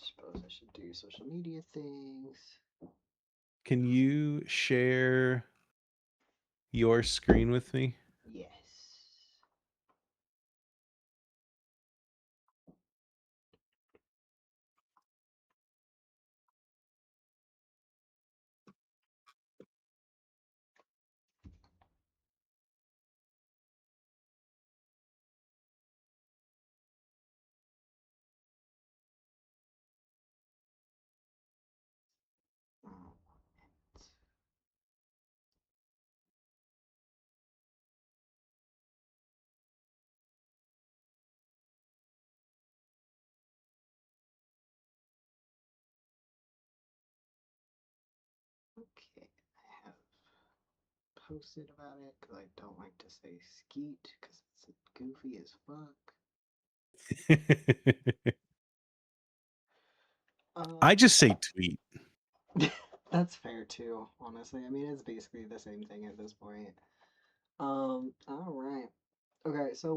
suppose I should do social media things. Can you share your screen with me? Yes. Oh, okay, I have posted about it because I don't like to say skeet because it's goofy as fuck. I Um, just say tweet. that's fair too, honestly. I mean, it's basically the same thing at this point. All right. Okay, so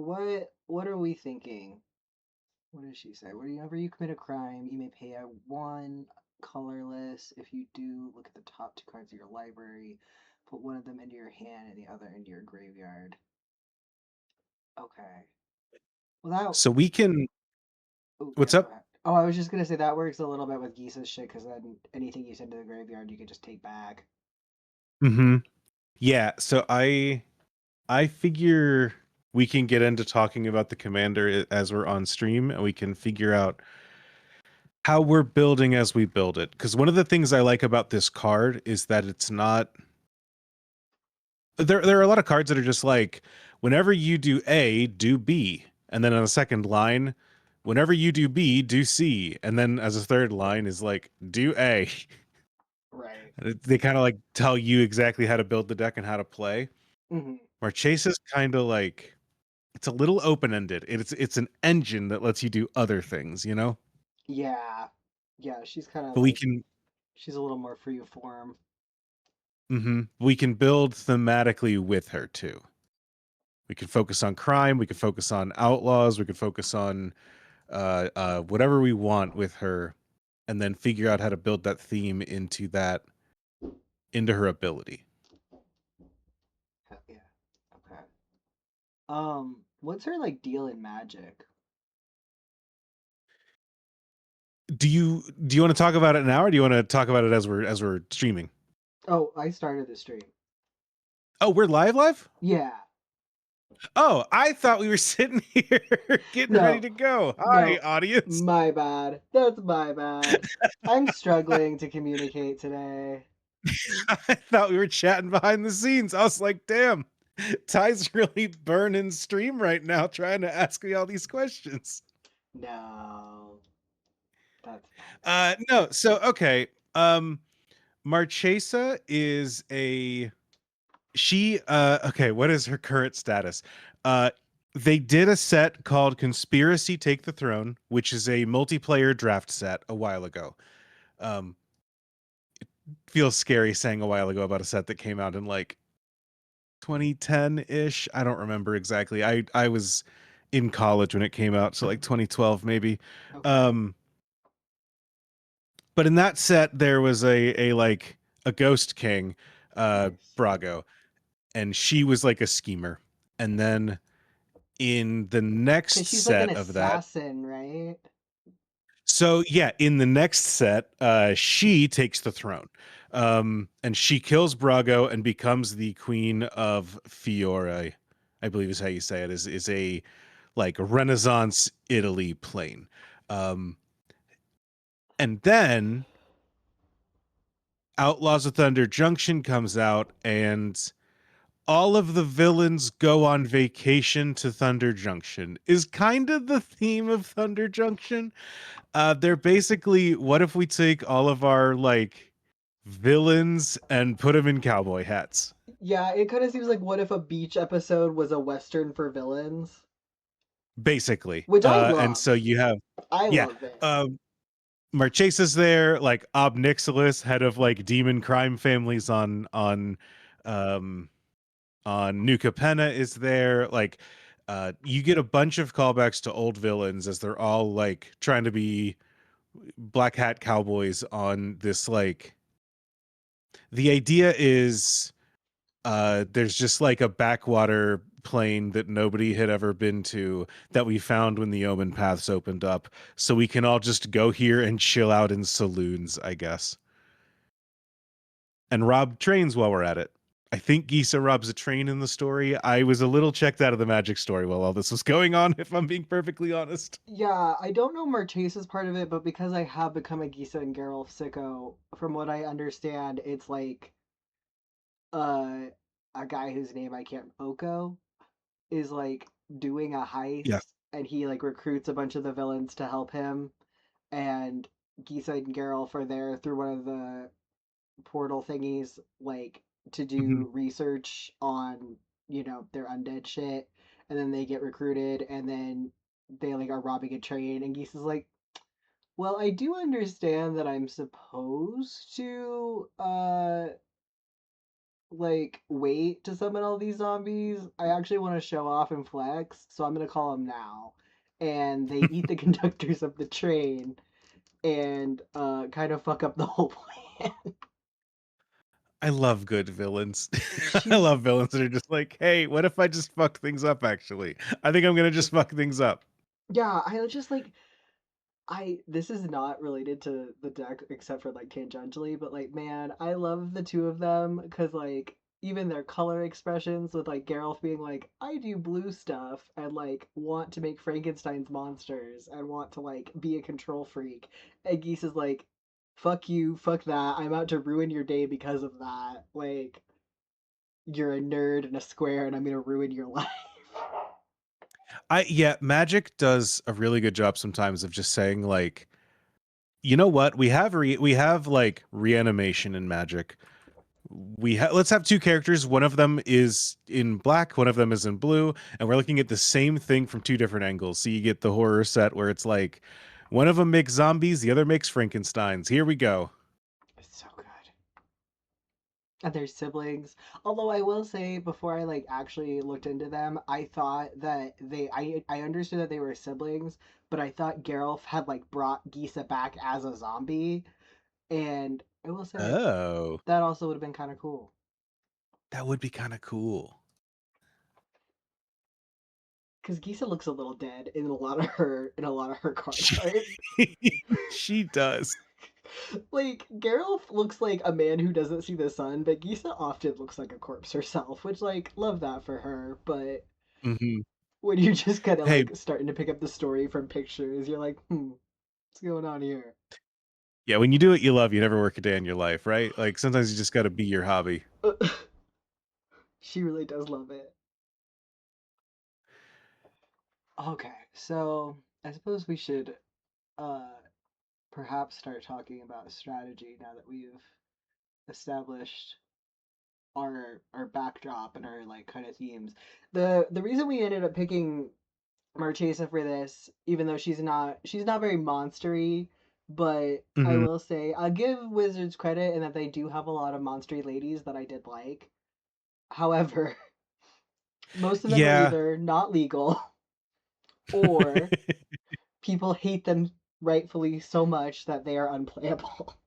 what are we thinking? What does she say? Whenever you commit a crime, you may pay out one colorless. If you do, look at the top two cards of your library. Put one of them into your hand and the other into your graveyard. Okay. Well, So we can. oh yeah, What's go up? ahead. Oh, I was just gonna say that works a little bit with Gisa's shit because then anything you send to the graveyard, you can just take back. Mm-hmm. Yeah. So I figure we can get into talking about the commander as we're on stream, and we can figure out how we're building as we build it. Because one of the things I like about this card is that it's not. There are a lot of cards that are just like, whenever you do A, do B, and then on the second line, whenever you do B, do C, and then as a third line is like, do A. Right. They kind of like tell you exactly how to build the deck and how to play. Mm-hmm. Marchese is kind of like, it's a little open ended. It's an engine that lets you do other things, you know. Yeah. Yeah, she's kind of But we like can she's a little more free form. we can build thematically with her too. We can focus on crime. We can focus on outlaws. We can focus on whatever we want with her, and then figure out how to build that theme into her ability. Hell yeah. Okay. What's her like deal in Magic? Do you want to talk about it now, or do you want to talk about it as we're streaming? Oh, I started the stream. Oh, we're live. Yeah. Oh, I thought we were sitting here getting ready No. to go. Hi, No. audience. My bad. That's my bad. I'm struggling to communicate today. I thought we were chatting behind the scenes. I was like, damn, Ty's really burning stream right now trying to ask me all these questions. No. That's my No, so okay. Um Marchesa is a she okay, what is her current status? They did a set called Conspiracy Take the Throne, which is a multiplayer draft set a while ago. Um Feels scary saying a while ago about a set that came out in like 2010-ish. I don't remember exactly. I was in college when it came out, so like 2012 maybe. bad. Okay. Um but in that set there was a like a ghost king, Nice. Brago, and she was like a schemer. And then in the next Cause she's like an set of that, assassin, right? so yeah, in the next set, she takes the throne. And she kills Brago and becomes the queen of Fiore, I believe is how you say it, is a like Renaissance Italy plane. Um, and then Outlaws of Thunder Junction comes out, and all of the villains go on vacation to Thunder Junction, is kind of the theme of Thunder Junction. They're basically, what if we take all of our like villains and put them in cowboy hats? Yeah, it kind of seems like what if a beach episode was a western for villains, Basically. which I And love. so you have, I yeah, love it. Marchesa's there, like Ob Nixilis, head of like demon crime families um on New Capenna is there. Like, you get a bunch of callbacks to old villains as they're all like trying to be black hat cowboys on this like the idea is there's just like a backwater plane that nobody had ever been to that we found when the Omen Paths opened up. So we can all just go here and chill out in saloons, I guess. And rob trains while we're at it. I think Gisa robs a train in the story. I was a little checked out of the magic story while all this was going on, if I'm being perfectly honest. Yeah, I don't know Marchesa's part of it, but because I have become a Gisa and Geralt sicko, from what I understand, it's like uh a guy whose name I can't Oko is like doing a Yeah. heist and he like recruits a bunch of the villains to help him and Gisa and Geralt are there through one of the portal thingies like to Hmm. do research on, you know, their undead shit and then they get recruited and then they like are robbing a train and Gisa's like, well, I do understand that I'm supposed to like wait to summon all these zombies. I actually want to show off and flex, so I'm gonna call them now. And they eat the conductors of the train and kind of fuck up the whole plan. I love good villains. I She's love villains that are just like, hey, what if I just fuck things up, actually? I think I'm going to just fuck things up. yeah, I was just like I this is not related to the deck except for like tangentially, but like man, I love the two of them because like even their color expressions with like Geralt being like, I do blue stuff and like want to make Frankenstein's monsters and want to like be a control freak. And Geese is like, fuck you, fuck that. I'm out to ruin your day because of that. Like you're a nerd and a square and I'm gonna ruin your life. Yeah, magic does a really good job sometimes of just saying like, you know what? We have like reanimation in magic. Let's have two characters. One of them is in black, one of them is in blue, and we're looking at the same thing from two different angles. So you get the horror set where it's like one of them makes zombies, the other makes Frankensteins. Here we go. It's so good. And their siblings. Although I will say, before I like actually looked into them, I thought that I understood that they were siblings, but I thought Geralt had like brought Gisa back as a zombie, and I will say Oh, that also would have been kind of cool that would be kind of cool. because Gisa looks a little dead in a lot of her card She, art. she does. Like Geralt looks like a man who doesn't see the sun, but Gisa often looks like a corpse herself, which like love that for her, but Hmm. when you're just kind of Hey, like starting to pick up the story from pictures, you're like, what's going on here? yeah, when you do what you love, you never work a day in your life, right? Like sometimes you just got to be your hobby. She really does love it. Okay, so I suppose we should uh perhaps start talking about strategy now that we've established our backdrop and our like kind of themes. The reason we ended up picking Marchesa for this, even though she's not very monstery, but I Hmm. will say I'll give Wizards credit in that they do have a lot of monstery ladies that I did like. However, most of them are Yeah. either not legal or people hate them rightfully so much that they are unplayable.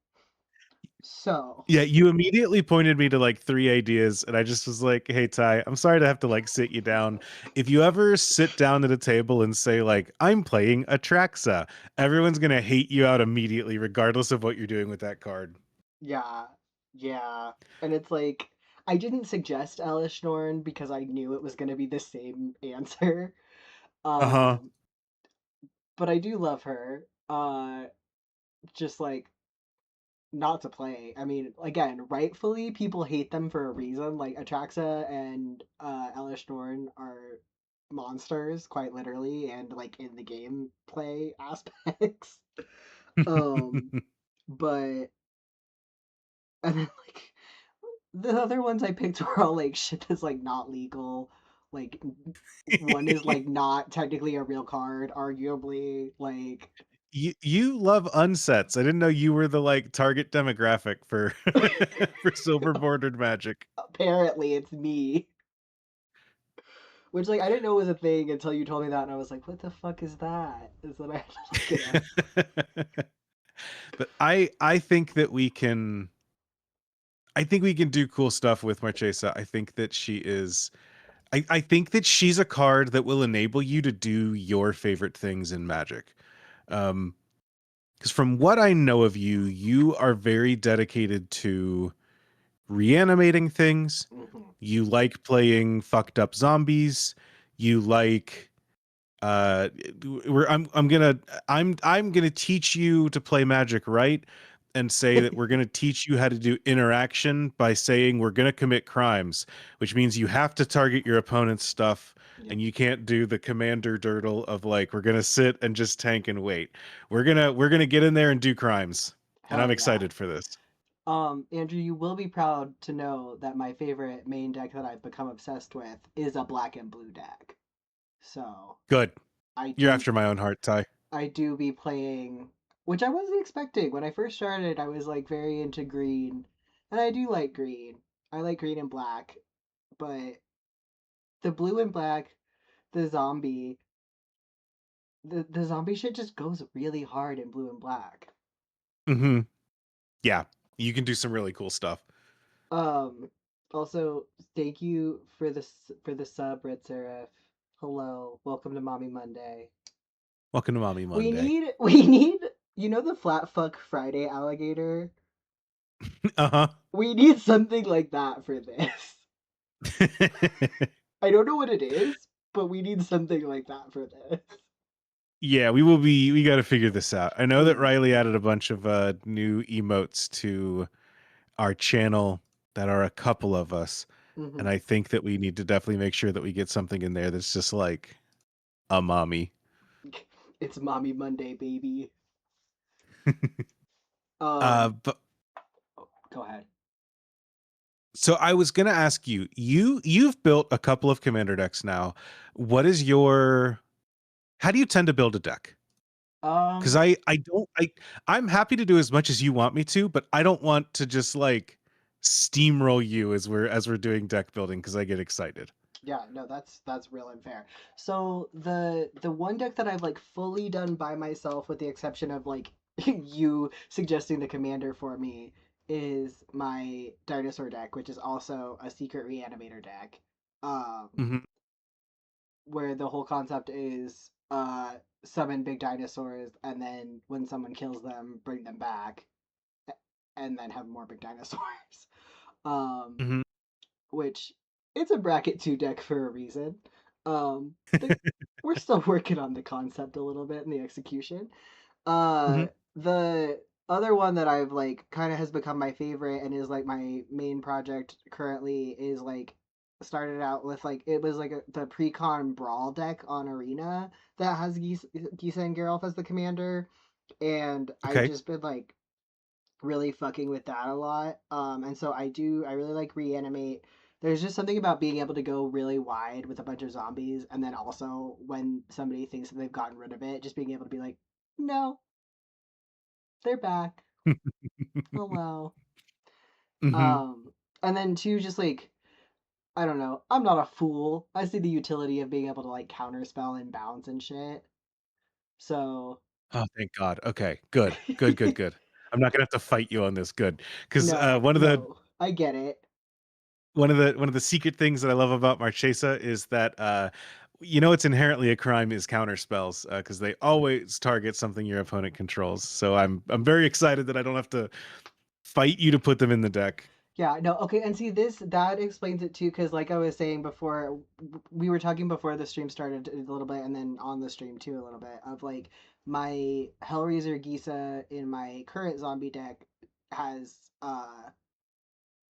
So, Yeah, you immediately pointed me to like three ideas, and I just was like, "Hey, Ty, I'm sorry to have to like sit you down. If you ever sit down at a table and say like, I'm playing Atraxa, everyone's gonna hate you out immediately, regardless of what you're doing with that card." yeah. Yeah. And it's like I didn't suggest Alice Norn because I knew it was going to be the same answer. Uh huh. Um but I do love her. Just like not to play. I mean, again, rightfully people hate them for a reason. Like Atraxa and Elish Norn are monsters, quite literally, and like in the gameplay aspects. Um, but and then like the other ones I picked were all like shit that's like not legal. Like one is like not technically a real card, arguably. Like You love unsets. I didn't know you were the like target demographic for for silver bordered magic. apparently it's me. Which like I didn't know was a thing until you told me that, and I was like, "What the fuck is that?" And so I had to look it up. But I think that we can do cool stuff with Marchesa. I think that she is I think that she's a card that will enable you to do your favorite things in Magic. Um, because from what I know of you, you are very dedicated to reanimating things. Hmm. You like playing fucked up zombies. You like uh we're I'm gonna teach you to play Magic right and say that we're gonna teach you how to do interaction by saying we're gonna commit crimes, which means you have to target your opponent's stuff Yep. and you can't do the commander dirtle of like we're gonna sit and just tank and wait. We're gonna get in there and do crimes. And I'm Hell yeah. excited for this. Andrew, you will be proud to know that my favorite main deck that I've become obsessed with is a black and blue deck. So Good. I You're do after my own heart, Ty. I do be playing, which I wasn't expecting. When I first started, I was like very into green, and I do like green. I like green and black, but the blue and black, the zombie, the zombie shit just goes really hard in blue and black. Mm-hmm. Yeah. You can do some really cool stuff. Um, Also, thank you for the sub, Red Seraph. Hello, welcome to Mommy Monday. Welcome to Mommy Monday. We need you know the Flat Fuck Friday alligator. Uh-huh. We need something like that for this. I don't know what it is, but we need something like that for this. Yeah, we got to figure this out. I know that Mm, Riley added a bunch of new emotes to our channel that are a couple of us, and hmm. I think that we need to definitely make sure that we get something in there that's just like a mommy. It's Mommy Monday, baby. Um, But oh, go ahead. so I was gonna ask you, you've built a couple of commander decks now. What is your how do you tend to build a deck? Because Um, I'm happy to do as much as you want me to, but I don't want to just like steamroll you as we're doing deck building because I get excited. yeah, no, that's real and fair. So the one deck that I've like fully done by myself, with the exception of like you suggesting the commander for me, is my dinosaur deck, which is also a secret reanimator deck. Um, Hmm. where the whole concept is summon big dinosaurs, and then when someone kills them, bring them back, and then have more big dinosaurs. Um, Hmm. which it's a bracket 2 deck for a reason. The We're still working on the concept a little bit and the execution. Hmm. The other one that I've like kind of has become my favorite and is like my main project currently is like started out with like it was like the pre-con brawl deck on Arena that has Gisa and Geralf as the commander, and I've Okay. just been like really fucking with that a lot. And so I really like reanimate. There's just something about being able to go really wide with a bunch of zombies, and then also when somebody thinks that they've gotten rid of it, just being able to be like, no, they're back. Hello. Hmm. Um, and then two, just like I don't know, I'm not a fool. I see the utility of being able to like counterspell and bounce and shit. So Oh, thank God. Okay. Good. Good. Good. Good. I'm not gonna have to fight you on this. Good. Because no, no, I get it. one of the secret things that I love about Marchesa is that it's inherently a crime is counter spells because they always target something your opponent controls. So I'm very excited that I don't have to fight you to put them in the deck. Yeah, no, okay, and see this that explains it too, because like I was saying before, we were talking before the stream started a little bit, and then on the stream too a little bit of like my Hellraiser Gisa in my current zombie deck has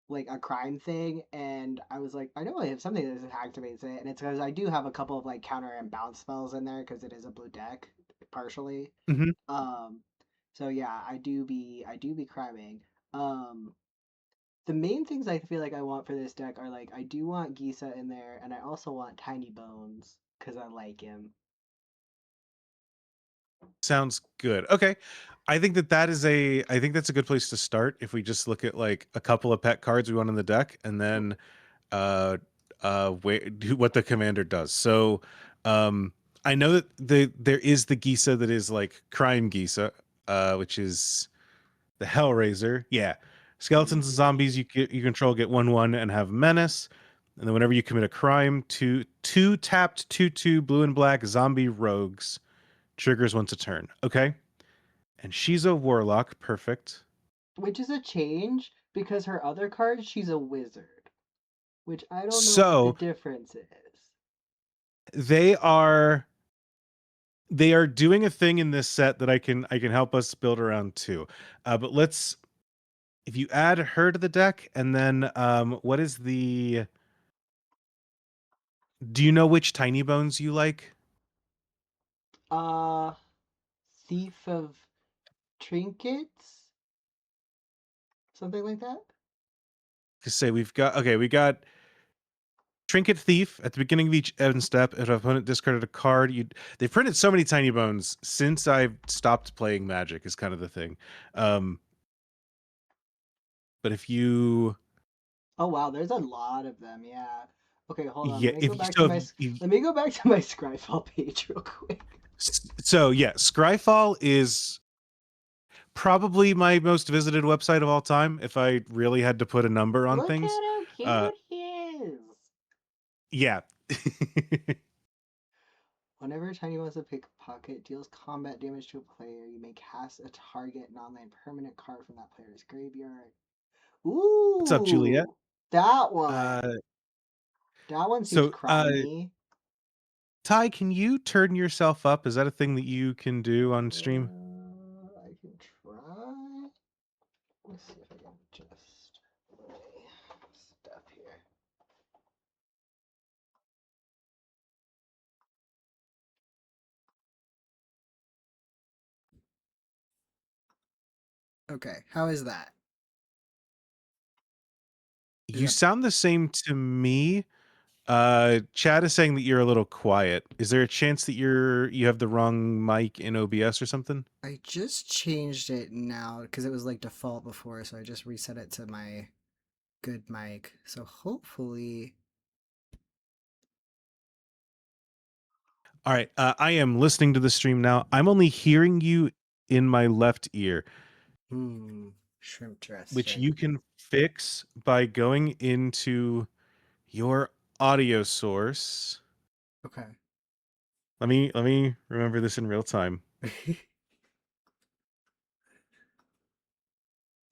like a crime thing, and I was like, I know I have something that activates it, and it's because I do have a couple of like counter and bounce spells in there because it is a blue deck partially. Hmm. Um, so yeah, I do be criming. Um, the main things I feel like I want for this deck are like I do want Gisa in there, and I also want Tiny Bones because I like him. Sounds good. Okay. I think that's a good place to start if we just look at like a couple of pet cards we want in the deck and Mhm. then uh what the commander does. So um I know that there is the Gisa that is like crime Gisa, which is the Hellraiser. Yeah. Skeletons and zombies you control get 1/1 and have menace. And then whenever you commit a crime, two tapped 2/2 blue and black zombie rogues triggers once a turn. Okay. And she's a warlock. Perfect. Which is a change because her other card, she's a wizard. Which I don't know what the So difference is. they are doing a thing in this set that I can help us build around too. But let's, if you add her to the deck, and then what is the, do you know which tiny bones you like? Uh, Thief of Trinkets? Something like that? To say we got Trinket Thief at the beginning of each end step. If an opponent discarded a card, they've printed so many tiny bones since I've stopped playing Magic is kind of the thing. But if you, Oh wow, there's a lot of them, yeah. Okay, hold on. yeah, Let me if go you, back to so my let me go back to my Scryfall page real quick. so yeah, Scryfall is probably my most visited website of all time. If I really had to put a number on Look at things, how uh, cute he is. yeah. Whenever Tiny wants to pickpocket, deals combat damage to a player, you may cast a target non-land permanent card from that player's graveyard. What's up, Juliet? Ooh, that Uh, one. That one seems so crimey. Ty, can you turn yourself up? Is that a thing that you can do on stream? I can try. Let's see if I can adjust my stuff here. Okay, how is that? Is You that sound the same to me. Chad is saying that you're a little quiet. Is there a chance that you have the wrong mic in OBS or something? I just changed it now because it was like default before, so I just reset it to my good mic. So hopefully, All right. I am listening to the stream now. I'm only hearing you in my left ear, shrimp which dressing. you can fix by going into your audio source. Okay. Let me remember this in real time. I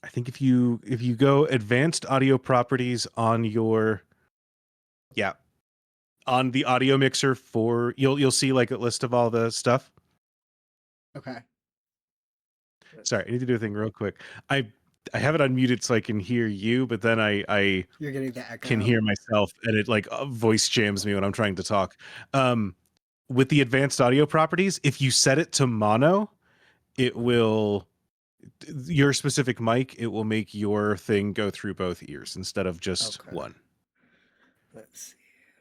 think if you go advanced audio properties on your, yeah, on the audio mixer, for you'll see like a list of all the stuff. Okay. Sorry, I need to do a thing real quick. I have it unmuted so I can hear you, but then I You're getting the can echo. hear myself, and it like voice jams me when I'm trying to talk. With the advanced audio properties, if you set it to mono, it will, your specific mic, it will make your thing go through both ears instead of just Okay. one. Let's see.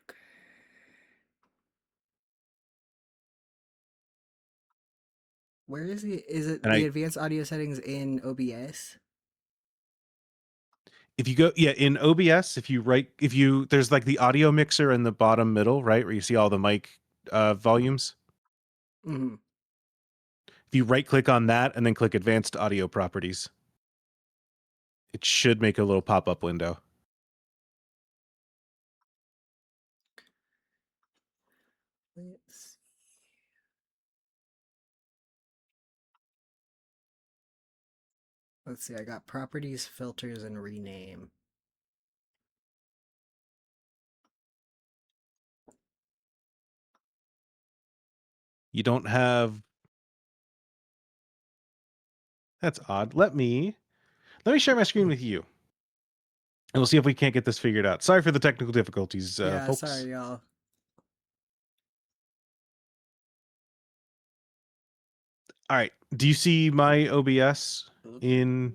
Okay. Where is it? Is it And the I, advanced audio settings in OBS? if you go, yeah, in OBS, if you, there's like the audio mixer in the bottom middle, right, where you see all the mic volumes. Mm-hmm. If you right click on that and then click advanced audio properties, it should make a little pop-up window. Let's Let's see. I got properties, filters, and rename. You don't have, that's odd. Let me share my screen with you, and we'll see if we can't get this figured out. Sorry for the technical difficulties, Yeah, folks. sorry, y'all. All right. Do you see my OBS in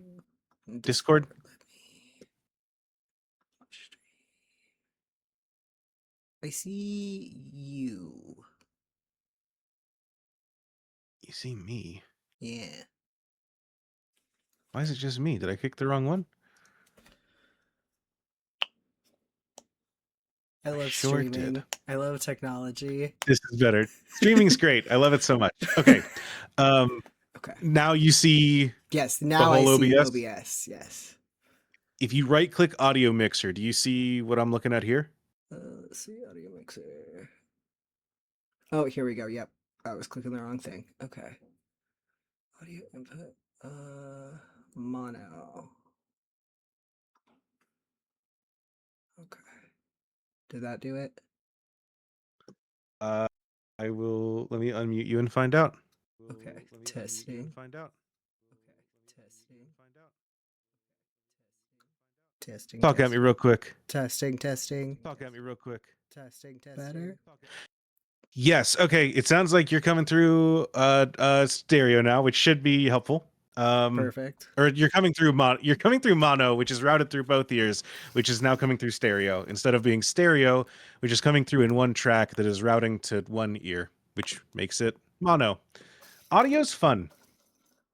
Discord? Discord. Let me. I see you. You see me. Yeah. Why is it just me? Did I kick the wrong one? I I love sure did. streaming. I love technology. This is better. Streaming's great. I love it so much. Okay. Um, Okay. now you see Yes, The now I whole see OBS. OBS. Yes. If you right click audio mixer, do you see what I'm looking at here? Let's see, audio mixer. Oh, here we go. Yep. I was clicking the wrong thing. Okay. Audio input. Mono. Okay. Did that do it? Uh, I will let me unmute you and find out. Okay. Testing. Okay. Testing. Testing. Talk at me Testing. real quick. Testing. Testing. Talk at me real quick. Testing. Better. Yes. Okay. It sounds like you're coming through stereo now, which should be helpful. Perfect. Or you're coming through mono, which is routed through both ears, which is now coming through stereo instead of being stereo, which is coming through in one track that is routing to one ear, which makes it mono. Audio's fun.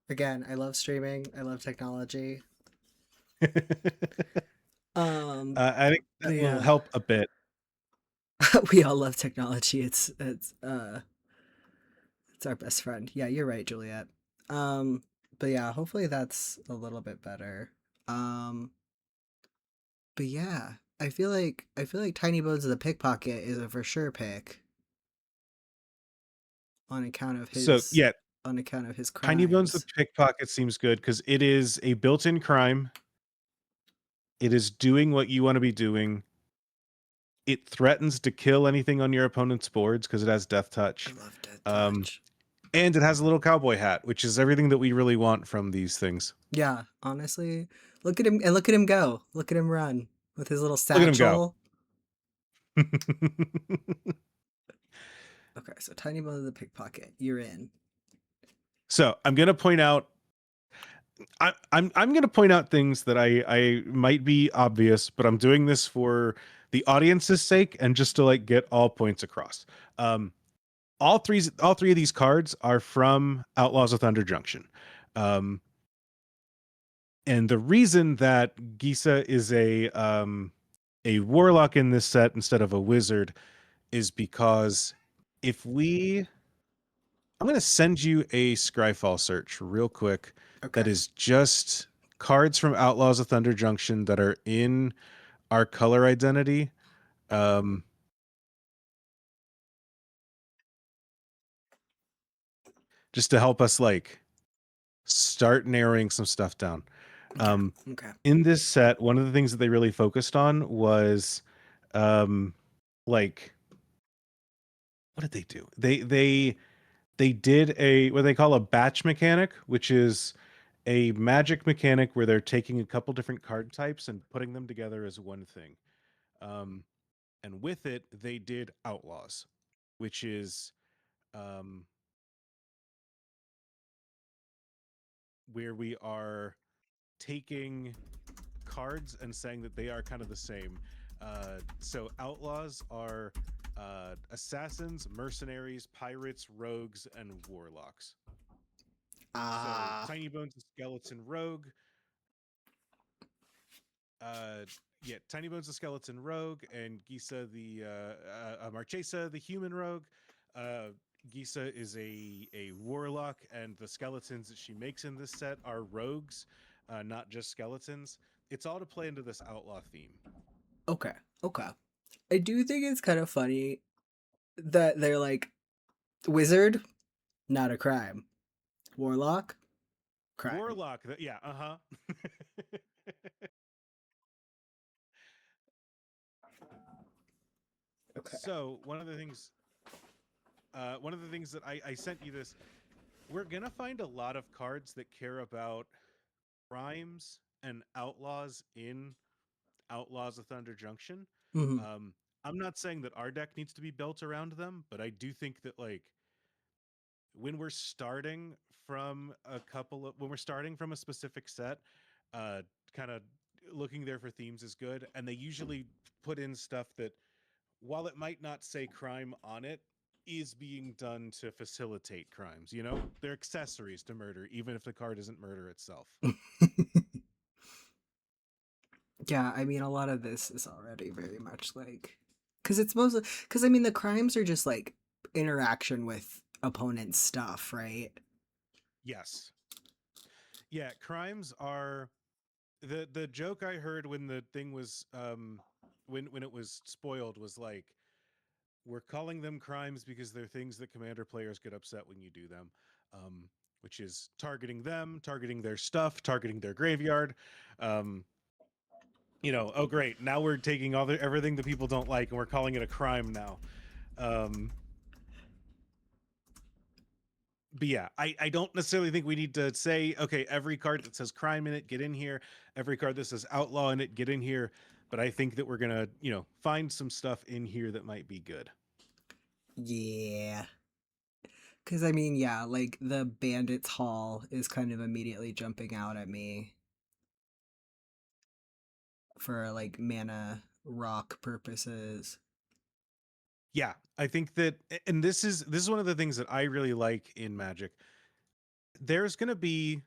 Again, I love streaming. I love technology. I think But that will yeah, help a bit. we all love technology. It's our best friend. Yeah, you're right, Juliet. Um, but yeah, hopefully that's a little bit better. Um, but yeah, I feel like Tiny Bones of the Pickpocket is a for sure pick on account of So his yeah, Tiny Bones the crimes. Pickpocket seems good because it is a built-in crime. It is doing what you want to be doing. It threatens to kill anything on your opponent's boards because it has Death I Touch. love Dead Um, Touch. and it has a little cowboy hat, which is everything that we really want from these things. Yeah, honestly, look at him and look at him go. Look at him run with his little Look at him go. satchel. Okay, so Tiny Bones of the Pickpocket, you're in. So I'm gonna point out. I'm gonna point out things that I might be obvious, but I'm doing this for the audience's sake and just to like get all points across. Um, all three of these cards are from Outlaws of Thunder Junction. Um, and the reason that Gisa is a warlock in this set instead of a wizard is because if we I'm going to send you a Scryfall search real quick that Okay. is just cards from Outlaws of Thunder Junction that are in our color identity. Um, just to help us like start narrowing some stuff down. Okay. Um, Okay. in this set, one of the things that they really focused on was um, like what did they do? They did a what they call a batch mechanic, which is a magic mechanic where they're taking a couple different card types and putting them together as one thing. Um, and with it, they did Outlaws, which is um, where we are taking cards and saying that they are kind of the same. So Outlaws are assassins, mercenaries, pirates, rogues, and warlocks. So Ah. Tiny Bones, the skeleton rogue, Tiny Bones the skeleton rogue, and Gisa the Marchesa the human rogue. Uh, Gisa is a warlock, and the skeletons that she makes in this set are rogues, not just skeletons. It's all to play into this outlaw theme. Okay. Okay. I do think it's kind of funny that they're like wizard, not a crime. Warlock, crime. Warlock, yeah, uh huh. Okay. So one of the things that I sent you this, we're gonna find a lot of cards that care about crimes and outlaws in Outlaws of Thunder Junction. Hmm. Um, I'm not saying that our deck needs to be built around them, but I do think that like when we're starting when we're starting from a specific set, kind of looking there for themes is good. And they usually put in stuff that, while it might not say crime on it, is being done to facilitate crimes. You know, they're accessories to murder, even if the card isn't murder itself. Yeah, I mean, a lot of this is already very much like, because it's mostly, because I mean, the crimes are just like interaction with opponent stuff, right? Yes. Yeah, crimes are the joke I heard when the thing was when it was spoiled was like, we're calling them crimes because they're things that commander players get upset when you do them. Which is targeting them, targeting their stuff, targeting their graveyard. Um, oh great, now we're taking everything that people don't like and we're calling it a crime now. Um, but yeah, I don't necessarily think we need to say, okay, every card that says crime in it, get in here. Every card that says outlaw in it, get in here. But I think that we're gonna, find some stuff in here that might be good. Yeah. Because, I mean, yeah, like the Bandits Hall is kind of immediately jumping out at me for like mana rock purposes. Yeah, I think that, and this is one of the things that I really like in Magic. There's gonna be,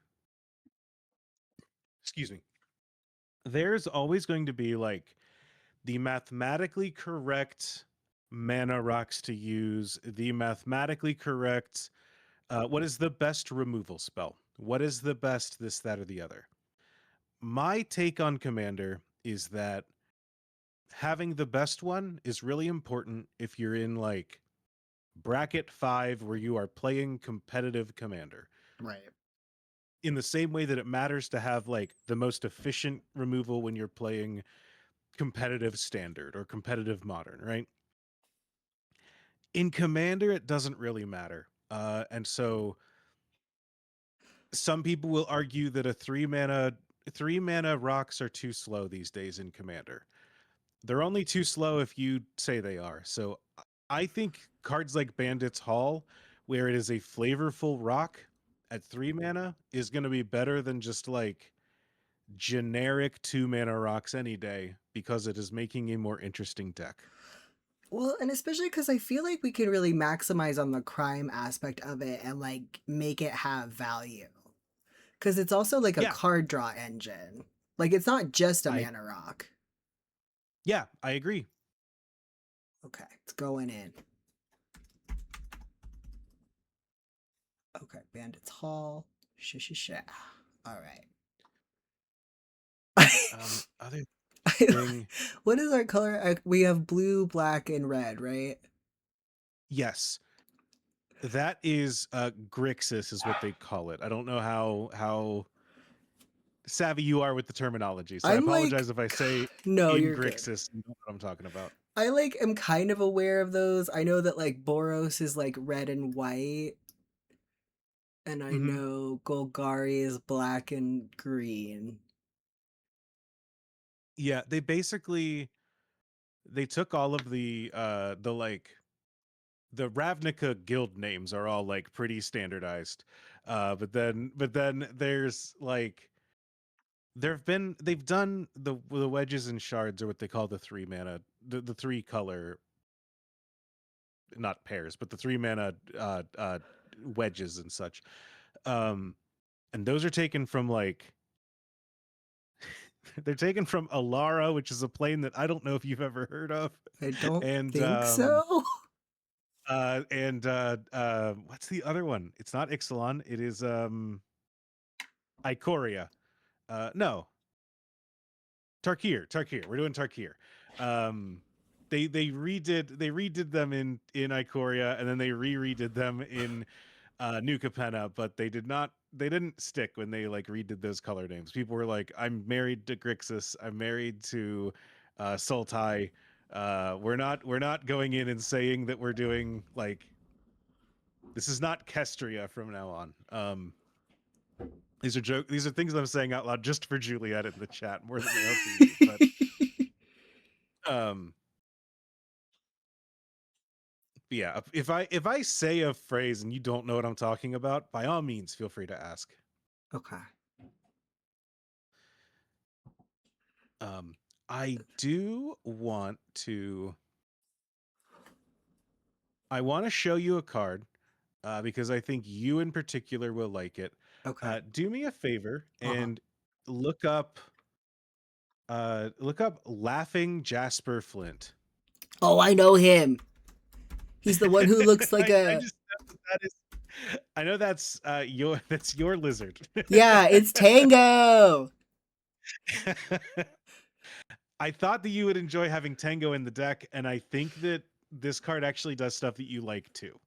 excuse me, there's always going to be like the mathematically correct mana rocks to use, the mathematically correct what is the best removal spell? What is the best this, that, or the other? My take on Commander is that having the best one is really important if you're in like bracket 5 where you are playing competitive Commander. Right. In the same way that it matters to have like the most efficient removal when you're playing competitive standard or competitive modern, right? In Commander, it doesn't really matter. And so some people will argue that a three mana rocks are too slow these days in Commander. They're only too slow if you say they are. So I think cards like Bandits Hall, where it is a flavorful rock at 3 mana, is going to be better than just like generic 2 mana rocks any day because it is making a more interesting deck. Well, and especially because I feel like we can really maximize on the crime aspect of it and like make it have value. Because it's also like a Yeah, card draw engine. Like it's not just a I mana rock. yeah, I agree. Okay, it's going in. Okay, Bandits Hall. Sha. All right. Other thing, What is our color? We have blue, black, and red, right? yes, that is Grixis is what they call it. I don't know how savvy you are with the terminology, so I I'm like, apologize if I say no, in you're good. Grixis you know what I'm talking about. I like am kind of aware of those. I know that like Boros is like red and white, and I Hmm. know Golgari is black and green. Yeah, they took all of the like the Ravnica guild names are all like pretty standardized. But then there's like they've done the wedges and shards, or what they call the 3 mana, the 3 color, not pairs, but the 3 mana wedges and such. Um and those are taken from like they're taken from Alara, which is a plane that I don't know if you've ever heard of. I don't And think so. what's the other one? It's not Ixalan, it is Ikoria. No, Tarkir. We're doing Tarkir. Um, they redid them in Ikoria, and then they redid them in New Capenna, but they didn't stick when they like redid those color names. People were like, I'm married to Grixis, I'm married to Sultai. We're not going in and saying that we're doing like, this is not Kestria from now on. These are things that I'm saying out loud just for Juliet in the chat more than they are for you. But um yeah, if I say a phrase and you don't know what I'm talking about, by all means feel free to ask. Okay. Um I do want to I want to show you a card because I think you in particular will like it. Okay. Do me a favor Uh huh. and look up Laughing Jasper Flint. Oh, I know him. He's the one who looks like I a. just know that is. I know that's your lizard. Yeah, it's Tango. I thought that you would enjoy having Tango in the deck, and I think that this card actually does stuff that you like too.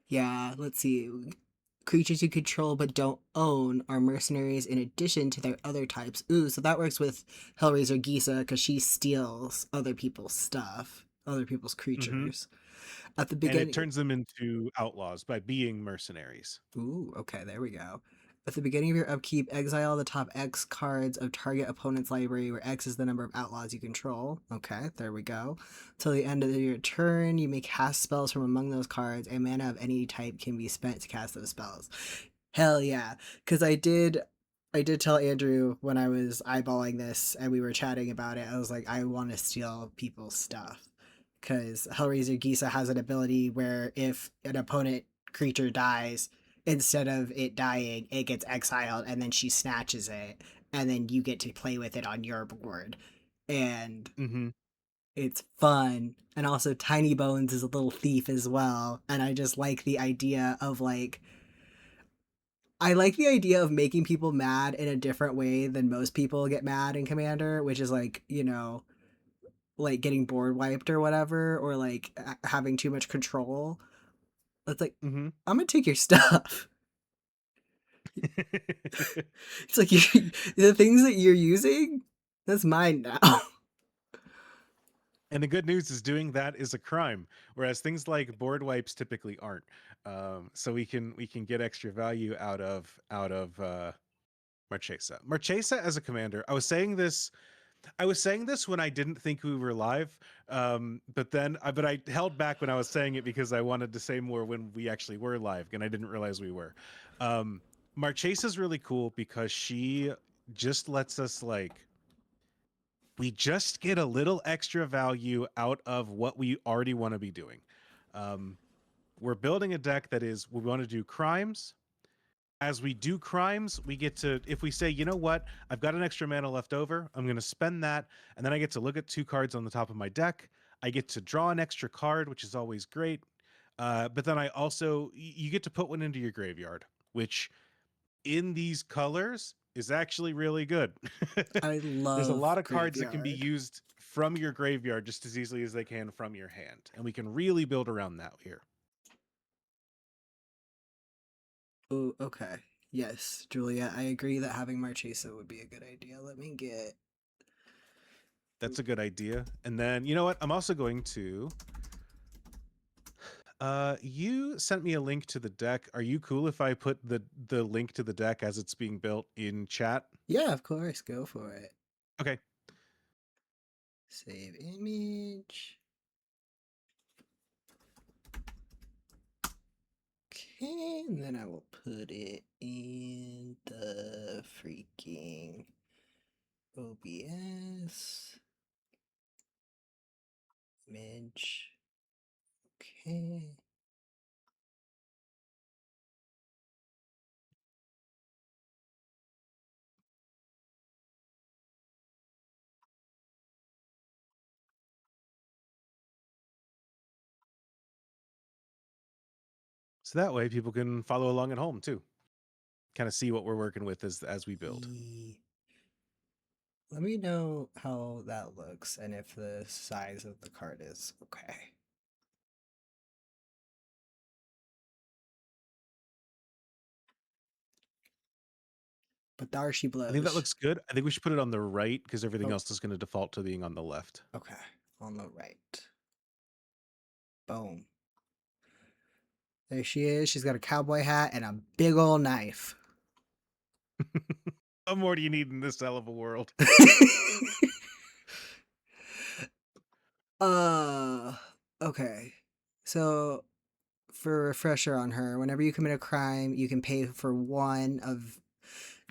Yeah, let's see. Creatures you control but don't own are mercenaries in addition to their other types. Ooh, so that works with Hellraiser Gisa because she steals other people's stuff, other people's Hmm. creatures. At the And it beginning, turns them into outlaws by being mercenaries. ooh, okay, there we go. At the beginning of your upkeep, exile the top X cards of target opponent's library, where X is the number of outlaws you control. Okay, there we go. Till the end of your turn, you may cast spells from among those cards. A mana of any type can be spent to cast those spells. Hell yeah, because I did tell Andrew when I was eyeballing this and we were chatting about it. I was like, I want to steal people's stuff because Hellraiser Gisa has an ability where if an opponent creature dies, instead of it dying, it gets exiled and then she snatches it and then you get to play with it on your board. And Hmm. it's fun. And also Tiny Bones is a little thief as well. And I just like the idea of like I like the idea of making people mad in a different way than most people get mad in Commander, which is like, like getting board wiped or whatever, or like having too much control. It's like, Hmm. I'm gonna take your stuff. It's like the things that you're using, that's mine now. And the good news is doing that is a crime, whereas things like board wipes typically aren't. So we can get extra value out of Marchesa. Marchesa as a commander. I was saying this when I didn't think we were live, but I held back when I was saying it because I wanted to say more when we actually were live, and I didn't realize we were. Um, Marchesa is really cool because she just lets us we just get a little extra value out of what we already want to be doing. Um, we're building a deck that is we want to do crimes. As we do crimes, we get to, if we say, you know what, I've got an extra mana left over, I'm going to spend that, and then I get to look at two cards on the top of my deck. I get to draw an extra card, which is always great. But then I also, you get to put one into your graveyard, which in these colors is actually really good. I There's a love lot of cards that can be Graveyard. used from your graveyard just as easily as they can from your hand, and we can really build around that here. Oh, okay. Yes, Julia, I agree that having Marchesa would be a good idea. Let me get. That's a good idea. And then, you know what? I'm also going to you sent me a link to the deck. Are you cool if I put the link to the deck as it's being built in chat? Yeah, of course, go for it. Okay. Save image. Okay, and then I will put it in the freaking OBS image. Okay. So that way people can follow along at home too. Kind of see what we're working with as we build. Let me know how that looks and if the size of the card is okay. But there she I think that blows. looks good. I think we should put it on the right because everything Oh, else is going to default to being on the left. okay. On the right. Boom. There she is. She's got a cowboy hat and a big old knife. What more do you need in this hell of a world? uh okay. So for a refresher on her, whenever you commit a crime, you can pay for one of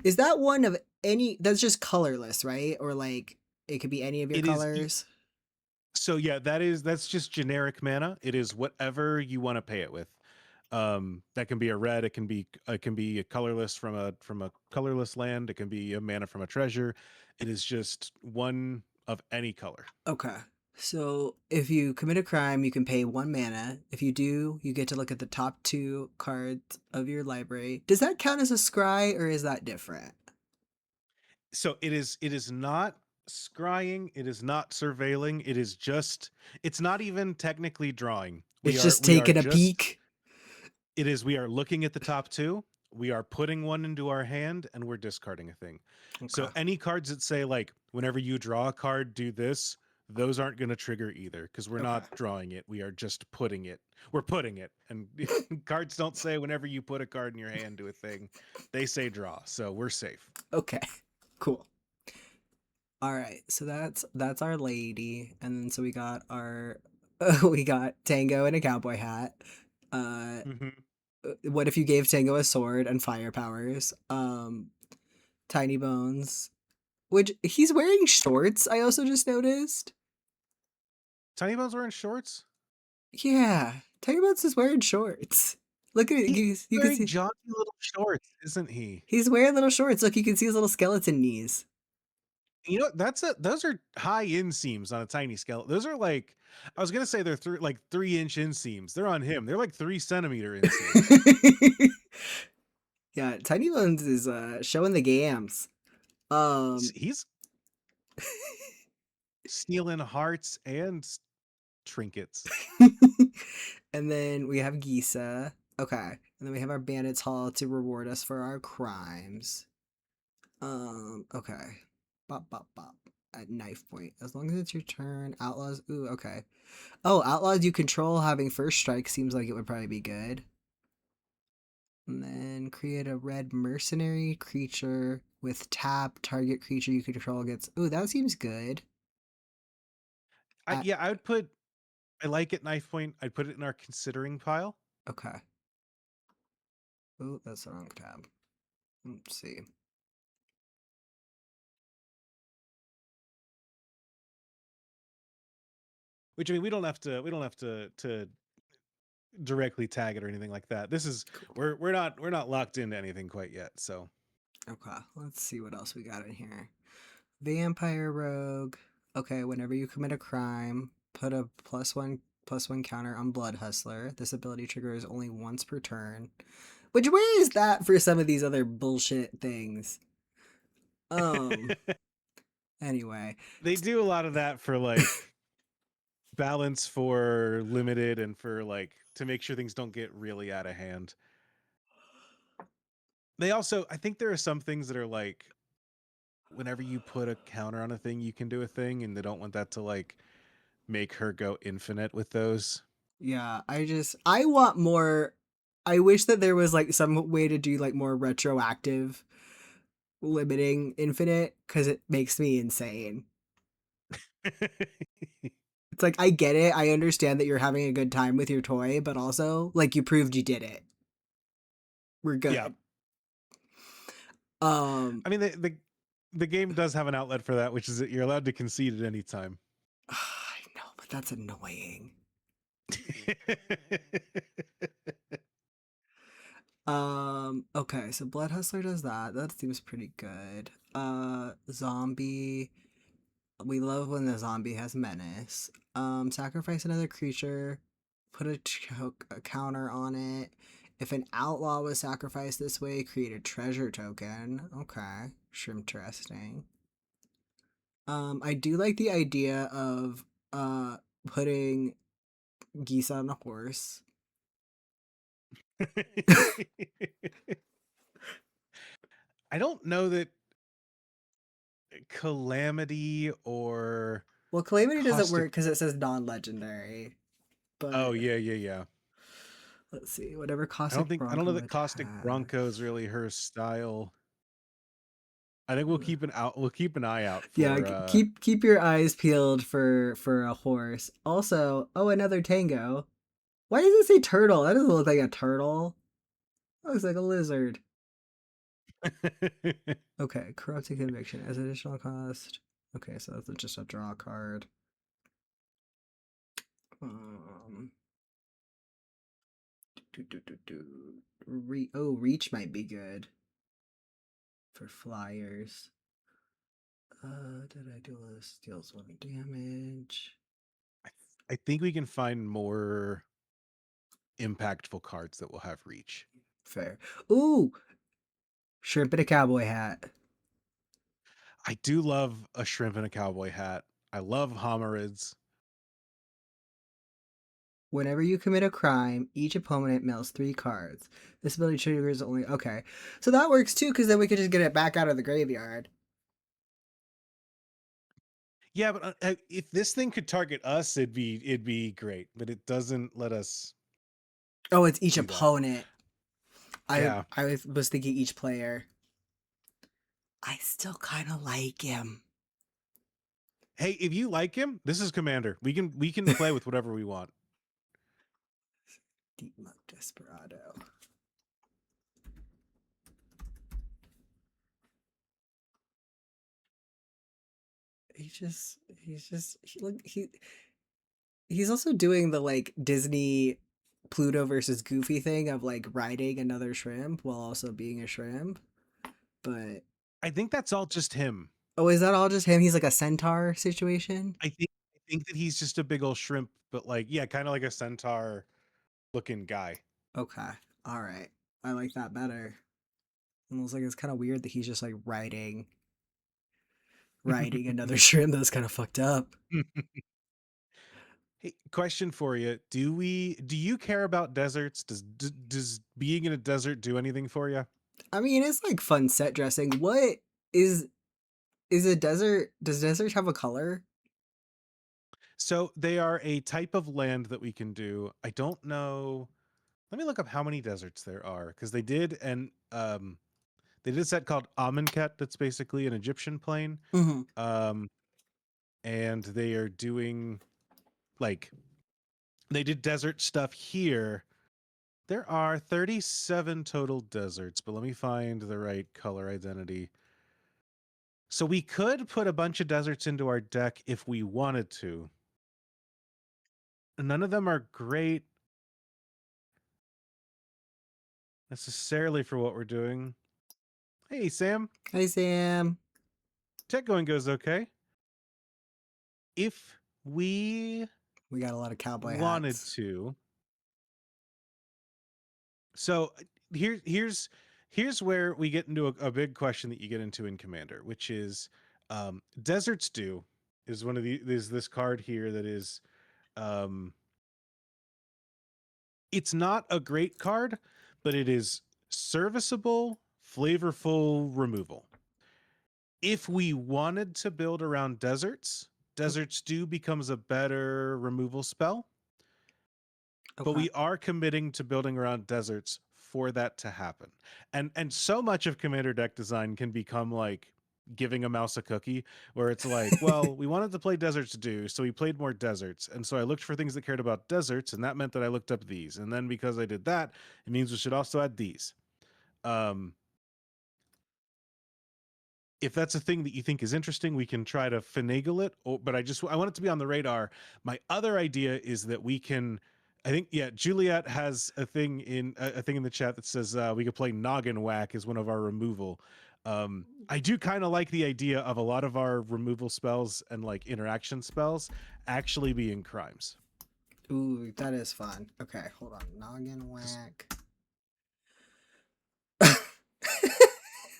is that one of any that's just colorless, right? Or like it could be any of your It is colors. so yeah, that's just generic mana. It is whatever you want to pay it with. That can be a red, it can be a colorless from a colorless land, it can be a mana from a treasure. It is just one of any color. Okay. So if you commit a crime, you can pay 1 mana. If you do, you get to look at the top 2 cards of your library. Does that count as a scry or is that different? So it is not scrying, it is not surveilling, it's not even technically drawing. It's We are just we are taking a just peek. it is we are looking at the top two, we are putting one into our hand, and we're discarding a thing. Okay. So any cards that say like whenever you draw a card, do this, those aren't going to trigger either because we're Okay. not drawing it. We are just putting it. We're putting it. And cards don't say whenever you put a card in your hand, do a thing. They say draw. So we're safe. Okay. Cool. All right. So that's our lady, and then so we got our we got Tango in a cowboy hat. Uh, Hmm. what if you gave Tango a sword and fire powers? Tiny Bones, which he's wearing shorts. I also just noticed. Tiny Bones wearing shorts? Yeah, Tiny Bones is wearing shorts. Look at it. He's You can wearing see jaunty little shorts, isn't he? he's wearing little shorts. Look, you can see his little skeleton knees. You know, those are high inseams on a tiny skeleton. Those are like, I was gonna say they're 3-inch inseams. They're on him. They're like 3 centimeter inseams. Yeah, Tiny Bones is showing the gams. Um, He's stealing hearts and trinkets. and then we have Gisa. Okay, and then we have our Bandits Hall to reward us for our crimes. Okay. Bop, bop, bop. At knife point. As long as it's your turn. Outlaws. Ooh, okay. Oh, outlaws you control having first strike seems like it would probably be good. And then create a red mercenary creature with tap. Target creature you control gets. Ooh, that seems good. At, Yeah, I would put. I like it knife point. I'd put it in our considering pile. okay. Ooh, that's the wrong tab. Let's see. Which I mean, we don't have to. We don't have to directly tag it or anything like that. This is Cool. we're not locked into anything quite yet. So Okay, let's see what else we got in here. Vampire Rogue. Okay, whenever you commit a crime, put a +1/+1 counter on Blood Hustler. This ability triggers only once per turn. Which where is that for some of these other bullshit things? Um anyway. they do a lot of that for like balance for limited and for like to make sure things don't get really out of hand. They also, I think there are some things that are like whenever you put a counter on a thing, you can do a thing, and they don't want that to like make her go infinite with those. Yeah, I want more. I wish that there was like some way to do like more retroactive limiting infinite cuz it makes me insane. It's like I get it. I understand that you're having a good time with your toy, but also like you proved you did it. We're Yeah, good. Um I mean the game does have an outlet for that, which is that you're allowed to concede at any time. I know, but that's annoying. Okay, so Blood Hustler does that. That seems pretty good. Zombie. We love when the zombie has menace. Sacrifice another creature, put a counter on it. If an outlaw was sacrificed this way, create a treasure token. Okay, sure, interesting. I do like the idea of putting geese on a horse. I don't know that calamity or Well, calamity doesn't caustic. work because it says non-legendary. Oh But yeah, yeah, yeah. let's see, whatever I don't caustic think I don't know bronco that would caustic have. bronco is really her style. I think we'll keep an eye out Yeah, for keep your eyes peeled for a horse. Also, oh, another tango. Why does it say turtle? That doesn't look like a turtle. That looks like a lizard. Okay, corrupted conviction as additional cost. Okay, so that's just a draw card. Um, reach might be good for flyers. Did I do this? Deals 1 damage. I think we can find more impactful cards that will have reach. Fair. Ooh, shrimp in a cowboy hat. I do love a shrimp in a cowboy hat. I love homirids. Whenever you commit a crime, each opponent mails 3 cards. This ability triggers only. Okay, so that works too, because then we could just get it back out of the graveyard. Yeah, but if this thing could target us, it'd be great. But it doesn't let us Oh, it's each do that. opponent. I Yeah. I was thinking each player. I still kind of like him. Hey, if you like him, this is Commander. We can play with whatever we want. Deep Muck Desperado. He's also doing the like Disney Pluto versus Goofy thing of like riding another shrimp while also being a shrimp. But I think that's all just him. oh, is that all just him? He's like a centaur situation? I think that he's just a big old shrimp, but like yeah, kind of like a centaur looking guy. Okay. All right. I like that better. Almost like it's kind of weird that he's just like riding another shrimp. That's kind of fucked up. Hey, question for you. Do you care about deserts? Does being in a desert do anything for you? I mean, it's like fun set dressing. What is is a desert? Does desert have a color? So they are a type of land that we can do. I don't know. Let me look up how many deserts there are because they did a set called Amonkhet that's basically an Egyptian plane. Mm-hmm. Um and they are doing like they did desert stuff here. There are 37 total deserts, but let me find the right color identity. So we could put a bunch of deserts into our deck if we wanted to. None of them are great necessarily for what we're doing. Hey, Sam. Hi, Sam. Tech going goes okay. If we We got a lot of cowboy wanted hats. to, so here's where we get into a big question that you get into in Commander, which is Deserts Do is one of the there's this card here that is um it's not a great card, but it is serviceable, flavorful removal. If we wanted to build around deserts, Deserts Do becomes a better removal spell, but Okay. we are committing to building around deserts for that to happen. And so much of Commander deck design can become like giving a mouse a cookie, where it's like, well, we wanted to play Deserts Do, so we played more deserts, and so I looked for things that cared about deserts, and that meant that I looked up these, and then because I did that, it means we should also add these. um if that's a thing that you think is interesting, we can try to finagle it. But I want it to be on the radar. My other idea is that we can. I think yeah, Juliet has a thing in the chat that says we could play Noggin Whack as one of our removal. I do kind of like the idea of a lot of our removal spells and like interaction spells actually being crimes. Ooh, that is fun. Okay, hold on. Noggin 'Cause whack.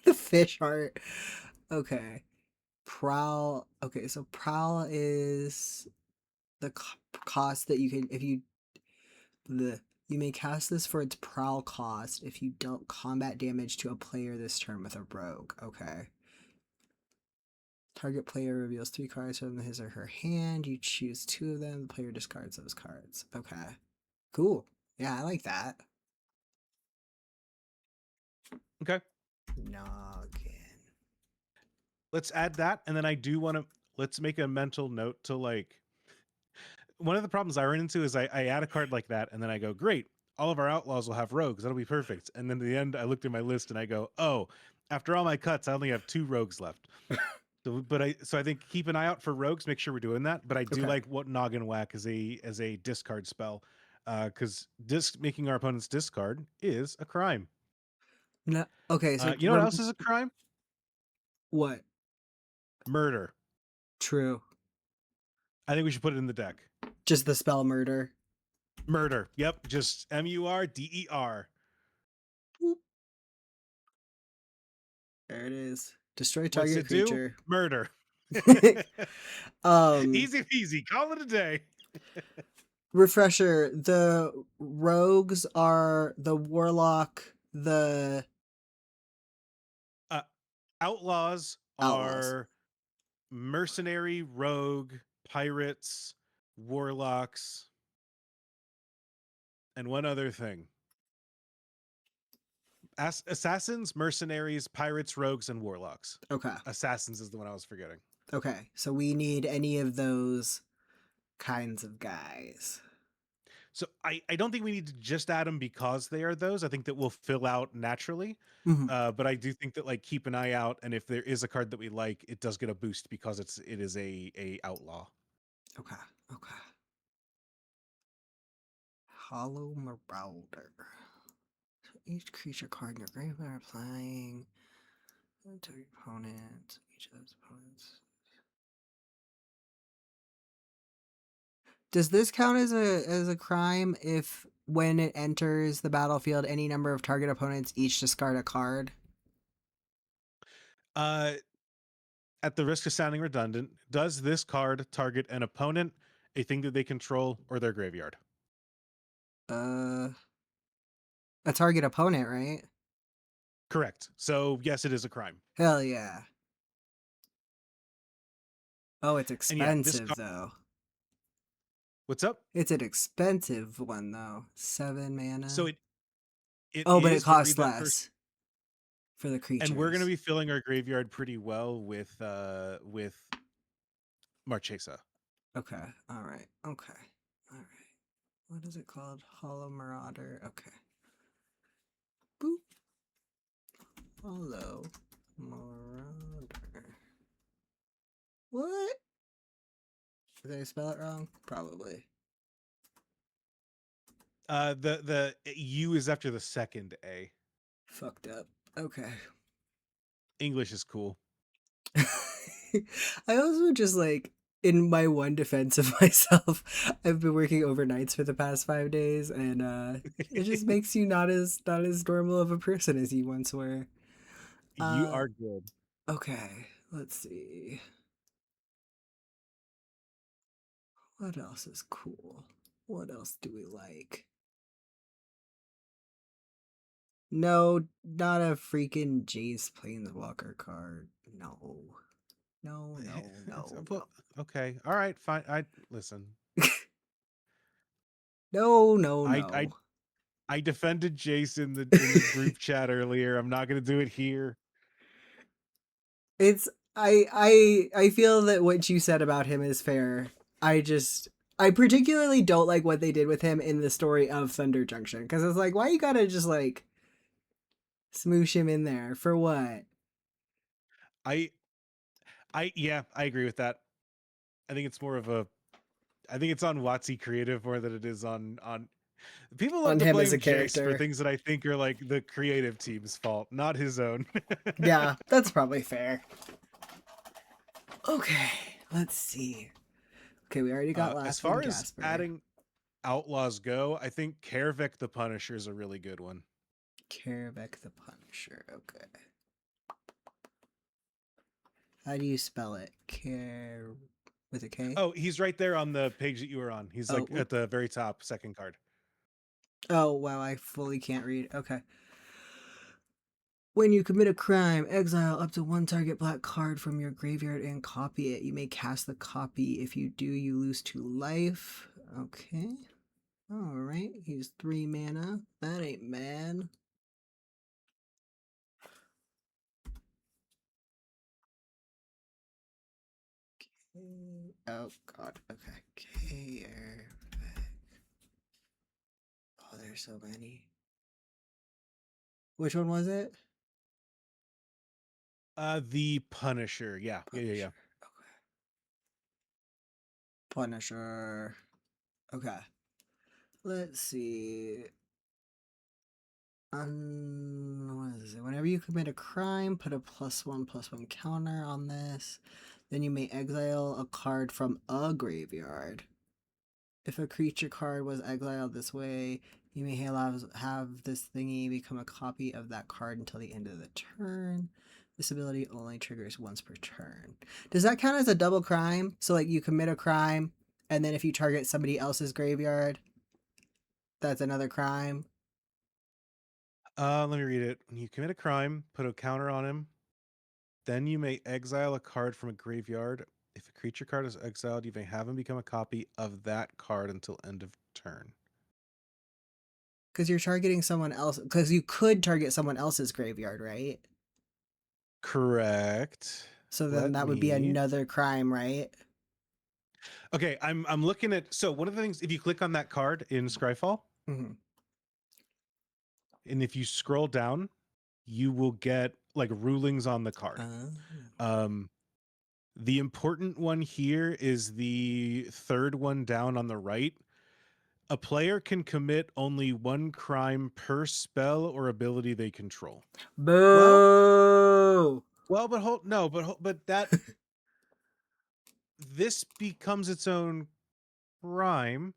The fish heart. Okay. Prowl. Okay, so prowl is the cost that you can if you the you may cast this for its prowl cost if you dealt combat damage to a player this turn with a rogue. Okay. Target player reveals 3 cards from his or her hand. You choose 2 of them. The player discards those cards. Okay. Cool. Yeah, I like that. okay, Noggin. let's add that, and then I do want to let's make a mental note to like one of the problems I run into is I add a card like that, and then I go, great, all of our outlaws will have rogues. That'll be perfect. And then at the end, I looked at my list and I go, oh, after all my cuts, I only have 2 rogues left. So I think keep an eye out for rogues. Make sure we're doing that. But I do Okay. like what Noggin Whack as a discard spell, because making our opponents discard is a crime. No, okay, so You know what else is a crime? what? Murder. True. I think we should put it in the deck. Just the spell murder. Murder. Yep, just MURDER. Boop. There it is. Destroy What's target it do? creature. Murder. um Easy peasy. Call it a day. Refresher, the rogues are the warlock, the Uh, outlaws outlaws. are mercenary, rogue, pirates, warlocks, and one other thing. Assassins, mercenaries, pirates, rogues, and warlocks. Okay. Assassins is the one I was forgetting. Okay. So we need any of those kinds of guys. So I don't think we need to just add them because they are those. I think that will fill out naturally. Mhm. But I do think that like keep an eye out, and if there is a card that we like, it does get a boost because it is a outlaw. Okay. Okay. Hollow Marauder. Each creature card in your graveyard applying to your opponent. Each of those opponents. Does this count as a crime if when it enters the battlefield, any number of target opponents each discard a card? Uh, at the risk of sounding redundant, does this card target an opponent, a thing that they control, or their graveyard? Uh, a target opponent, right? Correct. So yes, it is a crime. Hell yeah. Oh, it's And yeah, this expensive card. though. What's up? It's an expensive one though. 7 So mana. it Oh, but it is, but read costs that first. less for the And we're gonna creatures. be filling our graveyard pretty well with Marchesa. Okay. All right. Okay. All right. What is it called? Hollow Marauder. Okay. Boop. Hollow Marauder. What? Did I spell it wrong? Probably. The U is after the second A. Fucked up. Okay. English is cool. I also just like in my one defense of myself, I've been working overnights for the past 5 days, and it just makes you not as normal of a person as you once were. You Uh, are good. okay, let's see. What else is cool? What else do we like? No, not a freaking Jace Planeswalker card. No. No, no, no, no. Well, okay. All right. Fine. I listen. No, no, I I no. I defended Jason in the group chat earlier. I'm not gonna do it here. It's I feel that what you said about him is fair. I particularly don't like what they did with him in the story of Thunder Junction because it's like why you gotta just like smoosh him in there for what? I yeah, I agree with that. I think it's more of a I think it's on WotC Creative more than it is on people love On to him as a blame Jace for character. things that I think are like the creative team's fault, not his own. Yeah, that's probably fair. Okay, let's see. Okay, we already got As last one, far as Gasper. adding outlaws go, I think Karavik the Punisher is a really good one. Karavek the Punisher. Okay. How do you spell it? Care with a K? Oh, he's right there on the page that you were on. He's like Oh, at the very top, second card. oh wow, I fully can't read. Okay. When you commit a crime, exile up to one target black card from your graveyard and copy it. You may cast the copy. If you do, you lose 2 life. Okay. Alright. He's 3 mana. That ain't bad. Oh god. Okay. Oh, there's so many. Which one was it? The Punisher. Yeah, yeah, yeah, yeah. Punisher. Okay. Punisher. Okay. Let's see. What is it? Whenever you commit a crime, put a +1/+1 counter on this. Then you may exile a card from a graveyard. If a creature card was exiled this way, you may have this thingy become a copy of that card until the end of the turn. This ability only triggers once per turn. Does that count as a double crime? So, like, you commit a crime, and then if you target somebody else's graveyard, that's another crime? Let me read it. When you commit a crime, put a counter on him. Then you may exile a card from a graveyard. If a creature card is exiled, you may have him become a copy of that card until end of turn. Because you're targeting someone else. Because you could target someone else's graveyard, right? Correct. So then Let that would be me. another crime, right? Okay, I'm looking at. So one of the things, if you click on that card in Scryfall, Mm-hmm. and if you scroll down, you will get like rulings on the card. Oh. Um, the important one here is the third one down on the right. A player can commit only one crime per spell or ability they control. Well, Boo! but hold no, but that this becomes its own crime.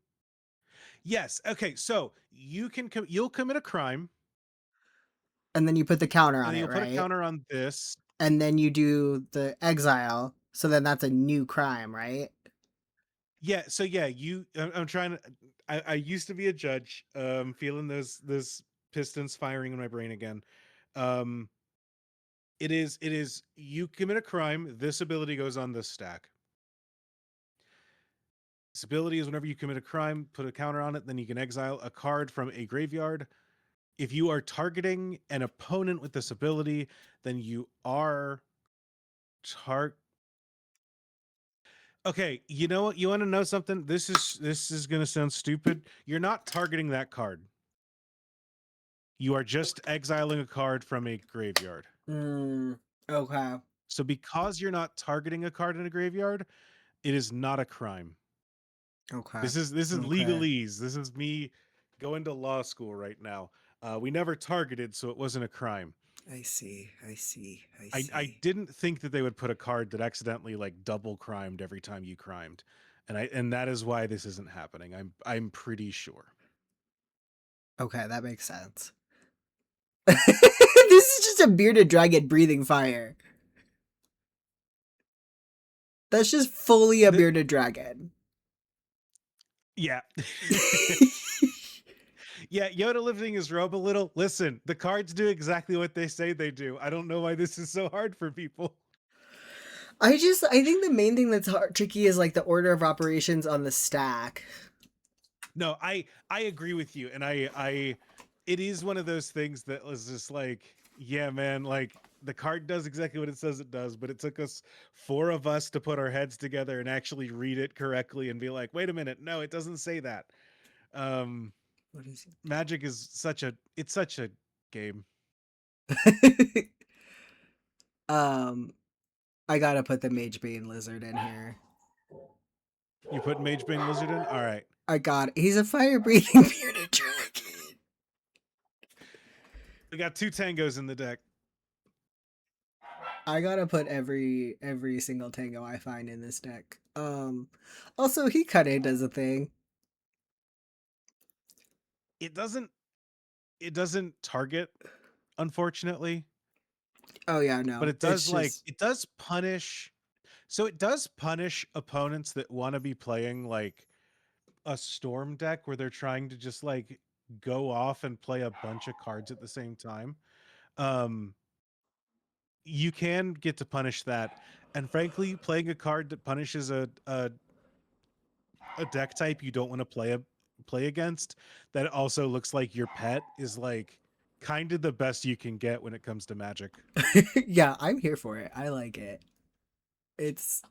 Yes. Okay. So you'll commit a crime, And then you put the counter and on then it, you'll put a right? counter on this. And then you do the exile. So then that's a new crime, right? Yeah. So yeah, I'm trying to. I used to be a judge. Feeling those pistons firing in my brain again. Um, it is you commit a crime. This ability goes on this stack. This ability is whenever you commit a crime, put a counter on it, then you can exile a card from a graveyard. If you are targeting an opponent with this ability, then you are tar Okay, you know what? You want to know something? This is going to sound stupid. You're not targeting that card. You are just exiling a card from a graveyard. Okay. So because you're not targeting a card in a graveyard, it is not a crime. Okay. This is Okay. legalese. This is me going to law school right now. We never targeted, so it wasn't a crime. I see. I see. I I see. didn't think that they would put a card that accidentally like double crimed every time you crimed, and that is why this isn't happening. I'm pretty sure. Okay, that makes sense. This is just a bearded dragon breathing fire. That's just fully a The, bearded dragon. yeah. Yeah, Yoda lifting his robe a little. Listen, the cards do exactly what they say they do. I don't know why this is so hard for people. I think the main thing that's tricky is like the order of operations on the stack. No, I agree with you, and it is one of those things that was just like, yeah, man, like the card does exactly what it says it does, but it took us four of us to put our heads together and actually read it correctly and be like, wait a minute, no, it doesn't say that. Um, What is Magic is such a game. it? um, I gotta put the Magebane lizard in here. You put Magebane Lizard in? All right. I got it. He's a fire breathing bearded dragon. We got two tangos in the deck. I gotta put every single tango I find in this deck. Also Hikare does a thing. It doesn't target, unfortunately, Oh yeah, but no. it It's does just it does punish. So it does punish opponents that want to be playing like a storm deck where they're trying to just like go off and play a bunch of cards at the same time. Um you can get to punish that. And frankly, playing a card that punishes a deck type you don't want to play against that also looks like your pet is like kind of the best you can get when it comes to Magic. yeah, I'm here for it. I like it. It's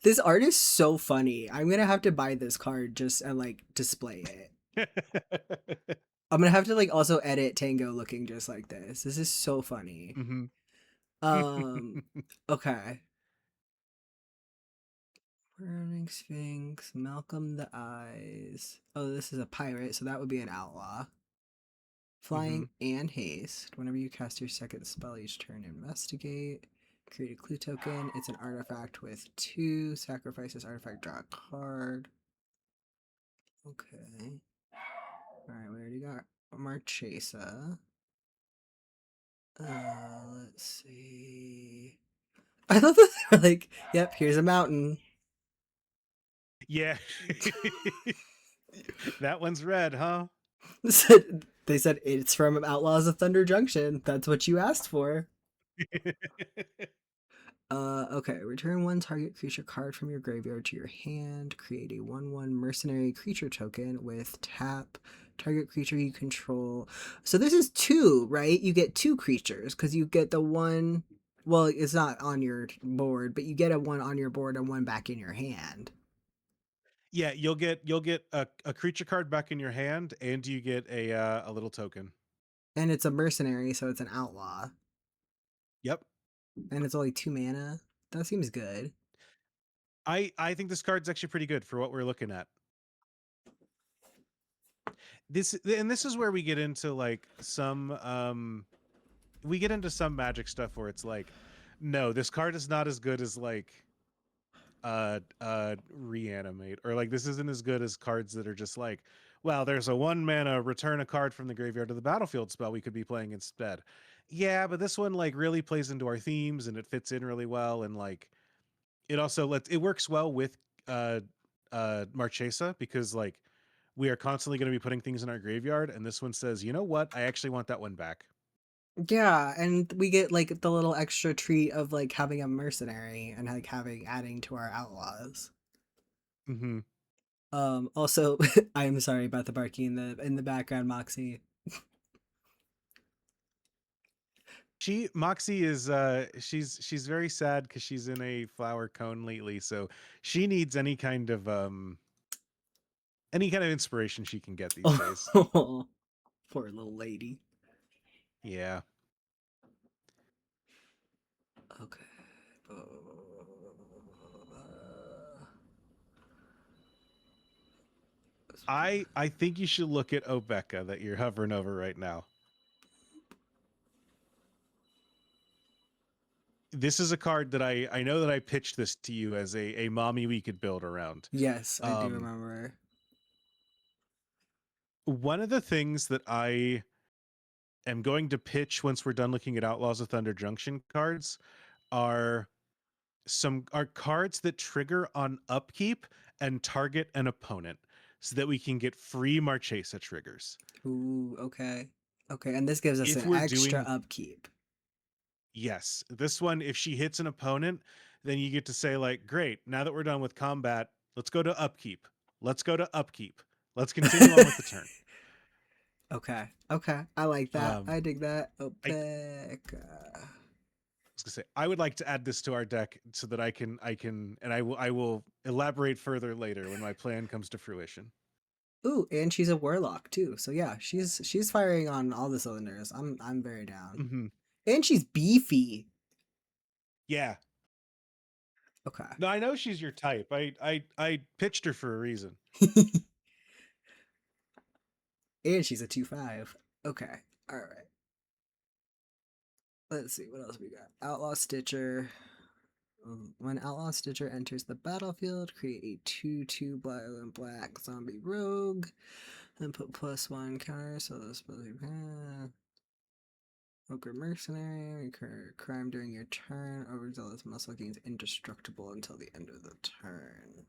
this art is so funny. I'm gonna have to buy this card just and like display it. I'm gonna have to like also edit Tango looking just like this. This is so funny. Mhm. Um, okay. Burning Sphinx, Malcolm the Eyes. Oh, this is a pirate, so that would be an outlaw. Flying Mhm. and haste. Whenever you cast your second spell each turn, investigate. Create a clue token. It's an artifact with 2. Sacrifice this artifact, draw a card. Okay. All right, we already got Marchesa. Let's see. I thought that they were like, yep, here's a mountain. Yeah. That one's red, huh? They said it's from Outlaws of Thunder Junction. That's what you asked for. Okay. Return one target creature card from your graveyard to your hand. Create a 1/1 mercenary creature token with tap. Target creature you control. So this is two, right? You get two creatures because you get the one. Well, it's not on your board, but you get a one on your board and one back in your hand. Yeah, you'll get a creature card back in your hand, and you get a little token. And it's a mercenary, so it's an outlaw. Yep. And it's only 2 mana. That seems good. I think this card's actually pretty good for what we're looking at. This is where we get into like some we get into some Magic stuff where it's like, no, this card is not as good as like reanimate, or like this isn't as good as cards that are just like, well, there's a 1 mana return a card from the graveyard to the battlefield spell we could be playing instead. Yeah, but this one like really plays into our themes and it fits in really well, and like it also it works well with uh Marchesa, because like we are constantly going to be putting things in our graveyard, and this one says, you know what, I actually want that one back. Yeah, and we get like the little extra treat of like having a mercenary and like having adding to our outlaws. Mm-hmm. Also I am sorry about the barking in the background, Moxie. Moxie is she's very sad because she's in a flower cone lately, so she needs any kind of inspiration she can get these days. Oh, poor little lady. Yeah. Okay. I think you should look at Obeka that you're hovering over right now. This is a card that I know that I pitched this to you as a mommy we could build around. Yes, I do Um remember. One of the things that I am going to pitch once we're done looking at Outlaws of Thunder Junction cards are are cards that trigger on upkeep and target an opponent, so that we can get free Marchesa triggers. Ooh, okay. Okay, and this gives us If an we're extra doing, upkeep. yes, this one, if she hits an opponent, then you get to say like, great, now that we're done with combat, let's go to upkeep. Let's go to upkeep. Let's continue on with the turn. Okay. Okay. I like that. Um, I dig that. I Opeka. was gonna say I would like to add this to our deck so that and I will elaborate further later when my plan comes to fruition. Ooh, and she's a warlock too. So yeah, she's firing on all the cylinders. I'm very down. Hmm. And she's beefy. Yeah. Okay. No, I know she's your type. I pitched her for a reason. And she's a 2/5. Okay. All right. Let's see what else we got. Outlaw Stitcher. When Outlaw Stitcher enters the battlefield, create a 2/2 black and black zombie rogue. Then put +1 counter, so this Ogre Mercenary, incur crime during your turn. Overzealous Muscle gains indestructible until the end of the turn.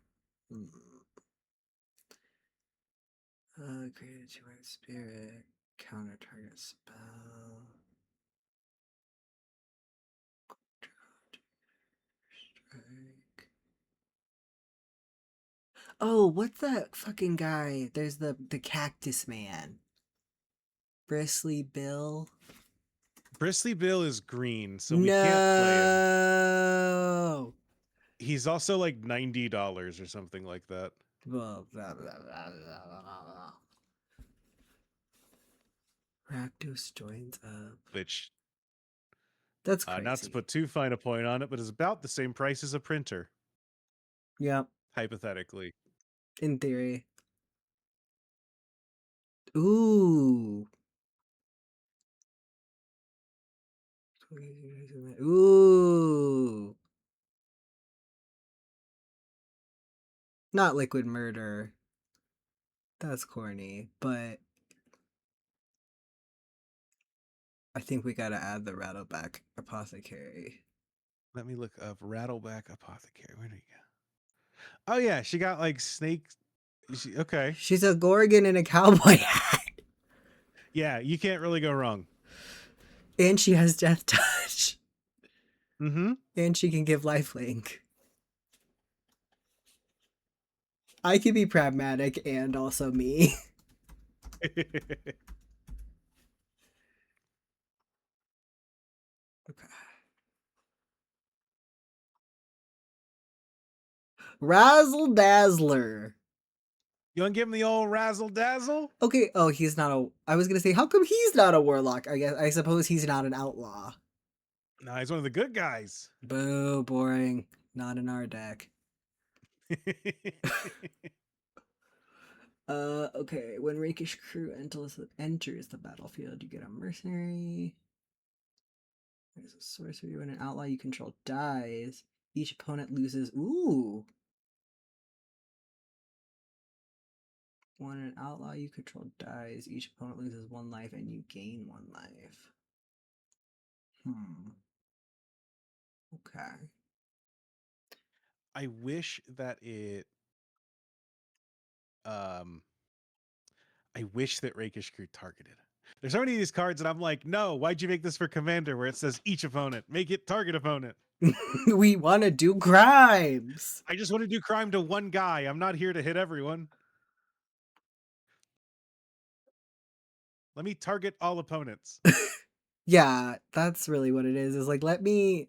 Create a 2/white spirit. Counter target spell. Strike. Oh, what's that fucking guy? There's the cactus man. Bristly Bill. Bristly Bill is green, so we can't play him. No. He's also like $90 or something like that. Blah, blah, blah, blah, blah, blah. Rakdos joins up. Which, That's not to crazy. put too fine a point on it, but is about the same price as a printer, Yep, hypothetically. in theory. Ooh. Ooh. Not liquid murder. That's corny, but I think we gotta add the Rattleback Apothecary. Let me look up Rattleback Apothecary. Where do you go? Oh yeah, she got like snake. Okay. She's a Gorgon in a cowboy hat. Yeah, you can't really go wrong. And she has Death Touch. Mm-hmm. And she can give lifelink. I can be pragmatic and also me. Okay. Razzle Dazzler. You want to give him the old razzle dazzle? Okay, oh, he's not a. I was gonna say, how come he's not a warlock? I suppose he's not an outlaw. No, he's one of the good guys. Boo, boring. Not in our deck. Okay. When Rakish crew enters the battlefield, you get a mercenary. There's a sorcery. When an outlaw you control dies, each opponent loses. Ooh. When an outlaw you control dies, each opponent loses 1 life and you gain 1 life. Okay. I wish that it. Um, I wish that Rakish Crew targeted. There's so many of these cards, and I'm like, no, why'd you make this for Commander where it says each opponent? Make it target opponent. We want to do crimes. I just want to do crime to one guy. I'm not here to hit everyone. Let me target all opponents. Yeah, that's really what it is. Is like let me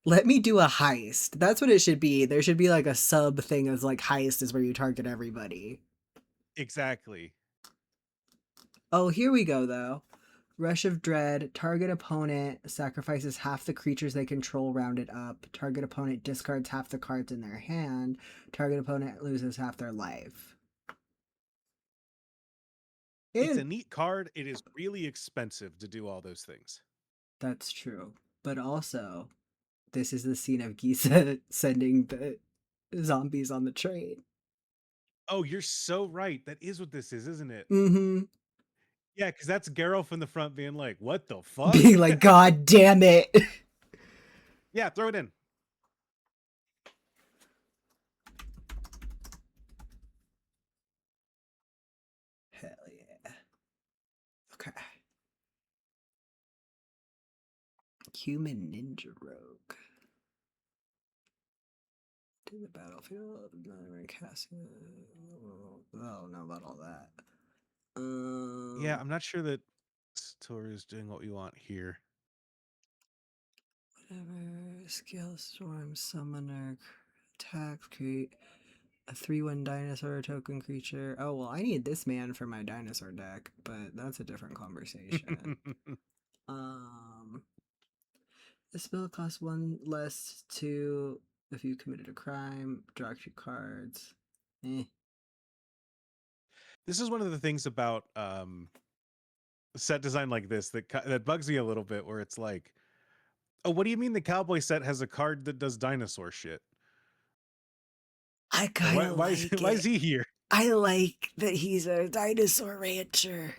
do a heist. That's what it should be. There should be like a sub thing as like heist is where you target everybody. Exactly. Oh, here we go though. Rush of Dread. Target opponent sacrifices half the creatures they control rounded up. Target opponent discards half the cards in their hand. Target opponent loses half their life. It's a And neat card. It is really expensive to do all those things. that's true. But also, this is the scene of Gisa sending the zombies on the train. Oh, you're so right. That is what this is, isn't it? Mm-hmm. Yeah, because that's Geralt in the front being like, what the fuck? Being like, God damn it. Yeah, throw it in. Hell yeah. Okay. Human Ninja Rogue. To the battlefield. Casting. I don't know about all that. Yeah, I'm not sure that Tor is doing what we want here. Whatever. Scale Storm, Summoner, attack, create a 3/1 dinosaur token creature. Oh, well, I need this man for my dinosaur deck, but that's a different conversation. The spell costs 1 less to if you committed a crime, draw 2 cards. Eh. This is one of the things about set design like this that bugs me a little bit, where it's like, oh, what do you mean the cowboy set has a card that does dinosaur shit? I Like, kind of like why is it. he here? I like that he's a dinosaur rancher.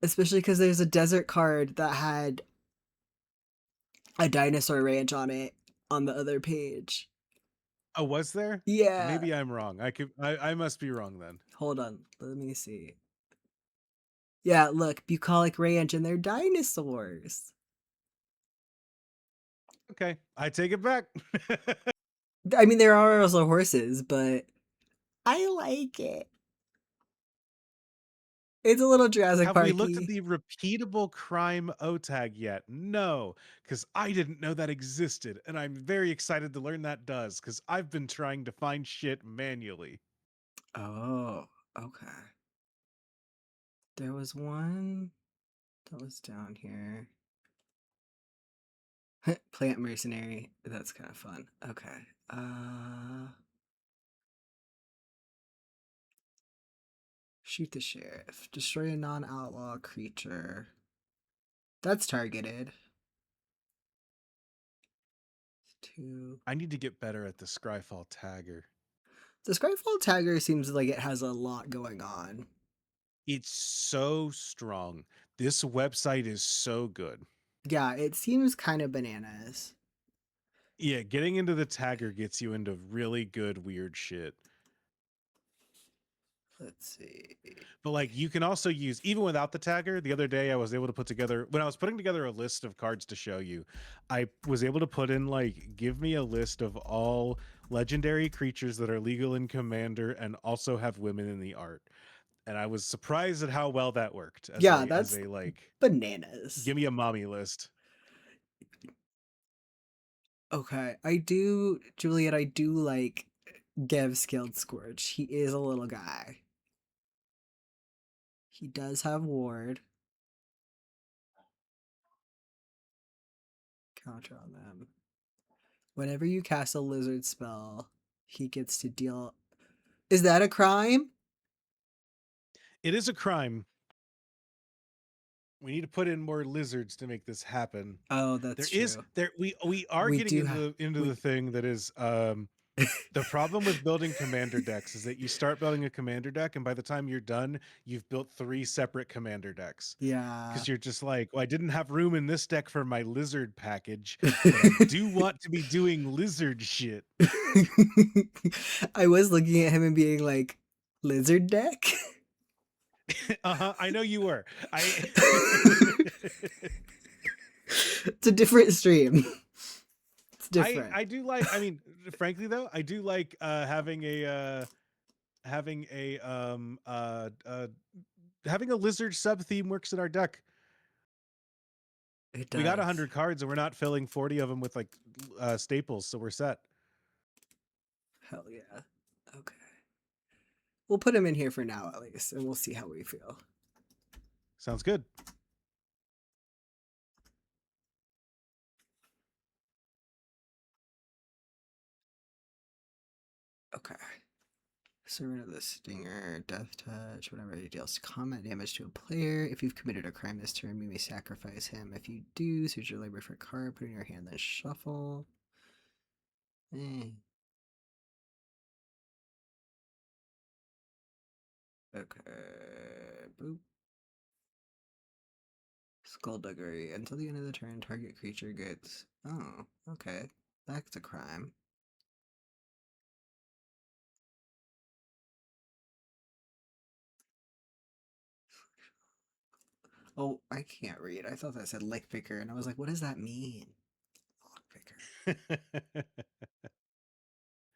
Especially because there's a desert card that had a dinosaur ranch on it on the other page. Oh, was there? Yeah. Maybe I'm wrong. I must be wrong then. Hold on. Let me see. Yeah, look, bucolic ranch and they're dinosaurs. Okay, I take it back. I mean, there are also horses, but I like it. It's a little Jurassic Have we looked at Parky. the repeatable crime O tag yet? No, because I didn't know that existed, and I'm very excited to learn that does, because I've been trying to find shit manually. Oh, okay. There was one that was down here. Plant mercenary. That's kind of fun. Okay. Shoot the sheriff. Destroy a non-outlaw creature. That's targeted. 2. I need to get better at the Scryfall tagger. The Skyfall Tagger seems like it has a lot going on. It's so strong. This website is so good. Yeah, it seems kind of bananas. Yeah, getting into the tagger gets you into really good weird shit. Let's see. But like you can also use, even without the tagger, the other day I was able to put together, when I was putting together a list of cards to show you, I was able to put in like, give me a list of all legendary creatures that are legal in Commander and also have women in the art. And I was surprised at how well that worked Yeah, as that's a like, bananas. give me a mommy list. Okay, I do, Juliet, I do like Gev Skilled Scourge. He is a little guy. He does have ward. Counter on them. Whenever you cast a lizard spell, he gets to deal. Is that a crime? It is a crime. We need to put in more lizards to make this happen. Oh, that's true. We are We getting do have into we. the thing that is the problem with building commander decks is that you start building a commander deck, and by the time you're done, you've built 3 separate commander decks. Yeah. Because you're just like, well, I didn't have room in this deck for my lizard package, but I do want to be doing lizard shit. I was looking at him and being like, lizard deck? Uh-huh. I know you were. I It's a different stream. It's different. I do like, I mean, frankly though, I do like having a having a lizard sub theme works in our deck. It We got does. 100 cards and we're not filling 40 of them with like staples, so we're set. Hell yeah. Okay. We'll put him in here for now at least, and we'll see how we feel. Sounds good. Okay. Servant of the Stinger, Death Touch, whenever he deals combat damage to a player. If you've committed a crime this turn, you may sacrifice him. If you do, search your library for a card, put it in your hand, then shuffle. Okay. Boop. Skullduggery. Until the end of the turn, target creature gets. Oh, okay. That's a crime. Oh, I can't read. I thought that said lick picker, and I was like, what does that mean? Lock picker.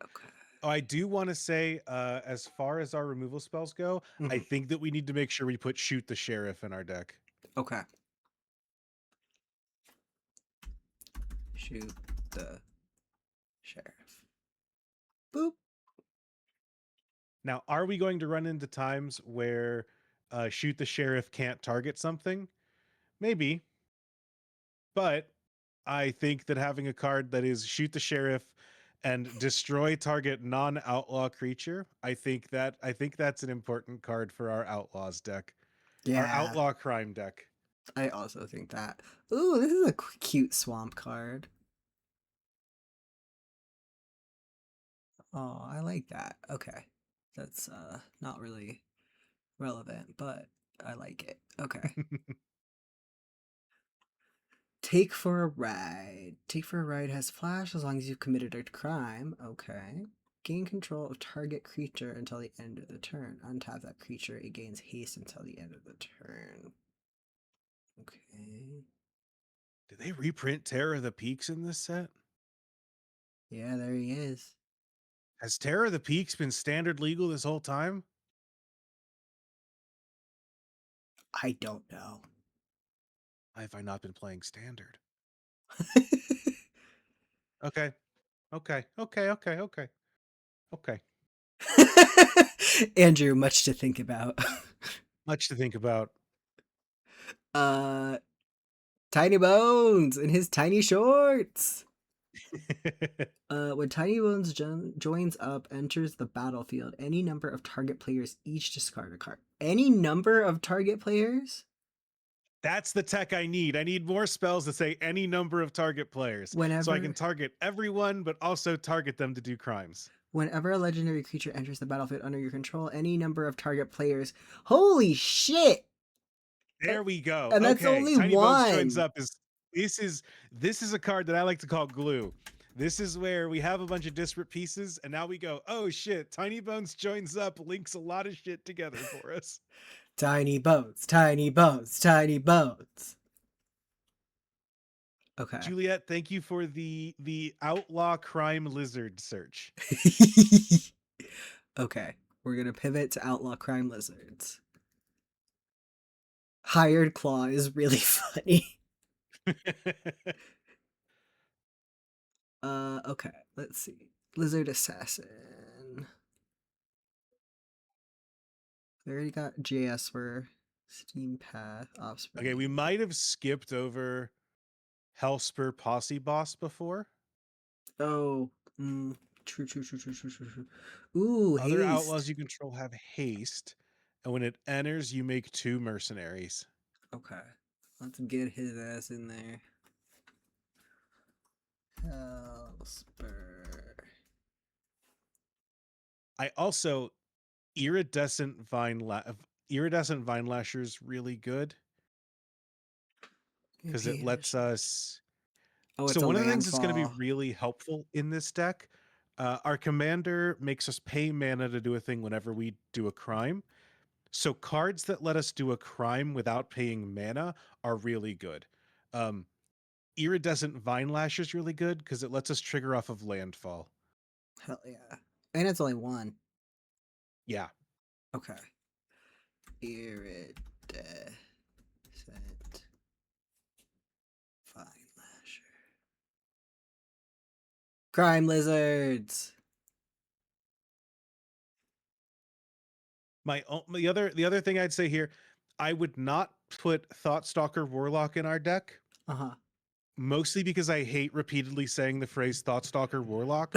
Okay. Oh, I do want to say, as far as our removal spells go, I Mm-hmm. think that we need to make sure we put Shoot the Sheriff in our deck. Okay. Shoot the sheriff. Boop. Now, are we going to run into times where Shoot the Sheriff can't target something? Maybe. But I think that having a card that is Shoot the Sheriff and destroy target non-outlaw creature, I think that's an important card for our outlaws deck. Our Yeah, outlaw crime deck. I also think that. Ooh, this is a cute swamp card. Oh, I like that. Okay. That's not really relevant, but I like it. Okay. Take for a ride. Take for a ride has flash as long as you've committed a crime. Okay. Gain control of target creature until the end of the turn. Untap that creature. It gains haste until the end of the turn. Okay. Did they reprint Terror of the Peaks in this set? Yeah, there he is. Has Terror of the Peaks been standard legal this whole time? I don't know. Why have I not been playing standard? Okay. Okay. Okay. Okay. Okay. Okay. Andrew, much to think about. Much to think about. uh Tiny Bones in his tiny shorts. When Tiny Bones joins up, enters the battlefield, any number of target players each discard a card. Any number of target players? That's the tech I need. I need more spells that say any number of target players so I can Whenever target everyone, but also target them to do crimes. Whenever a legendary creature enters the battlefield under your control, any number of target players. Holy shit! There we go. And that's Okay, only Tiny Bones joins one. up. This is a card that I like to call glue. This is where we have a bunch of disparate pieces, and now we go, oh shit, Tiny Bones joins up, links a lot of shit together for us. Tiny bones, tiny bones, tiny bones. Okay. Juliet, thank you for the outlaw crime lizard search. Okay. We're gonna pivot to outlaw crime lizards. Hired Claw is really funny. Okay, let's see. Lizard Assassin. We already got JS for Steam Path Offspring. Okay, we might have skipped over Hellspur Posse Boss before. Oh, true. Ooh, Other haste. outlaws you control have haste, and when it enters, you make 2 mercenaries. Okay, let's get his ass in there. Hellspur. I also iridescent vine lasher is really good because it lets us. Oh, it's So a one of the things that's going to be landfall. really helpful in this deck, our commander makes us pay mana to do a thing whenever we do a crime. So cards that let us do a crime without paying mana are really good. Iridescent Vine Lash is really good because it lets us trigger off of landfall. Hell yeah. And it's only one. Yeah. Okay. Iridescent Vine Lasher. Crime lizards. The other thing I'd say here, I would not put Thoughtstalker Warlock in our deck. Uh-huh. Mostly because I hate repeatedly saying the phrase Thoughtstalker Warlock.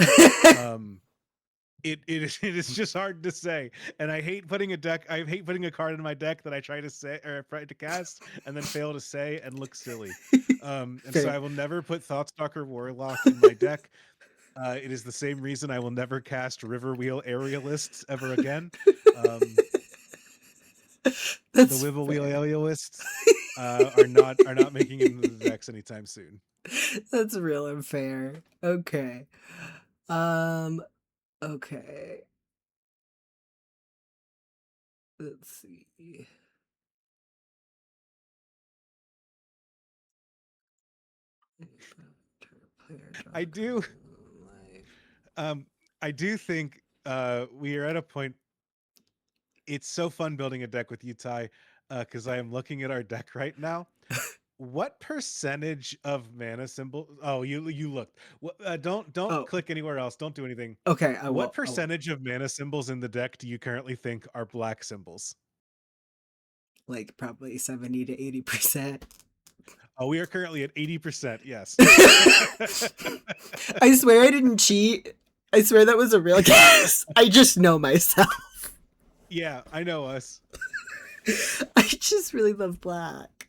It is just hard to say, and I hate putting a card in my deck that I try to say or try to cast and then fail to say and look silly. And so I will never put Thoughtstalker Warlock in my deck. It is the same reason I will never cast Riverwheel Aerialists ever again. The That's Whipplewheel fair. Aerialists are not making it into the decks anytime soon. That's real unfair. Okay. Okay. Let's see. I do um I do think we are at a point. It's so fun building a deck with you, Ty, because I am looking at our deck right now. What percentage of mana symbol? Oh, you looked. Don't Oh, click anywhere else. Don't do anything. okay, I What will. I will. percentage of mana symbols in the deck do you currently think are black symbols? Like probably 70 to 80%. Oh, we are currently at 80%. Yes. I swear I didn't cheat. I swear that was a real guess. I just know myself. Yeah, I know us. I just really love black.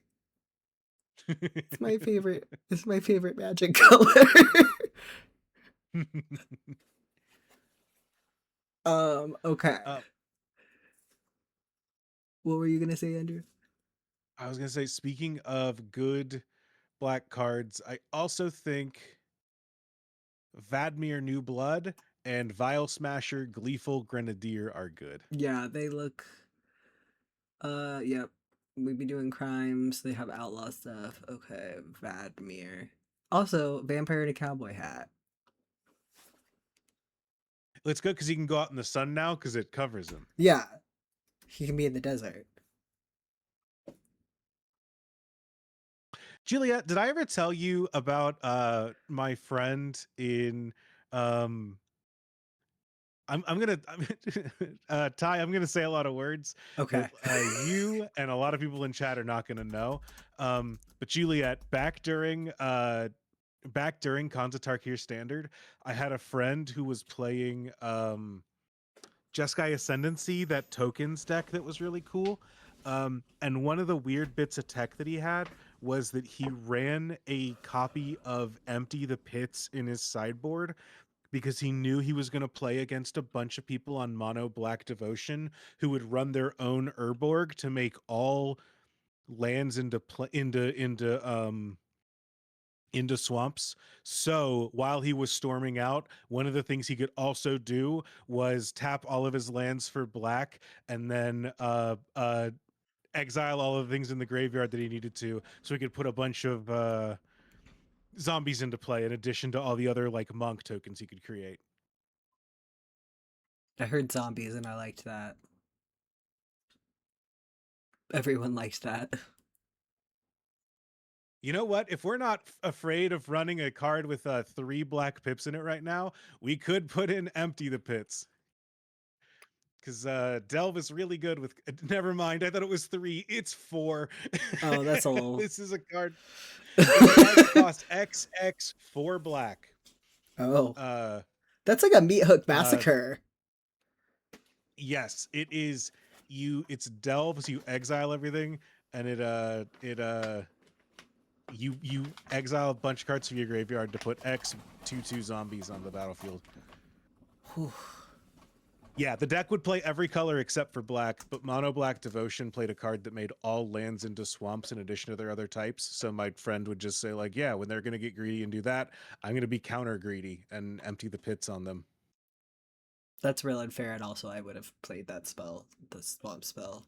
It's my favorite. It's my favorite magic color. Okay. What were you gonna say, Andrew? I was gonna say, speaking of good black cards, I also think Vadmir New Blood and Vile Smasher Gleeful Grenadier are good. Yeah, they look. Yep. We'd be doing crimes. They have outlaw stuff. Okay, Vadmir. Also, vampire in a cowboy hat. It's good because he can go out in the sun now because it covers him. Yeah, he can be in the desert. Juliet, did I ever tell you about my friend in I'm gonna Ty, I'm gonna say a lot of words Okay. that you and a lot of people in chat are not gonna know. But Juliet, back during Kanzatarkir Standard, I had a friend who was playing Jeskai Ascendancy, that tokens deck that was really cool. And one of the weird bits of tech that he had was that he ran a copy of Empty the Pits in his sideboard, because he knew he was going to play against a bunch of people on mono black devotion who would run their own Urborg to make all lands into swamps. So while he was storming out, one of the things he could also do was tap all of his lands for black and then exile all of the things in the graveyard that he needed to, so he could put a bunch of zombies into play in addition to all the other like monk tokens he could create. I heard zombies and I liked that. Everyone likes that. You know what? If we're not afraid of running a card with 3 black pips in it right now, we could put in Empty the Pits. Because Delve is really good with. Never mind. I thought it was 3. It's 4. Oh, that's a little. This is a card. It's a card that costs XX 4 black. Oh, Uh, that's like a meat hook uh, massacre. yes, it is. It's Delve, so you exile everything, and you exile a bunch of cards from your graveyard to put X 2/2 zombies on the battlefield. Whew. Yeah, the deck would play every color except for black, but mono black devotion played a card that made all lands into swamps in addition to their other types. So my friend would just say like, yeah, when they're going to get greedy and do that, I'm going to be counter greedy and empty the pits on them. That's real unfair, and also I would have played that spell, the swamp spell.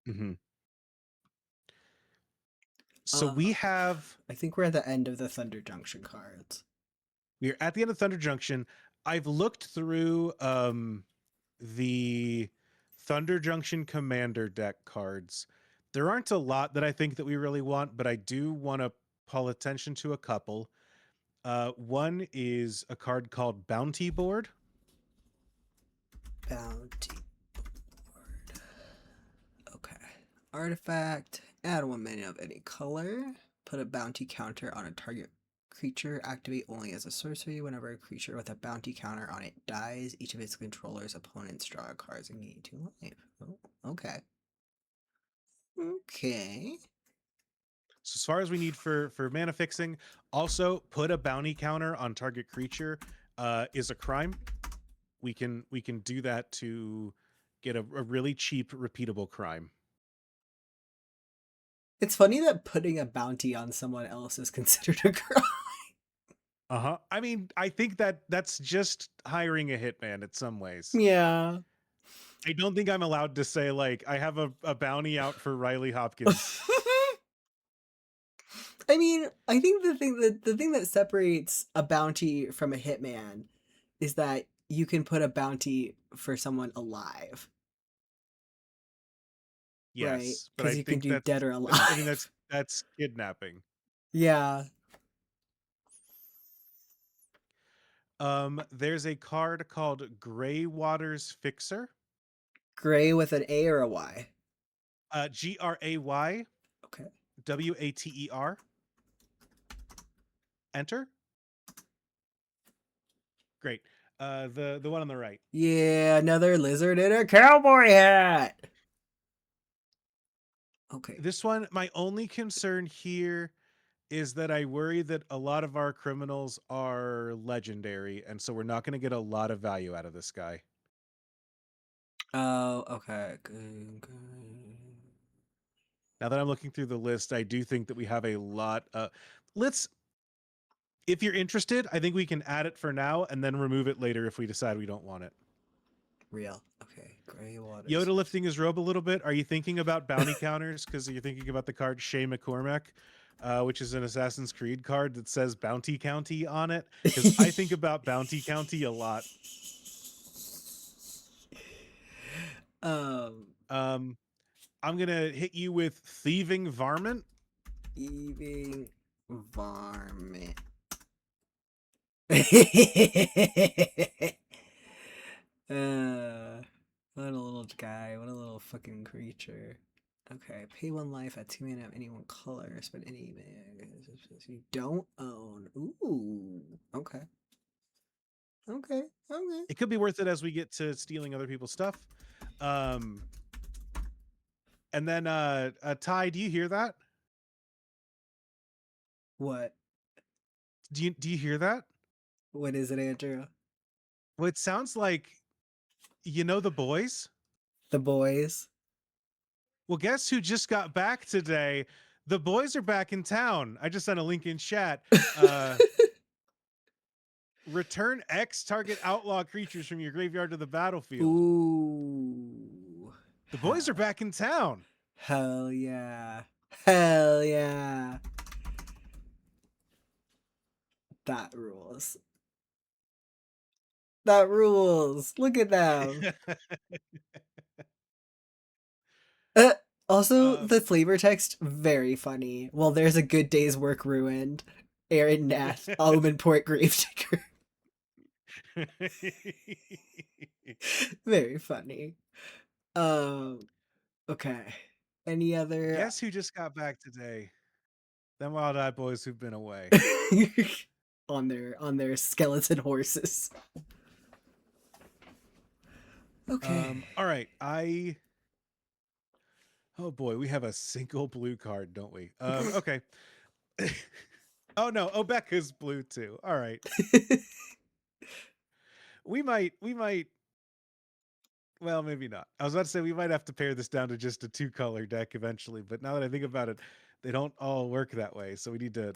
Mm-hmm. So we have. I think we're at the end of the Thunder Junction cards. We're at the end of Thunder Junction. I've looked through the Thunder Junction Commander deck cards. There aren't a lot that I think that we really want, but I do want to call attention to a couple. One is a card called Bounty Board. Bounty board. Okay. Artifact. Add 1 mana of any color. Put a bounty counter on a target creature. Activate only as a sorcery. Whenever a creature with a bounty counter on it dies, each of its controllers' opponents draw cards and gain 2 life. Oh, okay. Okay. So as far as we need for mana fixing, also put a bounty counter on target creature is a crime. We can do that to get a really cheap repeatable crime. It's funny that putting a bounty on someone else is considered a crime. Uh-huh. I mean, I think that's just hiring a hitman in some ways. Yeah. I don't think I'm allowed to say like I have a bounty out for Riley Hopkins. I mean, I think the thing that separates a bounty from a hitman is that you can put a bounty for someone alive. Yes, right? but Because I you can think do that's dead or alive. I mean that's kidnapping. Yeah. There's a card called Gray Waters Fixer. Gray with an A or a Y? Gray Okay. Water. Enter. Great. The one on the right. Yeah, another lizard in a cowboy hat. Okay. This one, my only concern here is that I worry that a lot of our criminals are legendary, and so we're not going to get a lot of value out of this guy. Oh, okay. Good. Now that I'm looking through the list, I do think that we have a lot. If you're interested, I think we can add it for now and then remove it later if we decide we don't want it. Real. Okay. Gray waters. Yoda lifting his robe a little bit. Are you thinking about bounty counters? Because you're thinking about the card Shay McCormack, which is an Assassin's Creed card that says Bounty County on it. Because I think about Bounty County a lot. I'm gonna hit you with Thieving Varmint. Thieving Varmint. What a little guy. What a little fucking creature. Okay, pay 1 life at 2 mana of any one color. Spend any mana you don't own. Ooh. Okay. Okay. Okay. It could be worth it as we get to stealing other people's stuff. And then Ty, do you hear that? What? Do you hear that? What is it, Andrew? Well, it sounds like the boys. The boys. Well, guess who just got back today? The boys are back in town. I just sent a link in chat. Uh, Return X target outlaw creatures from your graveyard to the battlefield. Ooh. The boys are Hell. back in town. Hell yeah. Hell yeah. That rules. That rules. Look at them. Uh, Also, um, the flavor text, very funny. Well, there's a good day's work ruined. Aaron Nath, Almond Port Gravedigger. Very funny. Um, okay. Any other Guess who just got back today? Them Wild Eyed Boys who've been away. on their skeleton horses? Okay. All right. Oh boy, we have a single blue card, don't we? Okay. Oh no, Obeka's blue too. All right. We might well, maybe not. I was about to say we might have to pare this down to just a 2-color deck eventually, but now that I think about it, they don't all work that way. So we need to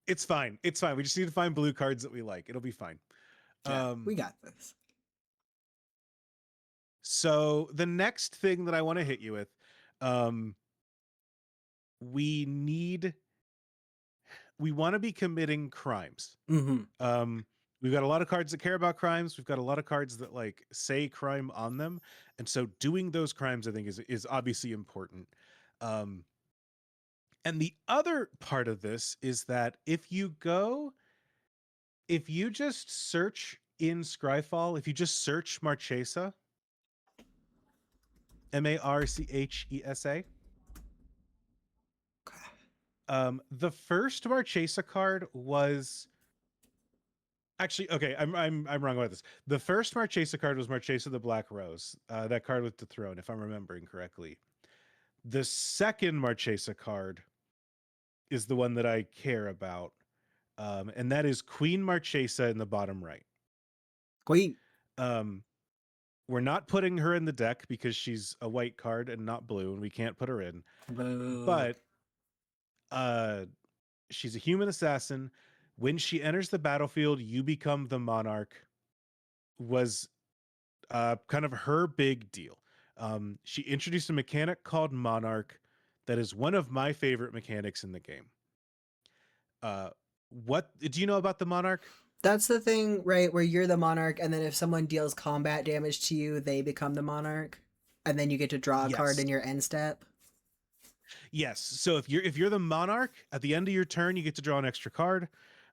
it's fine. It's fine. We just need to find blue cards that we like. It'll be fine. Yeah, Um we got this. so the next thing that I want to hit you with, um we need we want to be committing crimes. Mm-hmm. Um, we've got a lot of cards that care about crimes. We've got a lot of cards that like say crime on them, and so doing those crimes, I think, is obviously important. Um, and the other part of this is that if you just search in Scryfall, if you just search Marchesa, Marchesa, Okay. the first Marchesa card was actually, okay, I'm wrong about this. The first Marchesa card was Marchesa the Black Rose. That card with the throne, if I'm remembering correctly. The second Marchesa card is the one that I care about, and that is Queen Marchesa in the bottom right. Queen. Um, we're not putting her in the deck because she's a white card and not blue, and we can't put her in. Boo. But uh, she's a human assassin. When she enters the battlefield, you become the monarch. Was kind of her big deal. She introduced a mechanic called Monarch that is one of my favorite mechanics in the game. What do you know about the Monarch? That's the thing, right? Where you're the monarch, and then if someone deals combat damage to you, they become the monarch, and then you get to draw a card Yes. in your end step. Yes. So if you're the Monarch, at the end of your turn, you get to draw an extra card.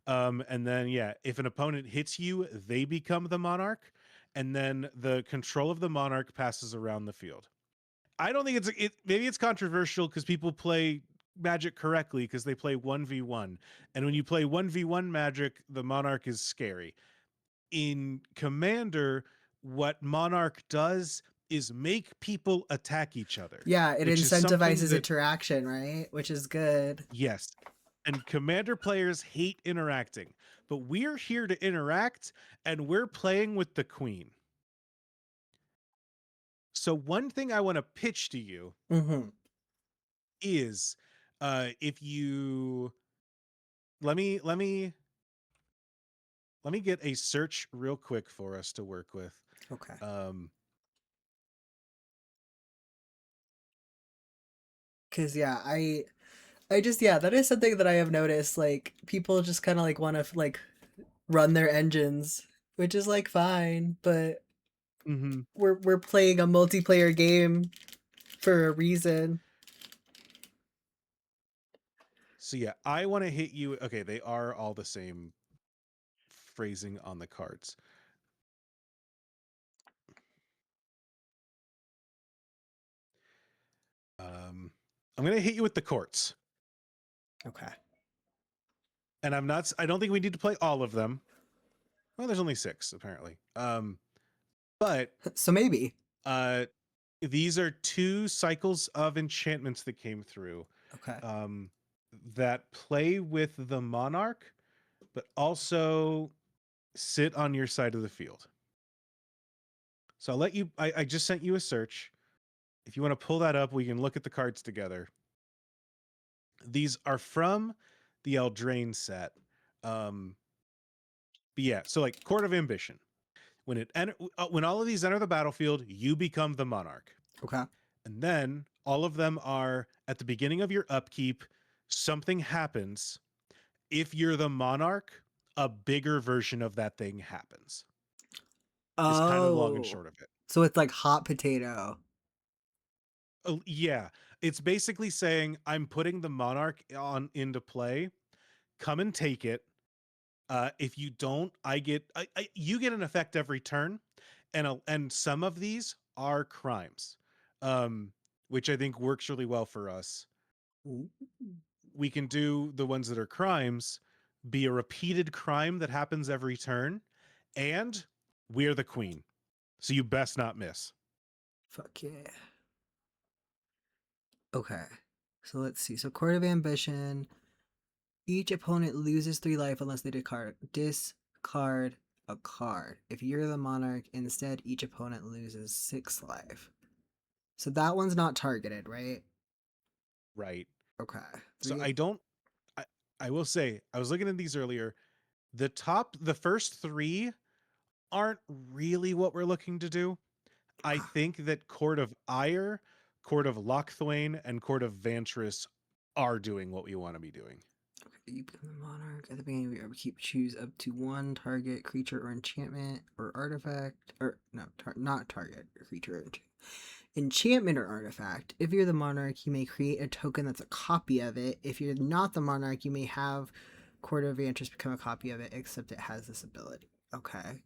And then yeah, if an opponent hits you, they become the Monarch, and then the control of the Monarch passes around the field. I don't think maybe it's controversial because people play Magic correctly because they play 1v1. And when you play 1v1 Magic, the Monarch is scary. In Commander, what Monarch does is make people attack each other, Yeah, it which is something incentivizes that, interaction, right? Which is good. yes, and Commander players hate interacting, but we're here to interact and we're playing with the Queen. So one thing I want to pitch to you Mm-hmm. is if you let me get a search real quick for us to work with. Okay. Um Cause yeah, I just yeah, that is something that I have noticed. Like people just kind of like want to like run their engines, which is like fine, but mhm. we're playing a multiplayer game for a reason. So yeah, I want to hit you. Okay, they are all the same phrasing on the cards. I'm gonna hit you with the courts, Okay. and I don't think we need to play all of them. Well, there's only 6 apparently. But So maybe. uh, these are 2 cycles of enchantments that came through. Okay. Um, that play with the monarch, but also sit on your side of the field. So I'll let you. I just sent you a search. If you want to pull that up, we can look at the cards together. These are from the Eldraine set. But yeah, so like Court of Ambition. When all of these enter the battlefield, you become the monarch. Okay. And then all of them are at the beginning of your upkeep, something happens. If you're the monarch, a bigger version of that thing happens. Is kind of the long and Oh, short of it. so it's like hot potato. Yeah, it's basically saying I'm putting the monarch on into play. Come and take it. If you don't, you get an effect every turn, and some of these are crimes, um, which I think works really well for us. Ooh. We can do the ones that are crimes be a repeated crime that happens every turn, and we're the queen, so you best not miss. Fuck yeah. Okay. So let's see. So Court of Ambition. Each opponent loses 3 life unless they discard a card. If you're the monarch, instead each opponent loses 6 life. So that one's not targeted, right? Right. Okay. So 3. I don't. I, I will say I was looking at these earlier. The first three aren't really what we're looking to do. I think that Court of Ire, Court of Lochthwain, and Court of Vantris are doing what we want to be doing. You become the monarch at the beginning of your upkeep. Choose up to 1 target creature or enchantment or artifact, or no, not target creature or enchantment or artifact. If you're the monarch, you may create a token that's a copy of it. If you're not the monarch, you may have Court of Vantress become a copy of it, except it has this ability. Okay.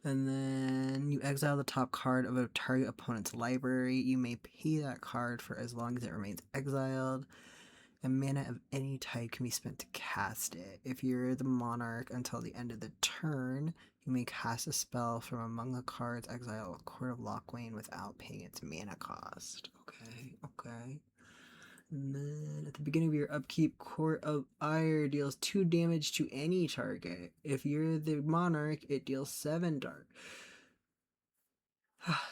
And then you exile the top card of a target opponent's library. You may pay that card for as long as it remains exiled. And mana of any type can be spent to cast it. If you're the monarch until the end of the turn, you may cast a spell from among the cards exiled with Court of Lochthwain without paying its mana cost. Okay. And then at the beginning of your upkeep, Court of Ire deals 2 damage to any target. If you're the monarch, it deals 7 dark.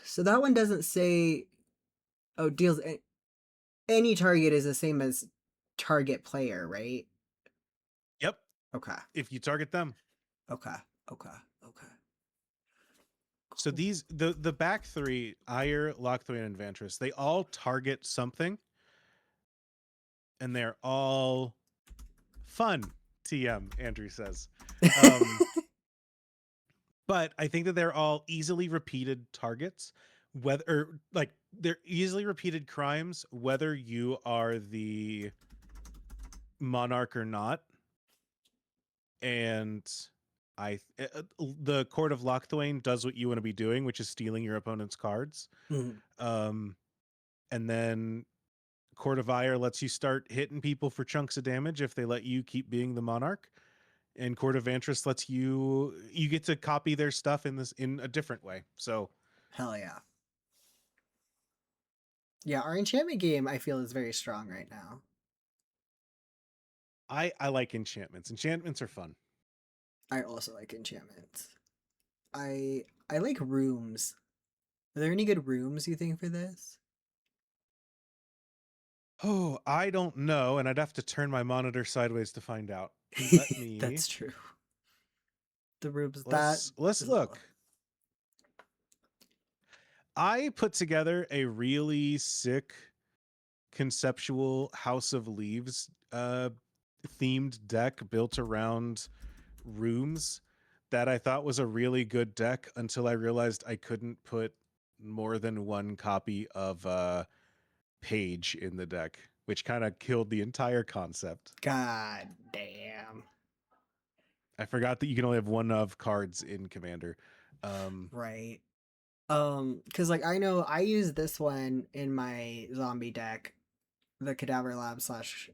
So that one doesn't say. Oh, deals. Any target is the same as target player, right? Yep. Okay. If you target them. Okay. So Cool. the back three, Ire, Lochthwain, and Vantris, they all target something. And they're all fun. TM, Andrew says. But I think that they're all easily repeated targets, they're easily repeated crimes, whether you are the monarch or not. And the Court of Lochthwain does what you want to be doing, which is stealing your opponent's cards. And then Court of Ire lets you start hitting people for chunks of damage if they let you keep being the monarch. And Court of Vantris lets you get to copy their stuff in a different way. So Hell yeah. Yeah, our enchantment game I feel is very strong right now. I like enchantments. Enchantments are fun. I also like enchantments. I like rooms. Are there any good rooms you think for this? Oh, I don't know, and I'd have to turn my monitor sideways to find out. Let me That's true. The rooms that let's is all. look. I put together a really sick conceptual House of Leaves themed deck built around rooms that I thought was a really good deck until I realized I couldn't put more than one copy of Page in the deck, which kind of killed the entire concept. God damn. I forgot that you can only have one of cards in Commander. Right. Cause like I know I use this one in my zombie deck, the Cadaver Lab slash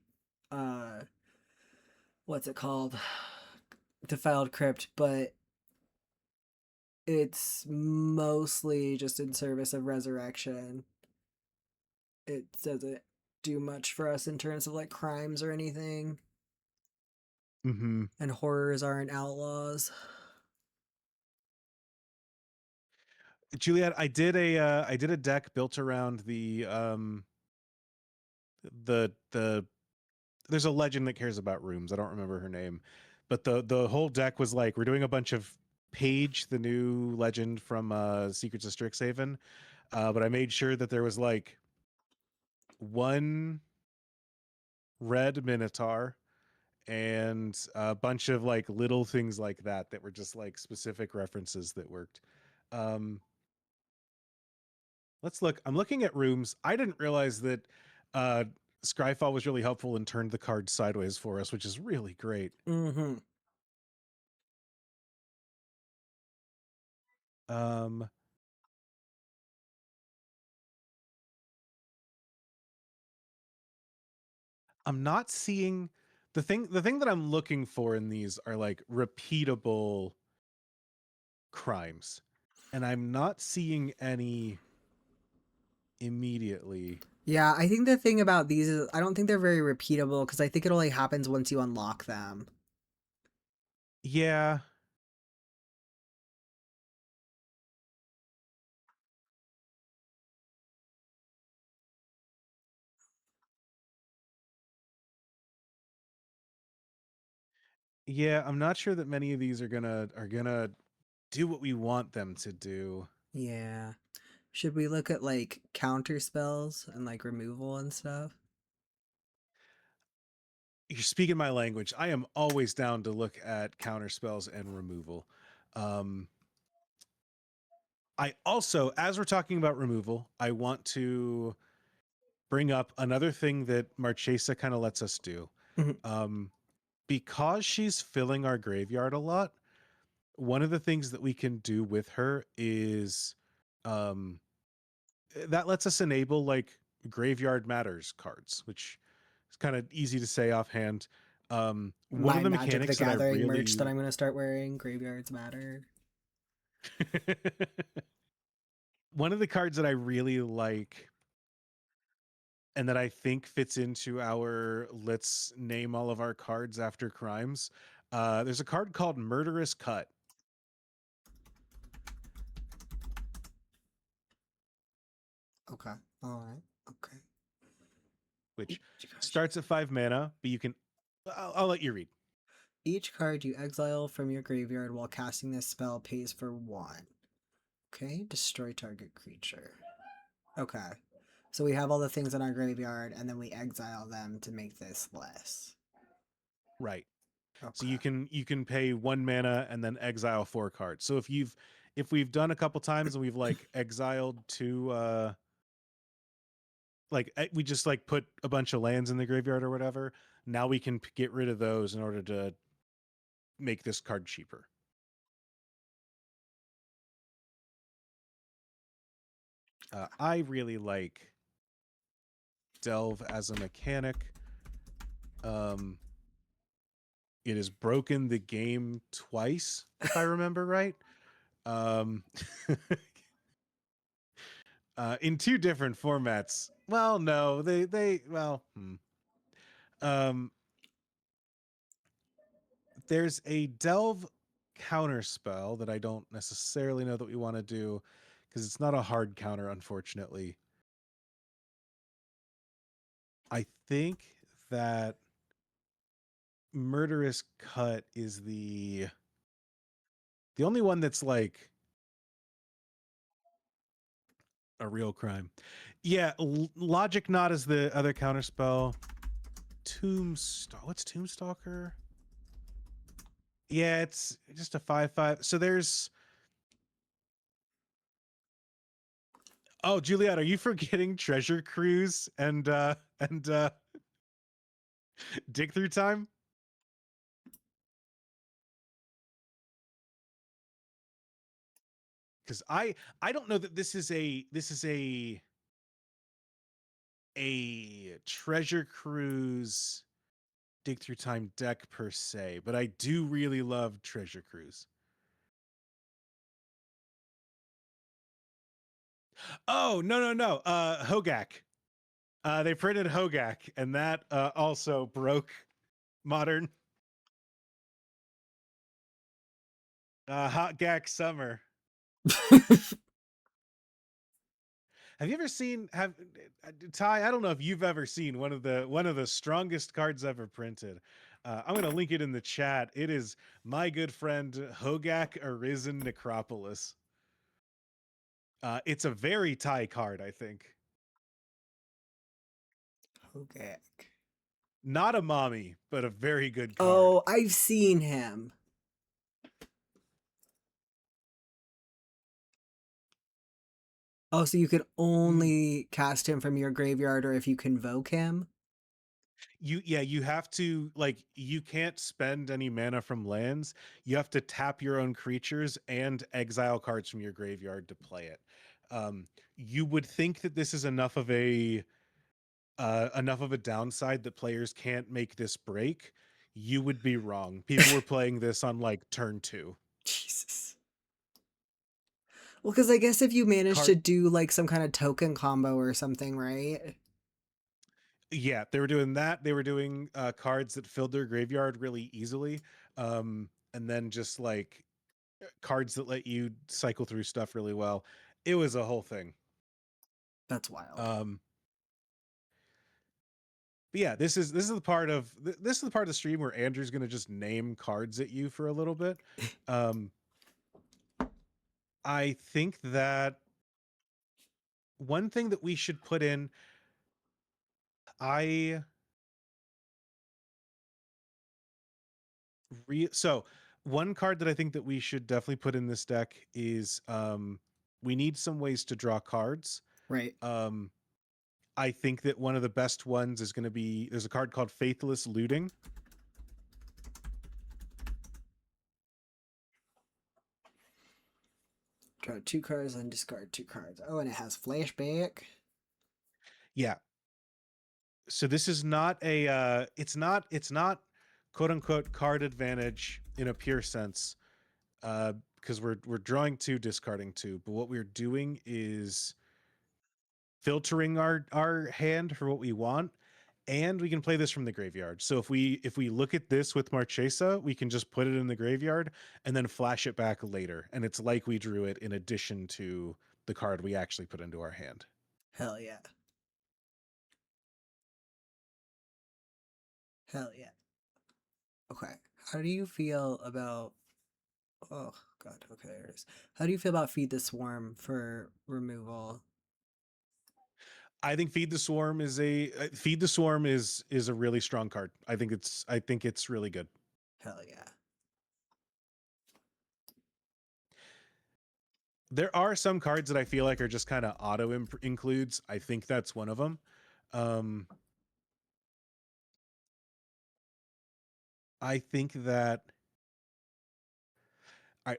what's it called? Defiled Crypt, but it's mostly just in service of resurrection. It doesn't do much for us in terms of like crimes or anything. Mm-hmm. And horrors aren't outlaws. Juliet, I did a deck built around the there's a legend that cares about rooms. I don't remember her name, but the whole deck was like we're doing a bunch of Page, the new legend from Secrets of Strixhaven, but I made sure that there was like one red Minotaur and a bunch of like little things like that that were just like specific references that worked. Um, let's look. I'm looking at rooms. I didn't realize that uh, Scryfall was really helpful and turned the card sideways for us, which is really great. Mm-hmm. Um, I'm not seeing the thing that I'm looking for in these are like repeatable crimes, and I'm not seeing any immediately. Yeah, I think the thing about these is I don't think they're very repeatable because I think it only happens once you unlock them. Yeah, yeah, I'm not sure that many of these are gonna do what we want them to do. Yeah. Should we look at like counter spells and like removal and stuff? You're speaking my language. I am always down to look at counter spells and removal. Um, I also, as we're talking about removal, I want to bring up another thing that Marchesa kind of lets us do. Mhm. Um, because she's filling our graveyard a lot, one of the things that we can do with her is um, that lets us enable like graveyard matters cards, which is kind of easy to say offhand. One My of the Magic the mechanics that I Gathering merch that really I'm going to start wearing, Graveyards Matter. one of the cards that I really like and that I think fits into our let's name all of our cards after crimes. There's a card called Murderous Cut, Okay. All right. Okay. which Each card you, starts at 5 mana, but you can. I'll let you read. each card you exile from your graveyard while casting this spell pays for 1. Okay. Destroy target creature. Okay. So we have all the things in our graveyard and then we exile them to make this less. Right. So Okay. you can pay 1 mana and then exile 4 cards. So if we've done a couple times and we've like exiled two we just like put a bunch of lands in the graveyard or whatever, now we can get rid of those in order to make this card cheaper. I really like Delve as a mechanic. Um, it has broken the game twice, if I remember right. Um, in two different formats. Well, no, they well, um, there's a Delve counter spell that I don't necessarily know that we want to do because it's not a hard counter, unfortunately. I think that Murderous Cut is the only one that's like a real crime. Yeah, Logic Knot is the other counter spell. What's Tombstalker? Yeah, it's just a 5/5. So there's oh, Juliet, are you forgetting Treasure Cruise and Dig Through Time? Because I don't know that this is a Treasure Cruise Dig Through Time deck per se, but I do really love Treasure Cruise. Oh, no. Hogak. They printed Hogak, and that also broke modern. Hot Gak Summer. Have you ever seen have Ty? I don't know if you've ever seen one of the strongest cards ever printed. I'm gonna link it in the chat. It is my good friend Hogak Arisen Necropolis. It's a very Ty card, I think. Okay. Not a mommy, but a very good card. Oh, I've seen him. Oh, so you could Mm. only cast him from your graveyard or if you convoke him? You have to, like, you can't spend any mana from lands. You have to tap your own creatures and exile cards from your graveyard to play it. You would think that this is enough of a downside that players can't make this break. You would be wrong. People were playing this on like turn 2. Jesus. Well, because I guess if you manage to Card do like some kind of token combo or something, right? Yeah, they were doing that. They were doing cards that filled their graveyard really easily. And then just like cards that let you cycle through stuff really well. It was a whole thing. That's wild. Um, but yeah, this is the part of this is the part of the stream where Andrew's gonna just name cards at you for a little bit. Um, I think that one thing that we should put in, I so one card that I think that we should definitely put in this deck is we need some ways to draw cards. Right. Um, I think that one of the best ones is going to be, there's a card called Faithless Looting. Draw 2 cards and discard 2 cards. Oh, and it has flashback. Yeah. So this is not it's not quote unquote card advantage in a pure sense. Because we're drawing 2, discarding 2, but what we're doing is filtering our hand for what we want, and we can play this from the graveyard. So if we look at this with Marchesa, we can just put it in the graveyard and then flash it back later, and it's like we drew it in addition to the card we actually put into our hand. Hell yeah. Hell yeah. Okay. How do you feel about. Oh, God. Okay, there it is. How do you feel about Feed the Swarm for removal? I think Feed the Swarm is a really strong card. I think it's really good. Hell yeah. There are some cards that I feel like are just kind of auto includes. I think that's one of them. I think that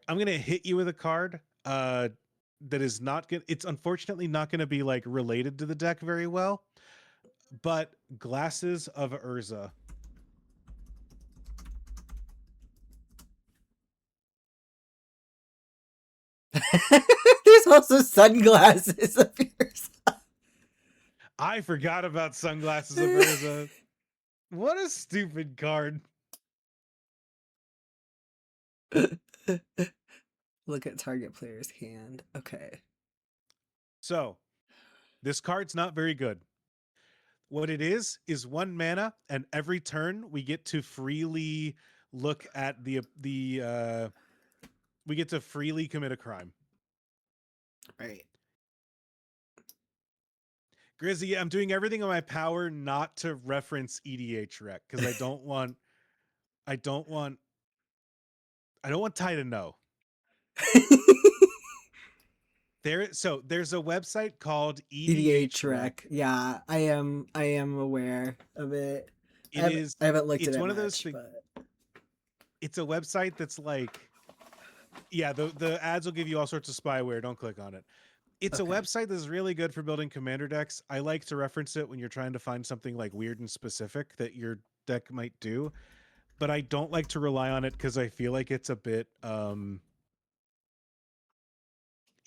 I'm gonna hit you with a card that is not good. It's unfortunately not gonna be like related to the deck very well. But Glasses of Urza. There's also sunglasses of yours. I forgot about Sunglasses of Urza. What a stupid card. Look at target player's hand. Okay. So this card's not very good. What it is 1 mana, and every turn we get to freely look at we get to freely commit a crime. Right. Grizzy, I'm doing everything in my power not to reference EDH rec because I don't want Ty to know. There's a website called EDH EDH rec. rec. Yeah, I am aware of it. It is I haven't looked at it's it one of those much, things. but It's a website that's like, yeah, the ads will give you all sorts of spyware. Don't click on it. It's okay. a website that's really good for building commander decks. I like to reference it when you're trying to find something like weird and specific that your deck might do, but I don't like to rely on it because I feel like it's a bit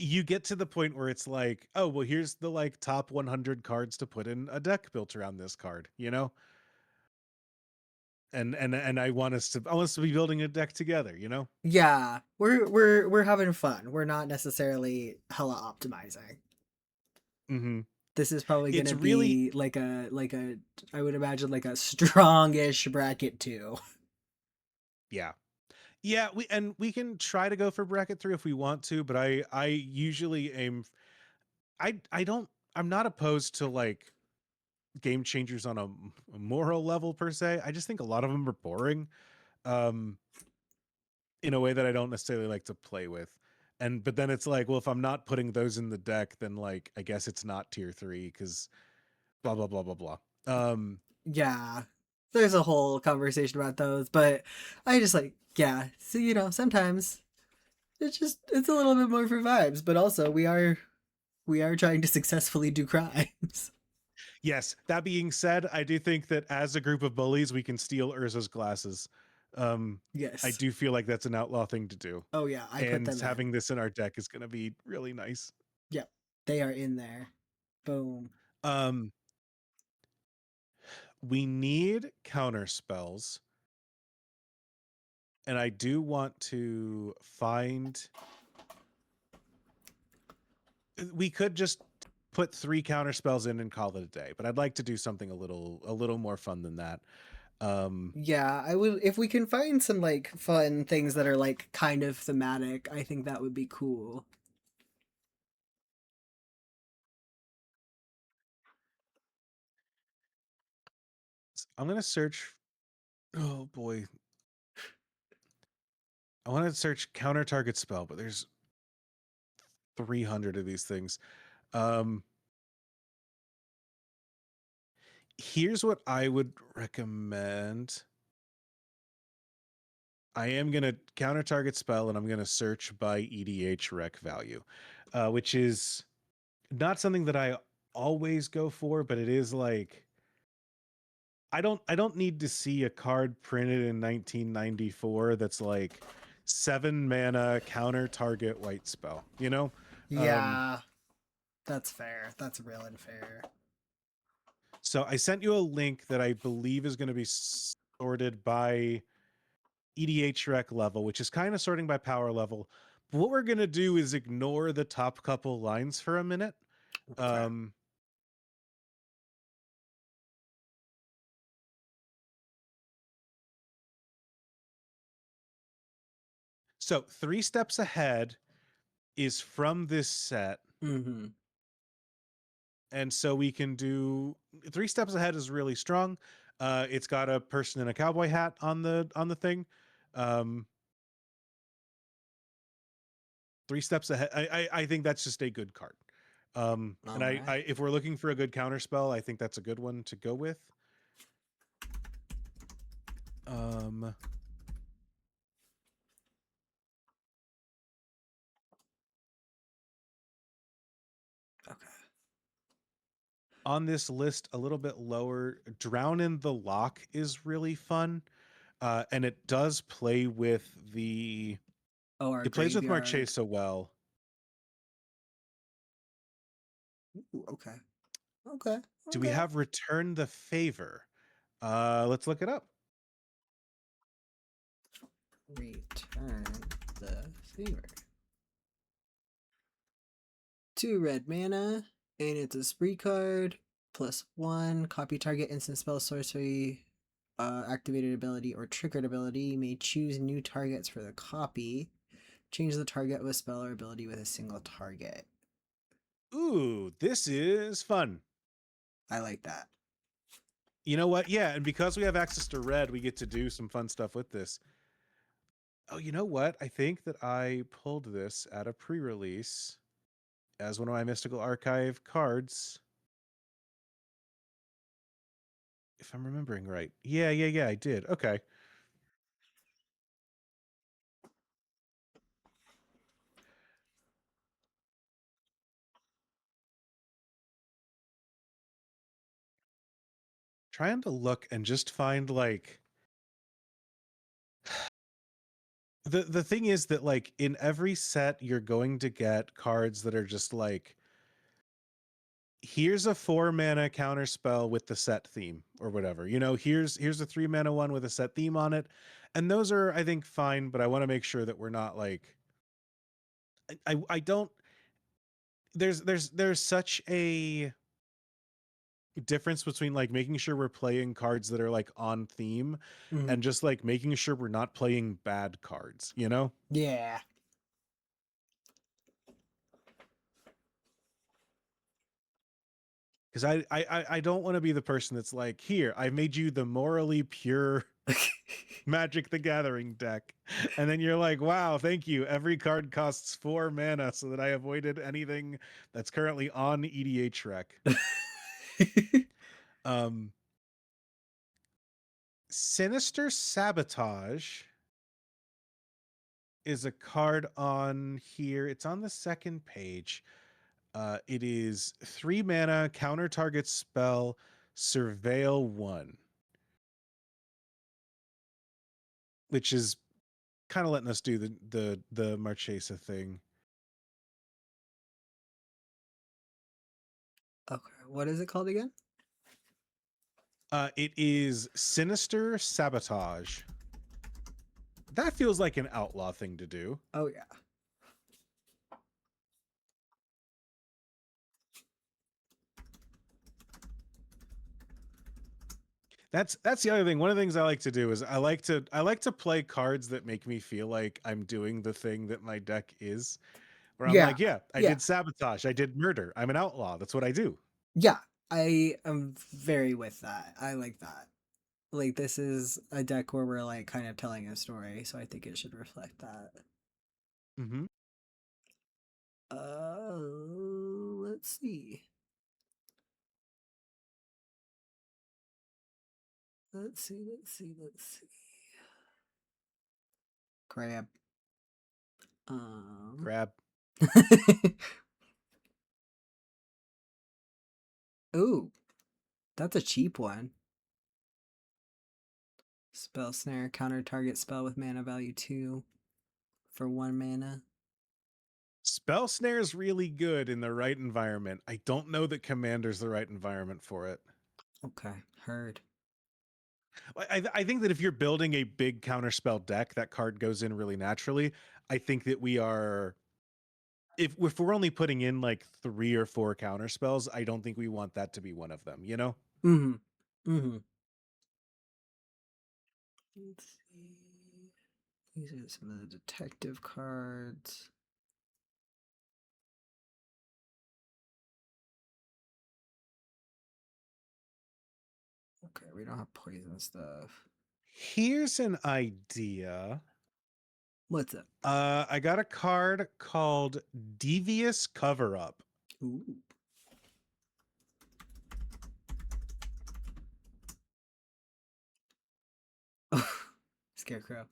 you get to the point where it's like, oh well, here's the like top 100 cards to put in a deck built around this card, you know? And I want us to be building a deck together, you know? Yeah, we're having fun. We're not necessarily hella optimizing. Hmm. This is probably It's gonna really, be like a I would imagine like a strongish bracket two. yeah. Yeah, we can try to go for bracket 3 if we want to, but I usually aim I don't I'm not opposed to like game changers on a moral level per se. I just think a lot of them are boring. Um in a way that I don't necessarily like to play with. And but then it's like, well, if I'm not putting those in the deck, then like I guess it's not tier 3 cuz blah blah blah blah blah. Yeah, there's a whole conversation about those, but I just like yeah. So sometimes it's a little bit more for vibes, but also we are trying to successfully do crimes. Yes, that being said, I do think that as a group of bullies, we can steal Urza's glasses. Um, I Yes. do feel like that's an outlaw thing to do, Oh yeah, I put and them in. having this in our deck is going to be really nice. Yep, they are in there. Boom. Um, we need counter spells, and I do want to find. We could just put 3 counter spells in and call it a day, but I'd like to do something a little more fun than that. Um, Yeah, I would if we can find some like fun things that are like kind of thematic. I think that would be cool. I'm gonna search. Oh boy, I want to search counter target spell, but there's 300 of these things. Um, Here's what I would recommend. I am going to counter target spell and I'm going to search by EDH rec value, which is not something that I always go for, but it is like I don't need to see a card printed in 1994 that's like 7 mana counter target white spell, you know? Um, Yeah, that's fair. That's real and fair. so I sent you a link that I believe is going to be sorted by EDH rec level, which is kind of sorting by power level. But what we're going to do is ignore the top couple lines for a minute. Okay. Um, so 3 steps ahead is from this set. Mm-hmm. And so we can do 3 steps ahead is really strong. It's got a person in a cowboy hat on the thing. Um, 3 steps ahead. I think that's just a good card. And All I right. if we're looking for a good counter spell, I think that's a good one to go with. Um, Okay. on this list, a little bit lower, Drown in the Lock is really fun. And it does play with the Oh, our it plays with graveyard. Marchesa well. Ooh, okay. Okay. Do we Okay. have Return the Favor? Let's look it up. Return the favor. 2 red mana, and it's a spree card. +1. Copy target instant spell sorcery, activated ability or triggered ability. You may choose new targets for the copy. Change the target of a spell or ability with a single target. Ooh, this is fun. I like that. You know what? Yeah, and because we have access to red, we get to do some fun stuff with this. Oh, you know what? I think that I pulled this at a pre-release as one of my Mystical Archive cards, if I'm remembering right. Yeah, I did. Okay. Trying to look and just find like the thing is that like in every set you're going to get cards that are just like here's a 4 mana counter spell with the set theme or whatever. You know, here's a 3 mana one with a set theme on it. And those are I think fine, but I want to make sure that we're not like I don't there's such a difference between like making sure we're playing cards that are like on theme Mhm. and just like making sure we're not playing bad cards, you know? Yeah. Because I don't want to be the person that's like, here, I made you the morally pure Magic the Gathering deck. And then you're like, wow, thank you. Every card costs 4 mana so that I avoided anything that's currently on EDH rec. Um Sinister Sabotage is a card on here. It's on the second page. It is 3 mana, counter target spell, surveil 1, which is kind of letting us do the Marchesa thing. Okay. What is it called again? It is Sinister Sabotage. That feels like an outlaw thing to do. Oh yeah. That's the other thing. One of the things I like to do is I like to play cards that make me feel like I'm doing the thing that my deck is. Where I'm Yeah. like, yeah, I Yeah. did sabotage, I did murder, I'm an outlaw. That's what I do. Yeah. I am very with that. I like that. Like this is a deck where we're like kind of telling a story, so I think it should reflect that. Mm-hmm. Let's see. Let's see. Crab. Um. Grab. Ooh, that's a cheap one. Spell snare, counter target spell with mana value 2 for 1 mana. Spell Snare is really good in the right environment. I don't know that Commander's the right environment for it. Okay, heard. I think that if you're building a big counterspell deck, that card goes in really naturally. I think that we are if we're only putting in like 3 or 4 counterspells, I don't think we want that to be one of them, you know? Mm-hmm. Mm-hmm. Let's see. These are some of the detective cards. Okay, we don't have poison stuff. Here's an idea. What's up? I got a card called Devious Cover Up. Ooh. Scarecrow.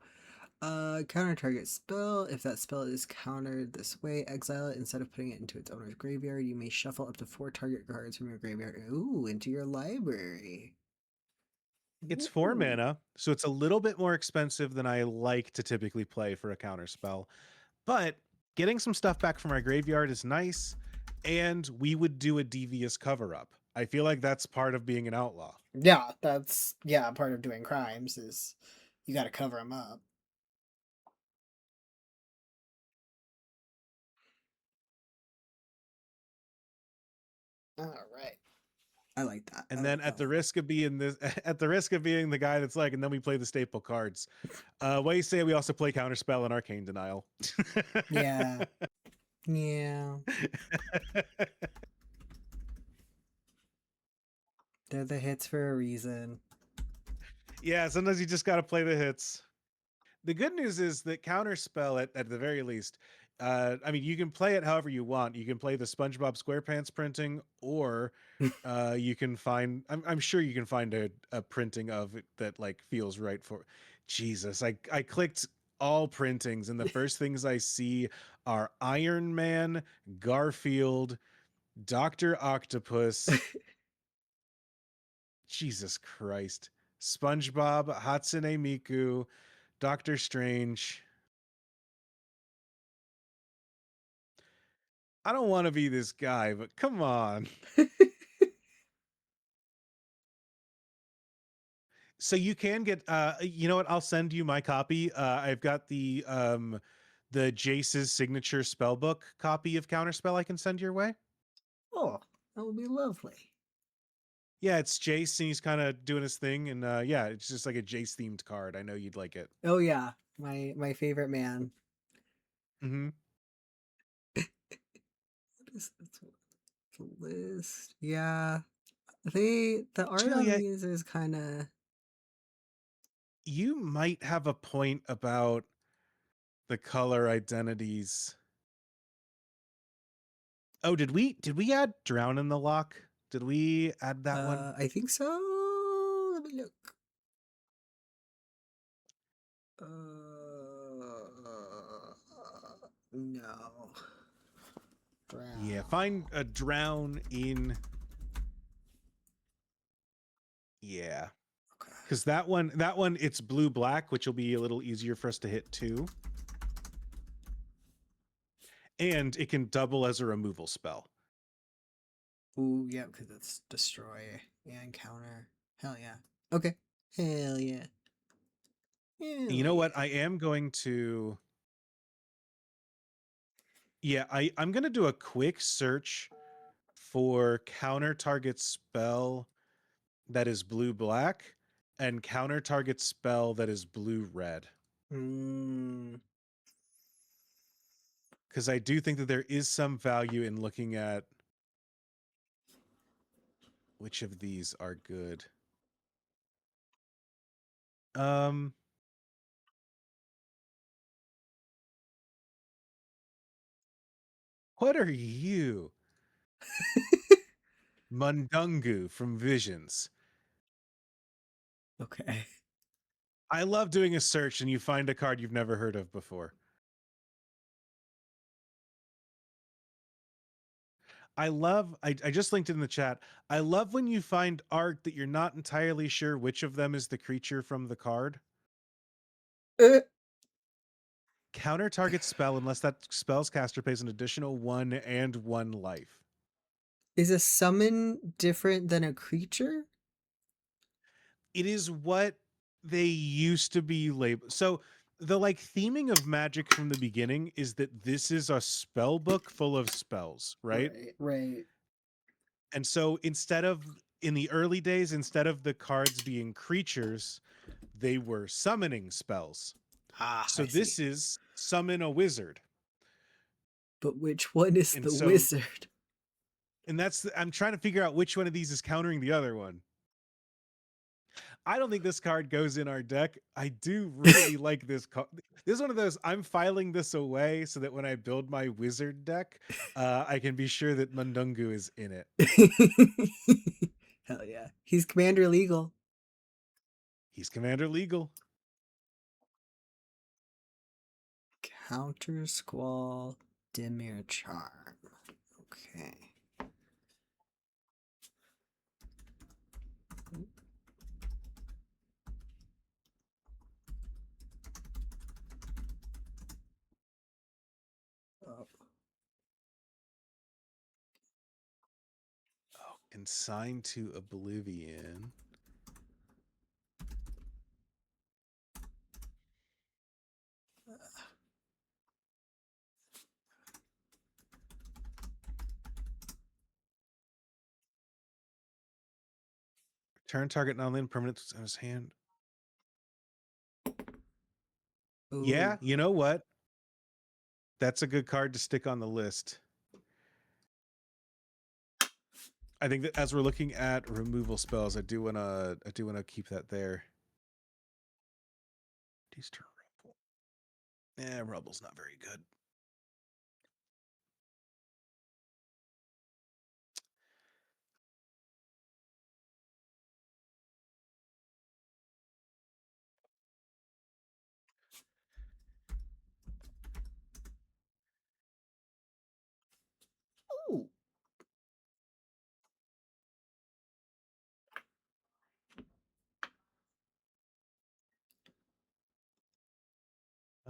Counter target spell. If that spell is countered this way, exile it. Instead of putting it into its owner's graveyard, you may shuffle up to 4 target cards from your graveyard. Ooh, into your library. It's 4 Ooh. mana, so it's a little bit more expensive than I like to typically play for a counterspell. But getting some stuff back from our graveyard is nice, and we would do a Devious Cover Up. I feel like that's part of being an outlaw. Yeah, that's part of doing crimes is you got to cover them up. All right. I like that. I And then like at that a the lot. risk of being this at the risk of being the guy that's like, and then we play the staple cards. What do you say we also play Counterspell and Arcane Denial? Yeah. Yeah. They're the hits for a reason. Yeah, sometimes you just gotta play the hits. The good news is that Counterspell, at the very least, I mean, you can play it however you want. You can play the SpongeBob SquarePants printing, or you can find. I'm sure you can find a printing of it that like feels right for. Jesus, I clicked all printings, and the first things I see are Iron Man, Garfield, Doctor Octopus. Jesus Christ, SpongeBob, Hatsune Miku, Doctor Strange. I don't want to be this guy, but come on. So you can get you know what, I'll send you my copy. I've got the Jace's signature spellbook copy of Counterspell I can send your way. Oh, that would be lovely. Yeah, it's Jace and he's kind of doing his thing, and yeah, it's just like a Jace themed card. I know you'd like it. Oh yeah, my favorite man. Mm-hmm. What is this? The list? Yeah, the art on Julia, these is kind of. you might have a point about the color identities. Oh, did we add Drown in the Lock? Did we add that one? I think so. Let me look. No. Yeah, Brown. find a Drown in. Yeah, Okay. because that one, it's blue black, which will be a little easier for us to hit too, and it can double as a removal spell. Ooh, yeah, because it's destroy and counter. Hell yeah. Okay. Hell yeah. You Hell know what? yeah. I am going to. Yeah, I'm gonna do a quick search for counter target spell that is blue black and counter target spell that is blue red. Mm, Because I do think that there is some value in looking at which of these are good. Um, what are you? Mundungu from Visions. okay. I love doing a search and you find a card you've never heard of before. I just linked it in the chat. I love when you find art that you're not entirely sure which of them is the creature from the card. Uh, Counter target spell unless that spell's caster pays an additional 1 and 1 life. is a summon different than a creature? It is what they used to be labeled. So the like theming of Magic from the beginning is that this is a spell book full of spells, right? Right, right. And so instead of in the early days, instead of the cards being creatures, they were summoning spells. Ah, So I see. this is summon a wizard. But which one is And the so wizard? I'm trying to figure out which one of these is countering the other one. I don't think this card goes in our deck. I do really like this card. This is one of those, I'm filing this away so that when I build my wizard deck, I can be sure that Mundungu is in it. Hell yeah. He's commander legal. He's Commander Legal. Counter Squall Dimir Charm. Okay. Oh. Oh, Consigned to Oblivion. Turn target non-land permanent on his hand. Ooh. Yeah, you know what? That's a good card to stick on the list. I think that as we're looking at removal spells, I do wanna keep that there. Easter Rubble. Yeah, Rubble's not very good. Ooh.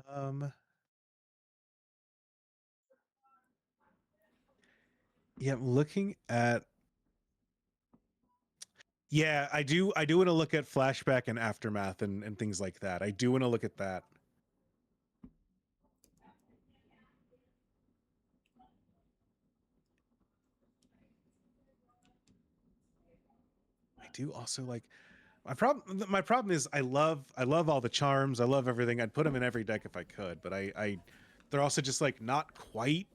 Um, yeah, I'm looking at. Yeah, I do want to look at flashback and aftermath and things like that. I do want to look at that. do also like my problem is I love all the charms. I love everything. I'd put them in every deck if I could, but I they're also just like not quite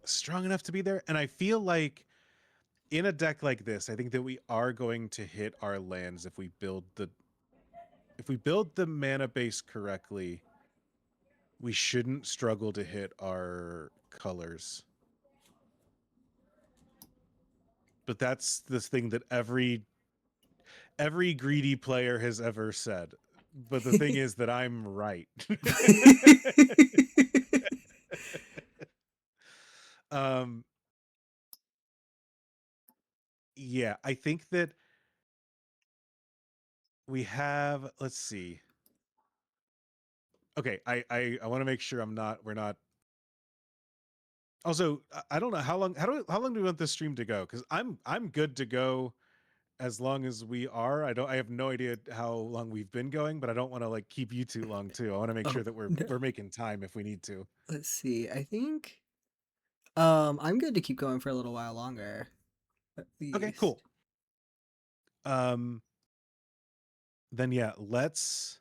strong enough to be there. And I feel like in a deck like this, I think that we are going to hit our lands if we build the mana base correctly, we shouldn't struggle to hit our colors. But that's this thing that every greedy player has ever said. But the thing is that I'm right. um yeah, I think that we have, let's see. Okay, I want to make sure we're not. Also, I don't know how long do we want this stream to go? Because I'm good to go as long as we are. I have no idea how long we've been going, but I don't want to like keep you too long too. I want to make Oh sure that no. we're making time if we need to. Let's see. I think I'm good to keep going for a little while longer, at Okay, least. cool. Um then yeah, let's.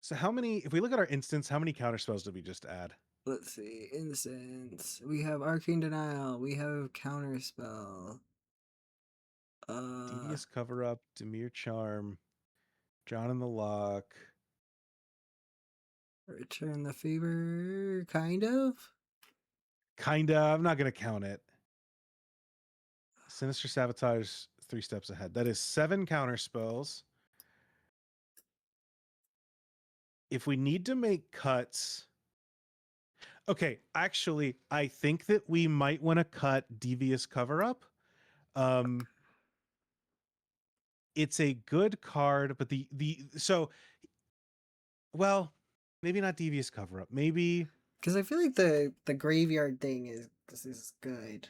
So how many, if we look at our instance, how many counter spells did we just add? Let's see. Incense. We have Arcane Denial. We have Counterspell. Uh, Devious Cover Up, Demir Charm, John in the Lock. Return the Favor. Kind of. Kinda. I'm not gonna count it. Sinister Sabotage, 3 steps ahead. That is 7 counter spells. If we need to make cuts. Okay, actually, I think that we might want to cut Devious Cover Up. Um, it's a good card, but well, maybe not Devious Cover Up. Maybe Because I feel like the graveyard thing is good.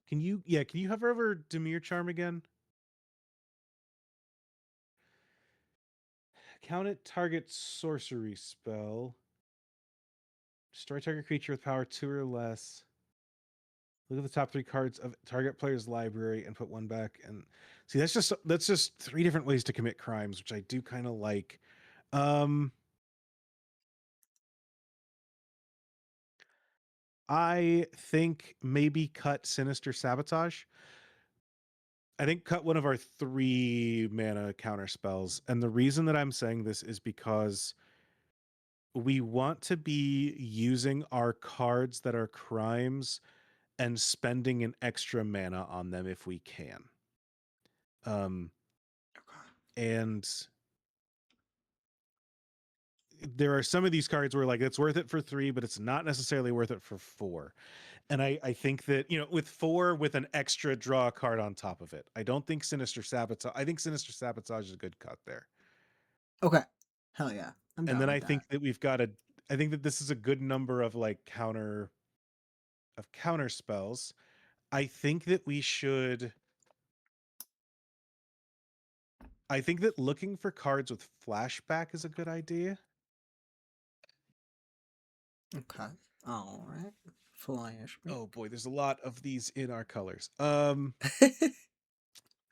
can you hover over Demir Charm again? Count it target sorcery spell. Destroy target creature with power 2 or less. Look at the top 3 cards of target player's library and put one back. And see, that's just 3 different ways to commit crimes, which I do kind of like. I think maybe cut Sinister Sabotage. I think cut one of our 3 mana counter spells. And the reason that I'm saying this is because we want to be using our cards that are crimes and spending an extra mana on them if we can. And there are some of these cards where like it's worth it for 3, but it's not necessarily worth it for 4. And I think that, with 4 with an extra draw card on top of it. I don't think Sinister Sabotage. I think Sinister Sabotage is a good cut there. Okay. Hell yeah. I'm And down then with I that. think that I think that this is a good number of like counter spells. I think that I think that looking for cards with flashback is a good idea. Okay. All right. Flashback. Oh boy, there's a lot of these in our colors. And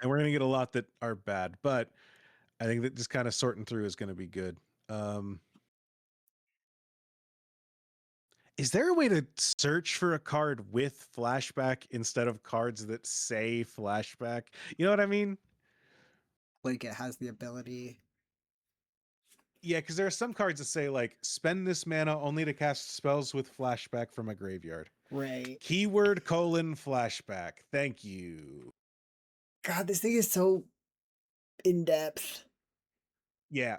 we're gonna get a lot that are bad, but I think that just kind of sorting through is gonna be good. Is there a way to search for a card with flashback instead of cards that say flashback? You know what I mean? Like it has the ability. Yeah, because there are some cards that say like spend this mana only to cast spells with flashback from a graveyard. Right. Keyword : flashback. Thank you. God, this thing is so in depth. Yeah.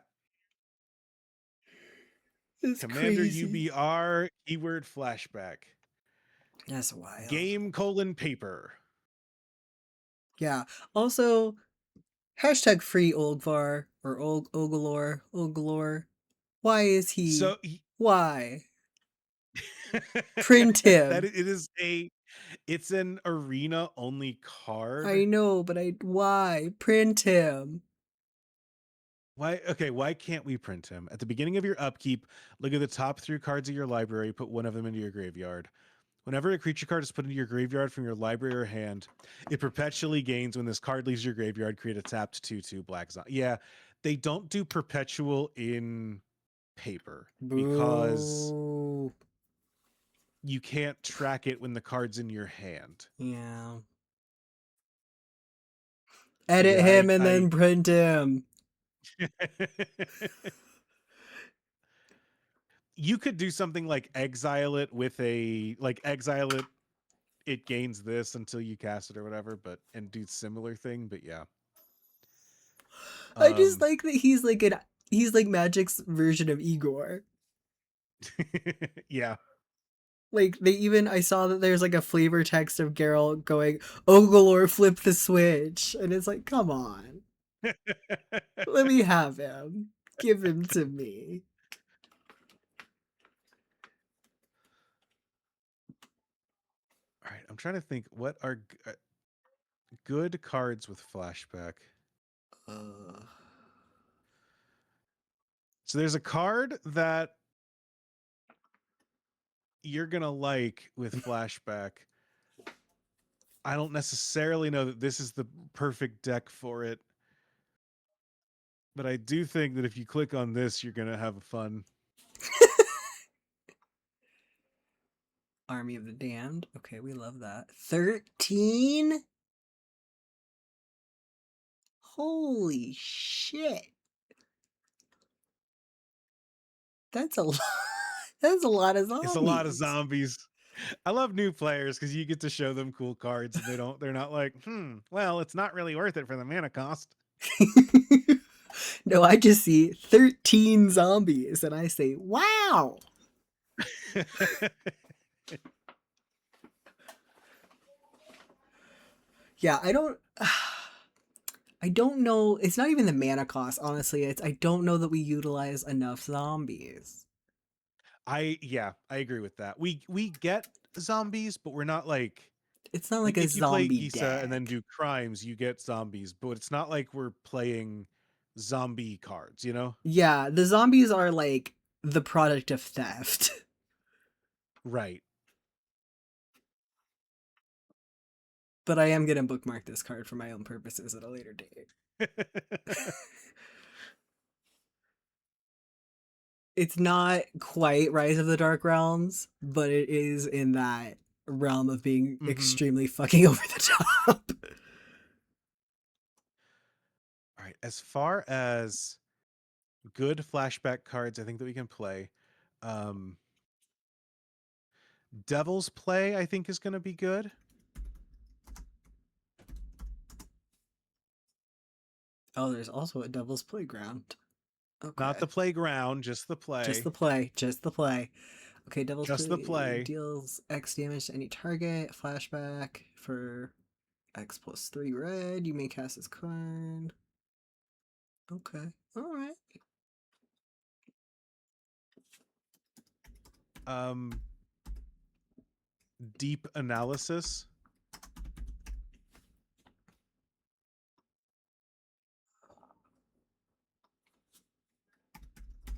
It's Commander crazy. UBR, keyword flashback. That's wild. Game : paper. Yeah. Also, hashtag free Olgvar or Ogalor. Ogalor. Why is he? So Why? Print him. it's an arena only I card. know, but why? Print him. Why can't we print him? At the beginning of your upkeep, look at the top 3 cards of your library, put one of them into your graveyard. Whenever a creature card is put into your graveyard from your library or hand, it perpetually gains when this card leaves your graveyard. Create a tapped 2/2 black zombie. Yeah, they don't do perpetual in paper because Boo. you can't track it when the card's in your hand. Yeah. So Edit yeah, him and I then print him. you could do something like exile it with a like exile it. It gains this until you cast it or whatever, but and do similar thing. But yeah, I just um, like that he's like Magic's version of Igor. yeah. Like they even I saw that there's like a flavor text of Geralt going, Ogalor flip the switch. And it's like, come on. Let me have him. Give him to me. All right, I'm trying to think what are good cards with flashback. Uh, So there's a card that you're gonna like with flashback. I don't necessarily know that this is the perfect deck for it, but I do think that if you click on this, you're gonna have fun. Army of the Damned. Okay, we love that. 13? Holy shit. That's a lot. That's a lot of It's a lot of zombies. zombies. I love new players because you get to show them cool cards and they're not like, well, it's not really worth it for the mana cost. No, I just see 13 zombies and I say, wow. Yeah, I don't know. It's not even the mana cost, honestly. It's I don't know that we utilize enough zombies. I agree with that. We get zombies, but we're not It's not like like a if you play zombie Gisa and then deck. do crimes, you get zombies, but it's not like we're playing zombie cards, you know? Yeah, the zombies are like the product of theft. Right. But I am gonna bookmark this card for my own purposes at a later date. It's not quite Rise of the Dark Realms, but it is in that realm of being hmm extremely fucking over the top. All right. As far as good flashback cards, I think that we can play. Um, Devil's Play, I think, is going to be good. Oh, there's also a Devil's Playground. Not Okay. the playground, just the Just play. the play. Just the play. Okay, Devil's Just the Play play. deals X damage to any target. Flashback for X plus 3 red. You may cast this card. Okay. Alright. Um, Deep Analysis.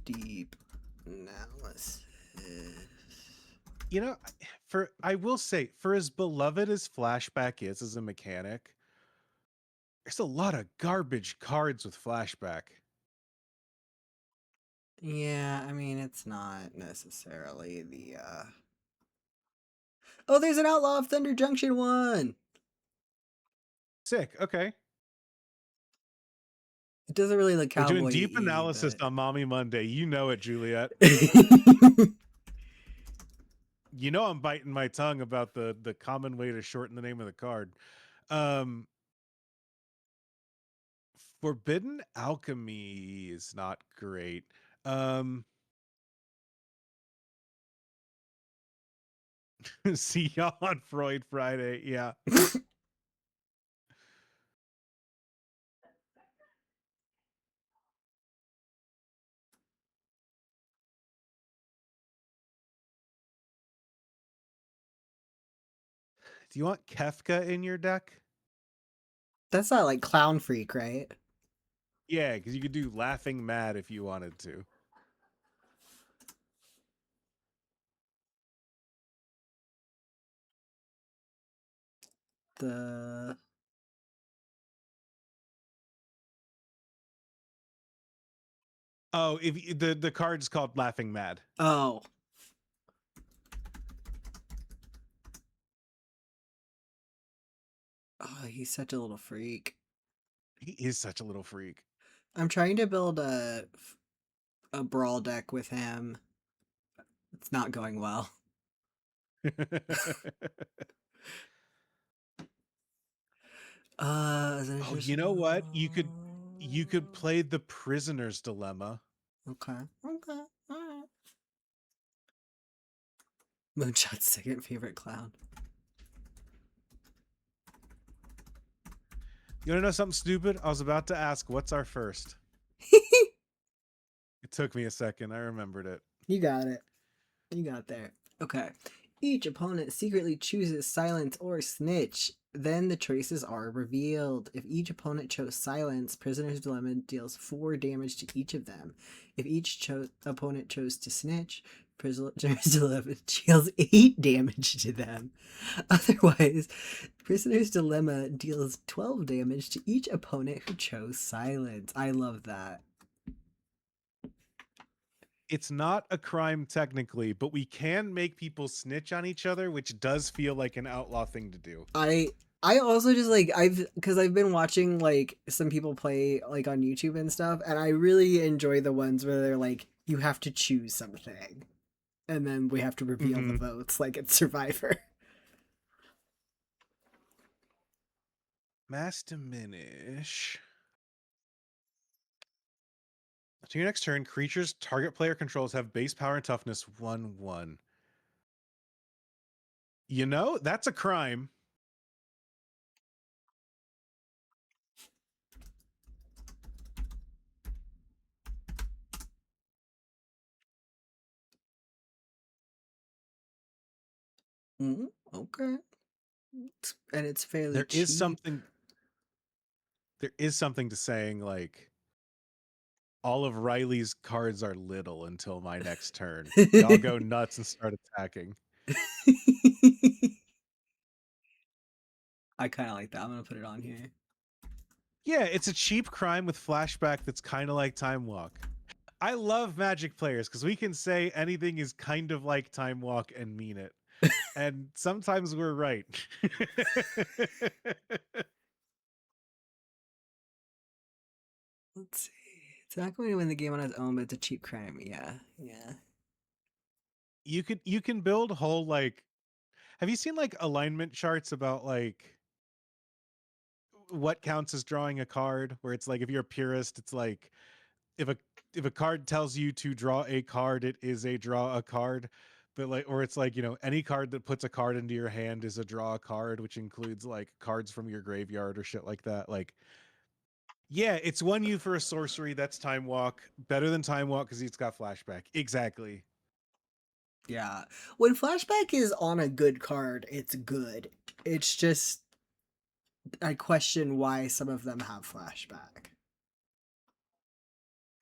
Deep analysis. You know, for I will say, for as beloved as flashback is as a mechanic, there's a lot of garbage cards with flashback. Yeah, I mean, it's not necessarily the, Oh, there's an Outlaw of Thunder Junction one! Sick. Okay. It doesn't really look We're doing cowboy deep y, analysis but. on Mommy Monday. You know it, Juliet. You know I'm biting my tongue about the common way to shorten the name of the card. Um Forbidden Alchemy is not great. Um See y'all on Freud Friday. Yeah. Do you want Kefka in your deck? That's not like Clown Freak, right? Yeah, because you could do Laughing Mad if you wanted to. The Oh, the card's called Laughing Mad. oh, oh, he's such a little freak. He is such a little freak. I'm trying to build a brawl deck with him. It's not going well. There's Oh, just you know what? You could play the Prisoner's Dilemma. okay, okay, all right. Moonshot's second favorite clown. You want to know something stupid? I was about to ask, what's our first? It took me a second. I remembered it. You got it. You got there. Okay. Each opponent secretly chooses silence or snitch. Then the choices are revealed. If each opponent chose silence, Prisoner's Dilemma deals 4 damage to each of them. If each opponent chose to snitch, Prisoner's Dilemma deals 8 damage to them. Otherwise, Prisoner's Dilemma deals 12 damage to each opponent who chose silence. I love that. It's not a crime technically, but we can make people snitch on each other, which does feel like an outlaw thing to do. I also just like I've been watching like some people play like on YouTube and stuff, and I really enjoy the ones where they're like you have to choose something, and then we have to reveal the Mm-hmm. votes like it's Survivor. Mass diminish. To your next turn, creatures target player controls have base power and toughness 1/1. You know, that's a crime. Okay, and it's fairly There is cheap. something there is something to saying like all of Riley's cards are little until my next turn. Y'all go nuts and start attacking. I kind of like that. I'm gonna put it on here. Yeah, it's a cheap crime with flashback that's kind of like Time Walk. I love Magic players because we can say anything is kind of like Time Walk and mean it. And sometimes we're right. Let's see. It's not going to win the game on its own, but it's a cheap crime. Yeah, yeah. You can build whole like have you seen like alignment charts about like what counts as drawing a card where it's like if you're a purist it's like if a card tells you to draw a card it is a draw a card, but like or it's like any card that puts a card into your hand is a draw a card, which includes like cards from your graveyard or shit like that. Like yeah, it's 1 U for a sorcery. That's Time Walk. Better than Time Walk because it's got flashback. Exactly. Yeah. When flashback is on a good card, it's good. It's just I question why some of them have flashback.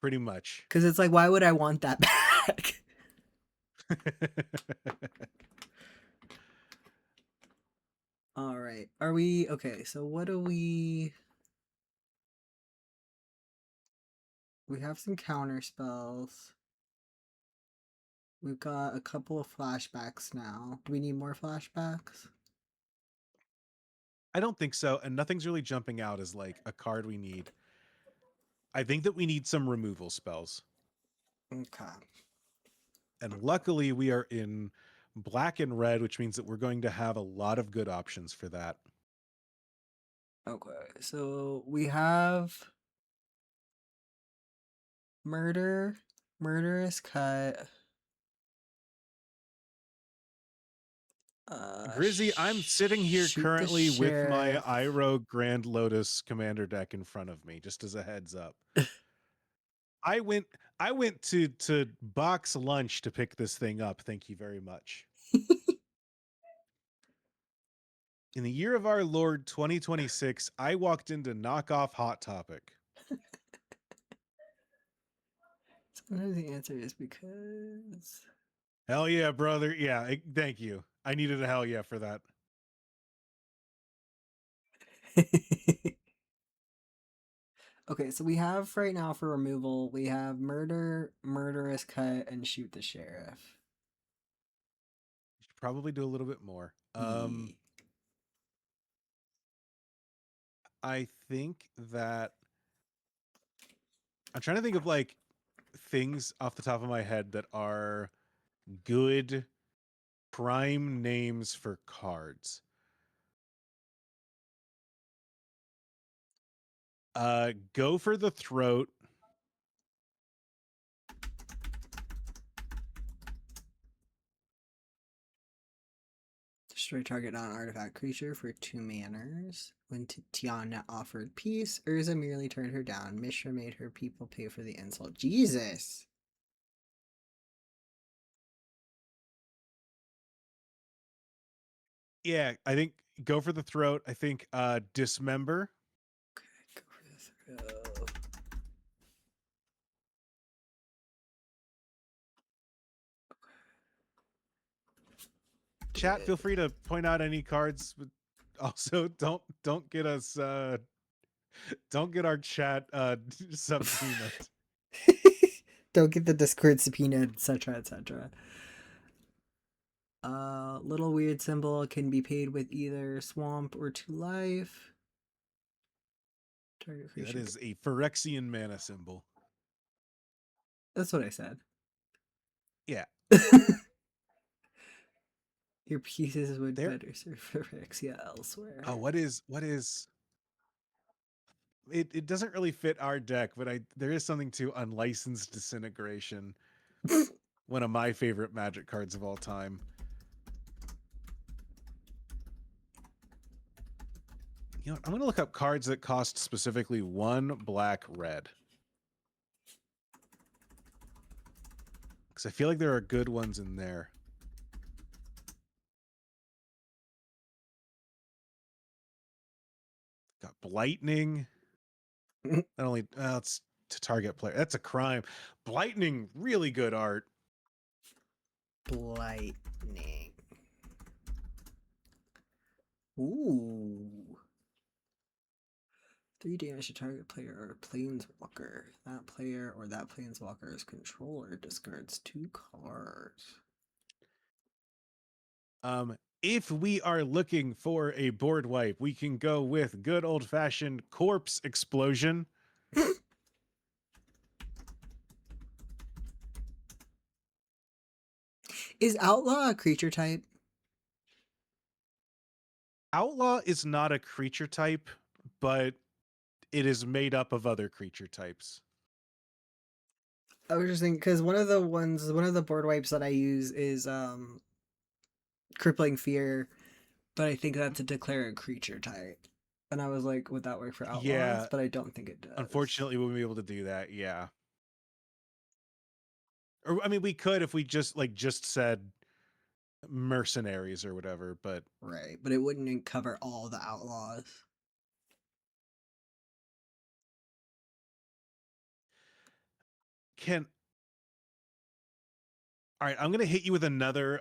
Pretty much. Because it's like, why would I want that back? All right. Are we okay? So what do we have some counter spells. We've got a couple of flashbacks now. Do we need more flashbacks? I don't think so, and nothing's really jumping out as like a card we need. I think that we need some removal spells. Okay. And luckily we are in black and red, which means that we're going to have a lot of good options for that. Okay. So we have murderous cut. Grizzy, I'm sitting here Shoot the currently with my sheriff. Iroh Grand Lotus commander deck in front of me, just as a heads up. I went I went to box lunch to pick this thing up. Thank you very much. In the year of our Lord 2026, I walked into knockoff Hot Topic. Sometimes the answer is because Hell yeah, brother. Yeah, thank you. I needed a hell yeah for that. Okay, so we have right now for removal, we have murder, murderous cut, and shoot the sheriff. Should probably do a little bit more. Ye- I think that I'm trying to think of like things off the top of my head that are good prime names for cards. Go for the throat. Destroy target non-artifact creature for 2 manners. When Tiana offered peace, Urza merely turned her down. Mishra made her people pay for the insult. Jesus! Yeah, I think go for the throat. I think dismember. Okay, go for the throw. Chat, feel free to point out any cards. But also, don't get us don't get our chat subpoenaed. Don't get the Discord subpoena, etc., etc. Little weird symbol can be paid with either swamp or 2 life. Target Yeah, that creature. is a Phyrexian mana symbol. That's what I said. Yeah. Your pieces would There. better serve Phyrexia elsewhere. Oh, what is it doesn't really fit our deck, but there is something to Unlicensed Disintegration. One of my favorite Magic cards of all time. You know what? I'm going to look up cards that cost specifically 1 black red. Because I feel like there are good ones in there. Got Blightning. Not only, it's to target player. That's a crime. Blightning, really good art. Lightning. Ooh. 3 damage to target player or planeswalker. That player or that planeswalker's controller discards 2 cards. If we are looking for a board wipe, we can go with good old-fashioned Corpse Explosion. Is Outlaw a creature type? Outlaw is not a creature type, but it is made up of other creature types. I was just thinking because one of the board wipes that I use is Crippling Fear, but I think that's a declare a creature type. And I was like, would that work for Outlaws? Yeah, But I don't think it does. unfortunately, we won't be able to do that. Yeah. Or I mean, we could if we just said mercenaries or whatever, but Right, but it wouldn't cover all the Outlaws. can all right, I'm gonna hit you with another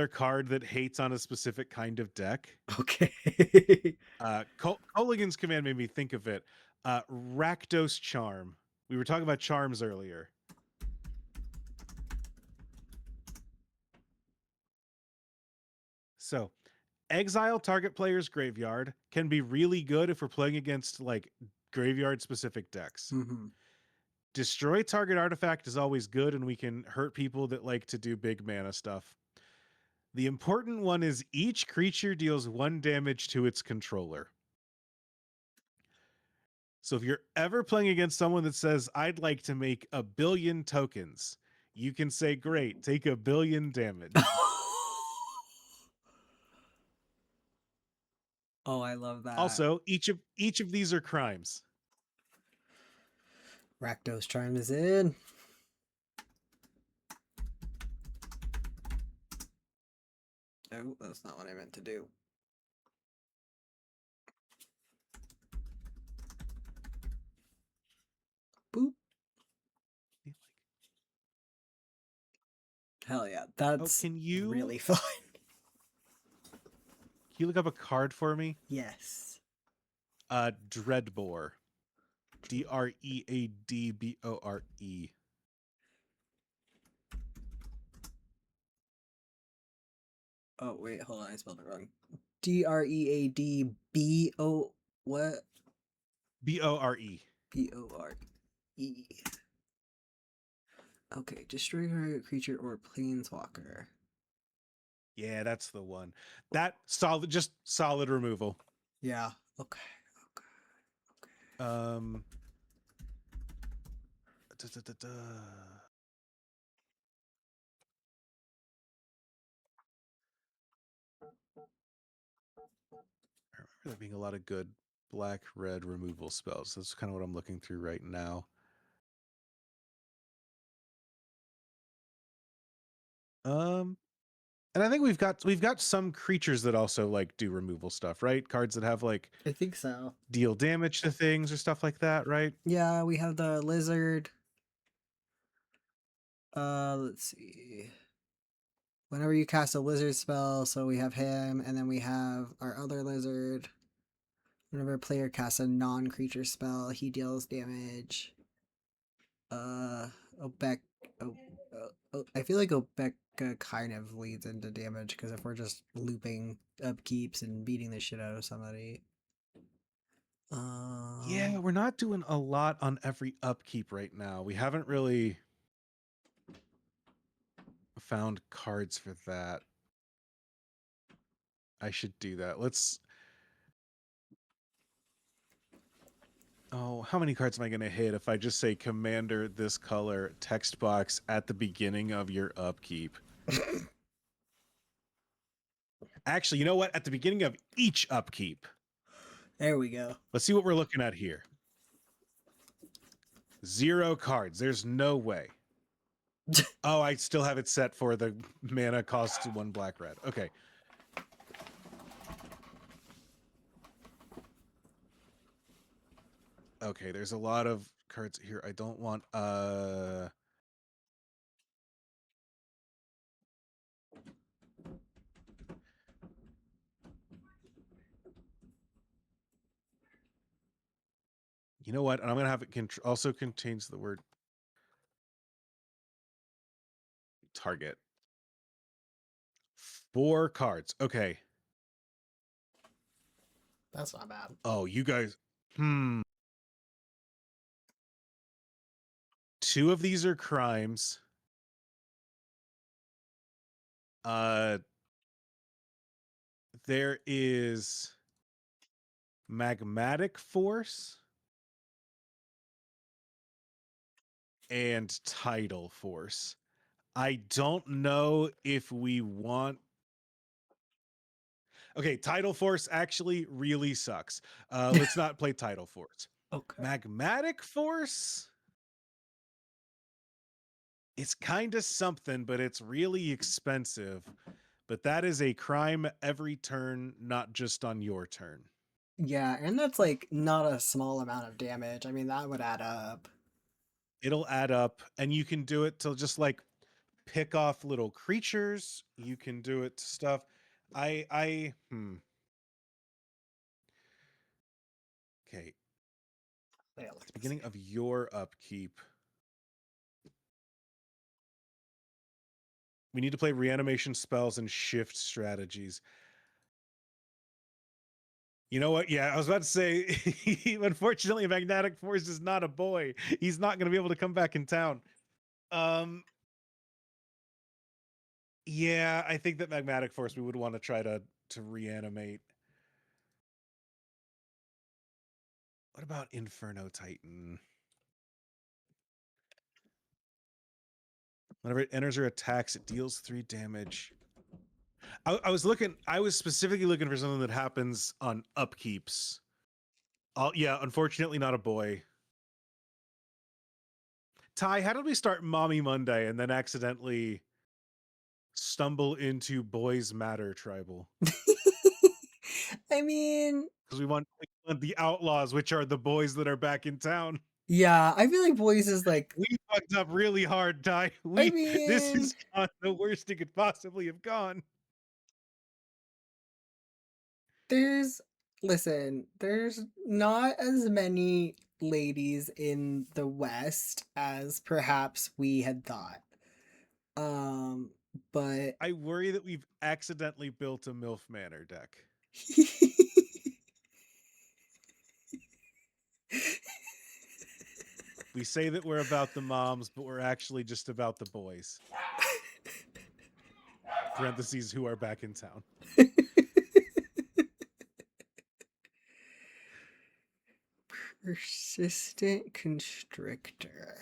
card that hates on a specific kind of deck. Okay. Colligan's command made me think of it. Rakdos Charm. We were talking about charms earlier. So, exile target player's graveyard can be really good if we're playing against like graveyard specific decks. Mm-hmm. Destroy target artifact is always good, and we can hurt people that like to do big mana stuff. The important one is each creature deals 1 damage to its controller. So if you're ever playing against someone that says, I'd like to make 1 billion tokens, you can say, great, take 1 billion damage. Oh, I love that. Also, each of these are crimes. Rakdos Charm is in. Oh, that's not what I meant to do. Boop. Hell yeah, Oh, that's can you really fun. you look up a card for me? Yes. Dreadbore. Dreadbore. Oh wait, hold on, I spelled it wrong. Dreadbo what? Bore. Bore. Okay, destroy target creature or planeswalker. Yeah, that's the one. That solid, just solid removal. Yeah. Okay. Um. Da, da, da, da. I remember there being a lot of good black-red removal spells. That's kind of what I'm looking through right now. And I think we've got some creatures that also like do removal stuff, right? Cards that have like I think so. deal damage to things or stuff like that, right? Yeah, we have the lizard. Let's see. Whenever you cast a lizard spell, so we have him, and then we have our other lizard. Whenever a player casts a non-creature spell, he deals damage. Obek. I feel like Obeka kind of leads into damage because if we're just looping upkeeps and beating the shit out of somebody. Yeah, we're not doing a lot on every upkeep right now. We haven't really found cards for that. I should do that. Let's. Oh, how many cards am I going to hit if I just say Commander this color text box at the beginning of your upkeep? Actually, you know what? At the beginning of each upkeep. There we go. Let's see what we're looking at here. 0 cards. There's no way. Oh, I still have it set for the mana cost 1 black red. Okay. Okay, there's a lot of cards here. I don't want you know what? And I'm going to have it also contains the word target. 4 cards. Okay. That's not bad. Oh, you guys. 2 of these are crimes. There is magmatic force and tidal force. I don't know if we want. Okay, tidal force actually really sucks. Let's not play tidal force. Okay. Magmatic force. It's kind of something, but it's really expensive. But that is a crime every turn, not just on your turn. Yeah, and that's like not a small amount of damage. I mean, that would add up. It'll add up, and you can do it to just like pick off little creatures. You can do it to stuff. Okay. Yeah, At the beginning of your upkeep, we need to play reanimation spells and shift strategies. You know what? Yeah, I was about to say, unfortunately, Magnetic Force is not a boy. He's not going to be able to come back in town. Yeah, I think that Magmatic Force we would want to try to reanimate. What about Inferno Titan? Whenever it enters or attacks, it deals 3 damage. I was specifically looking for something that happens on upkeeps. Yeah, unfortunately not a boy. Ty, how did we start Mommy Monday and then accidentally stumble into Boys Matter Tribal? I mean, Because we want the Outlaws, which are the boys that are back in town. yeah, I feel like boys is like. We fucked up really hard, Ty. I This mean, is gone the worst it could possibly have gone. There's listen, there's not as many ladies in the West as perhaps we had thought. Um, but I worry that we've accidentally built a MILF Manor deck. We say that we're about the moms, but we're actually just about the boys. Parentheses, who are back in town. Persistent constrictor.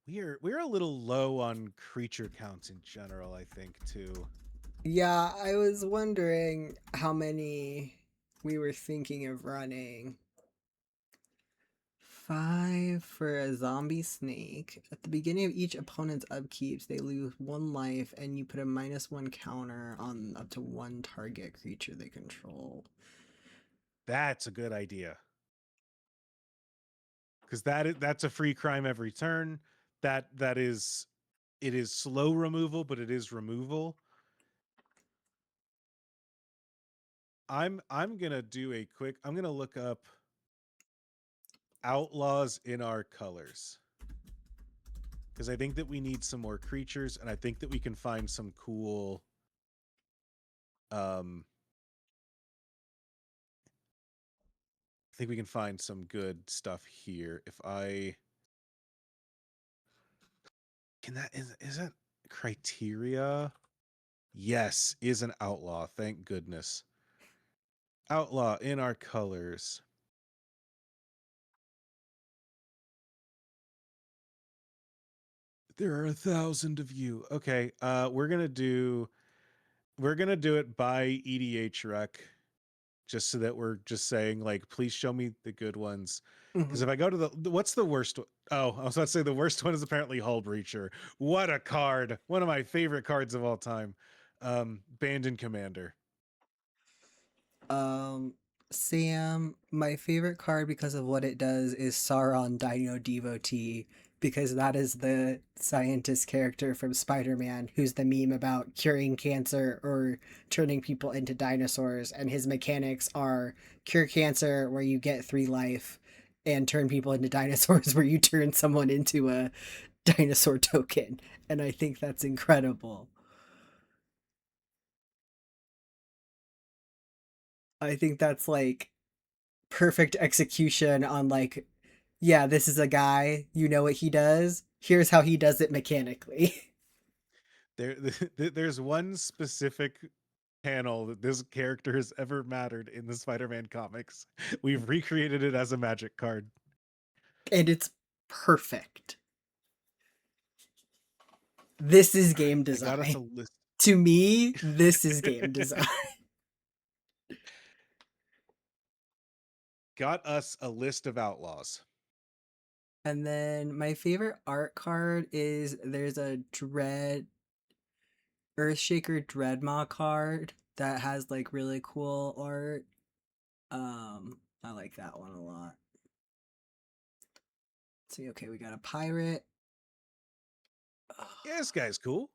We're a little low on creature counts in general, I think, too. Yeah, I was wondering how many we were thinking of running. 5 for a zombie snake. At the beginning of each opponent's upkeeps, they lose 1 life, and you put a -1 counter on up to 1 target creature they control. That's a good idea. Because that's a free crime every turn. That is it is slow removal, but it is removal. I'm gonna do a quick. I'm gonna look up outlaws in our colors because I think that we need some more creatures, and I think that we can find some cool. I think we can find some good stuff here. If I can, that is that criteria? Yes, is an outlaw. Thank goodness. Outlaw in our colors. There are 1,000 of you. Okay, we're gonna do it by EDH rec, just so that we're just saying like, please show me the good ones. Because Mhm. if I go to what's the worst? Oh, I was about to say the worst one is apparently Hull Breacher. What a card! One of my favorite cards of all time. Bandon Commander. Um, Sam, my favorite card because of what it does is Sauron Dino Devotee, because that is the scientist character from Spider-Man who's the meme about curing cancer or turning people into dinosaurs, and his mechanics are cure cancer where you get 3 life and turn people into dinosaurs where you turn someone into a dinosaur token. And I think that's incredible. I think that's like perfect execution on like, yeah, this is a guy, you know what he does, here's how he does it mechanically. There, there's one specific panel that this character has ever mattered in the Spider-Man comics. We've recreated it as a Magic card. And it's perfect. This is All right, game I got us a design. list. To me, this is game design. Got us a list of outlaws. And then my favorite art card is there's a Earthshaker Dreadmaw card that has like really cool art. I like that one a lot. See, okay, we got a pirate. Yeah, this guy's cool.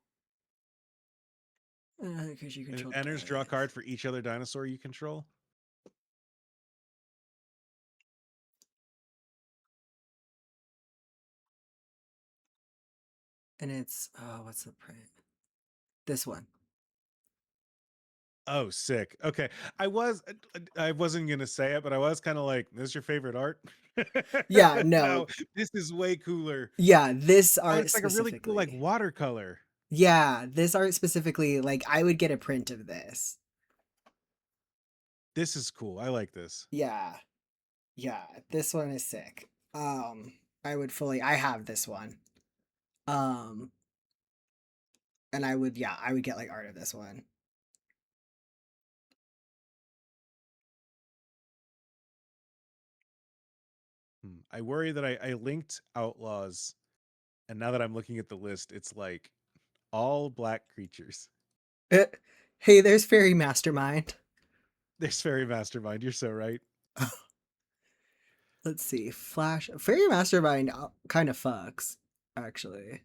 Because you And it control enters, draw a death. card for each other dinosaur you control. And it's, oh, what's the print? This one. Oh, sick. Okay. I wasn't gonna say it, but I was kind of like, this is your favorite art? Yeah, no. No, this is way cooler. Yeah, this Oh, art it's like a really cool like specifically. watercolor. Yeah, this art specifically, like I would get a print of this. This is cool. I like this. Yeah. Yeah, this one is sick. I have this one. Um, and I would get like art of this one. I worry that I linked outlaws, and now that I'm looking at the list, it's like all black creatures. Hey, there's Fairy Mastermind. There's Fairy Mastermind. You're so right. Let's see. Flash Fairy Mastermind kind of fucks, actually.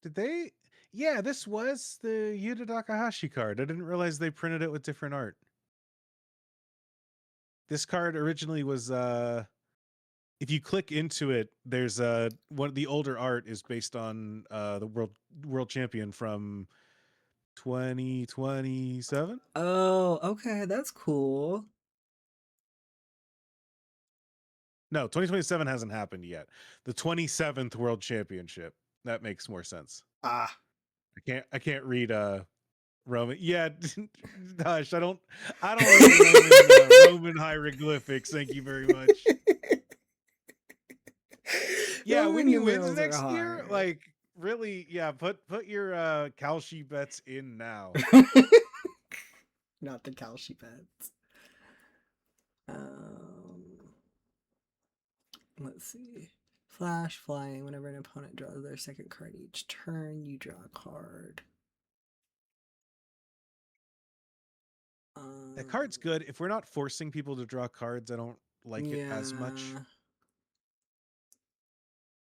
Did they? Yeah, this was the Yuta Takahashi card. I didn't realize they printed it with different art. This card originally was if you click into it, there's one the older art is based on the world champion from 2027. Oh, okay, that's cool. No, 2027 hasn't happened yet. The 27th world championship. That makes more sense. Ah. I can't read Roman. Yeah, gosh, I don't read Roman hieroglyphics. Thank you very much. Yeah, when Roman he wins numerals are next year, hard. like really, yeah, put your Kalshi bets in now. Not the Kalshi pets. Um, let's see. Flash, flying. Whenever an opponent draws their second card each turn, you draw a card. That Um, card's good. If we're not forcing people to draw cards, I don't like it as much. yeah.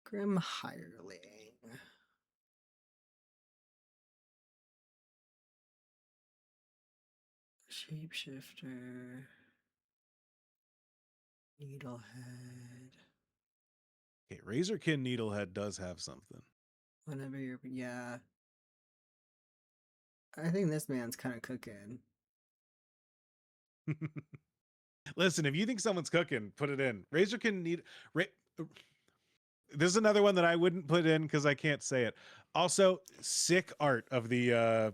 Grim Hireling. Shapeshifter. Needlehead. Okay, Razorkin Needlehead does have something. Whenever you're. Yeah. I think this man's kind of cooking. Listen, if you think someone's cooking, put it in. Razorkin need. Ra- this is another one that I wouldn't put in because I can't say it. Also, sick art of the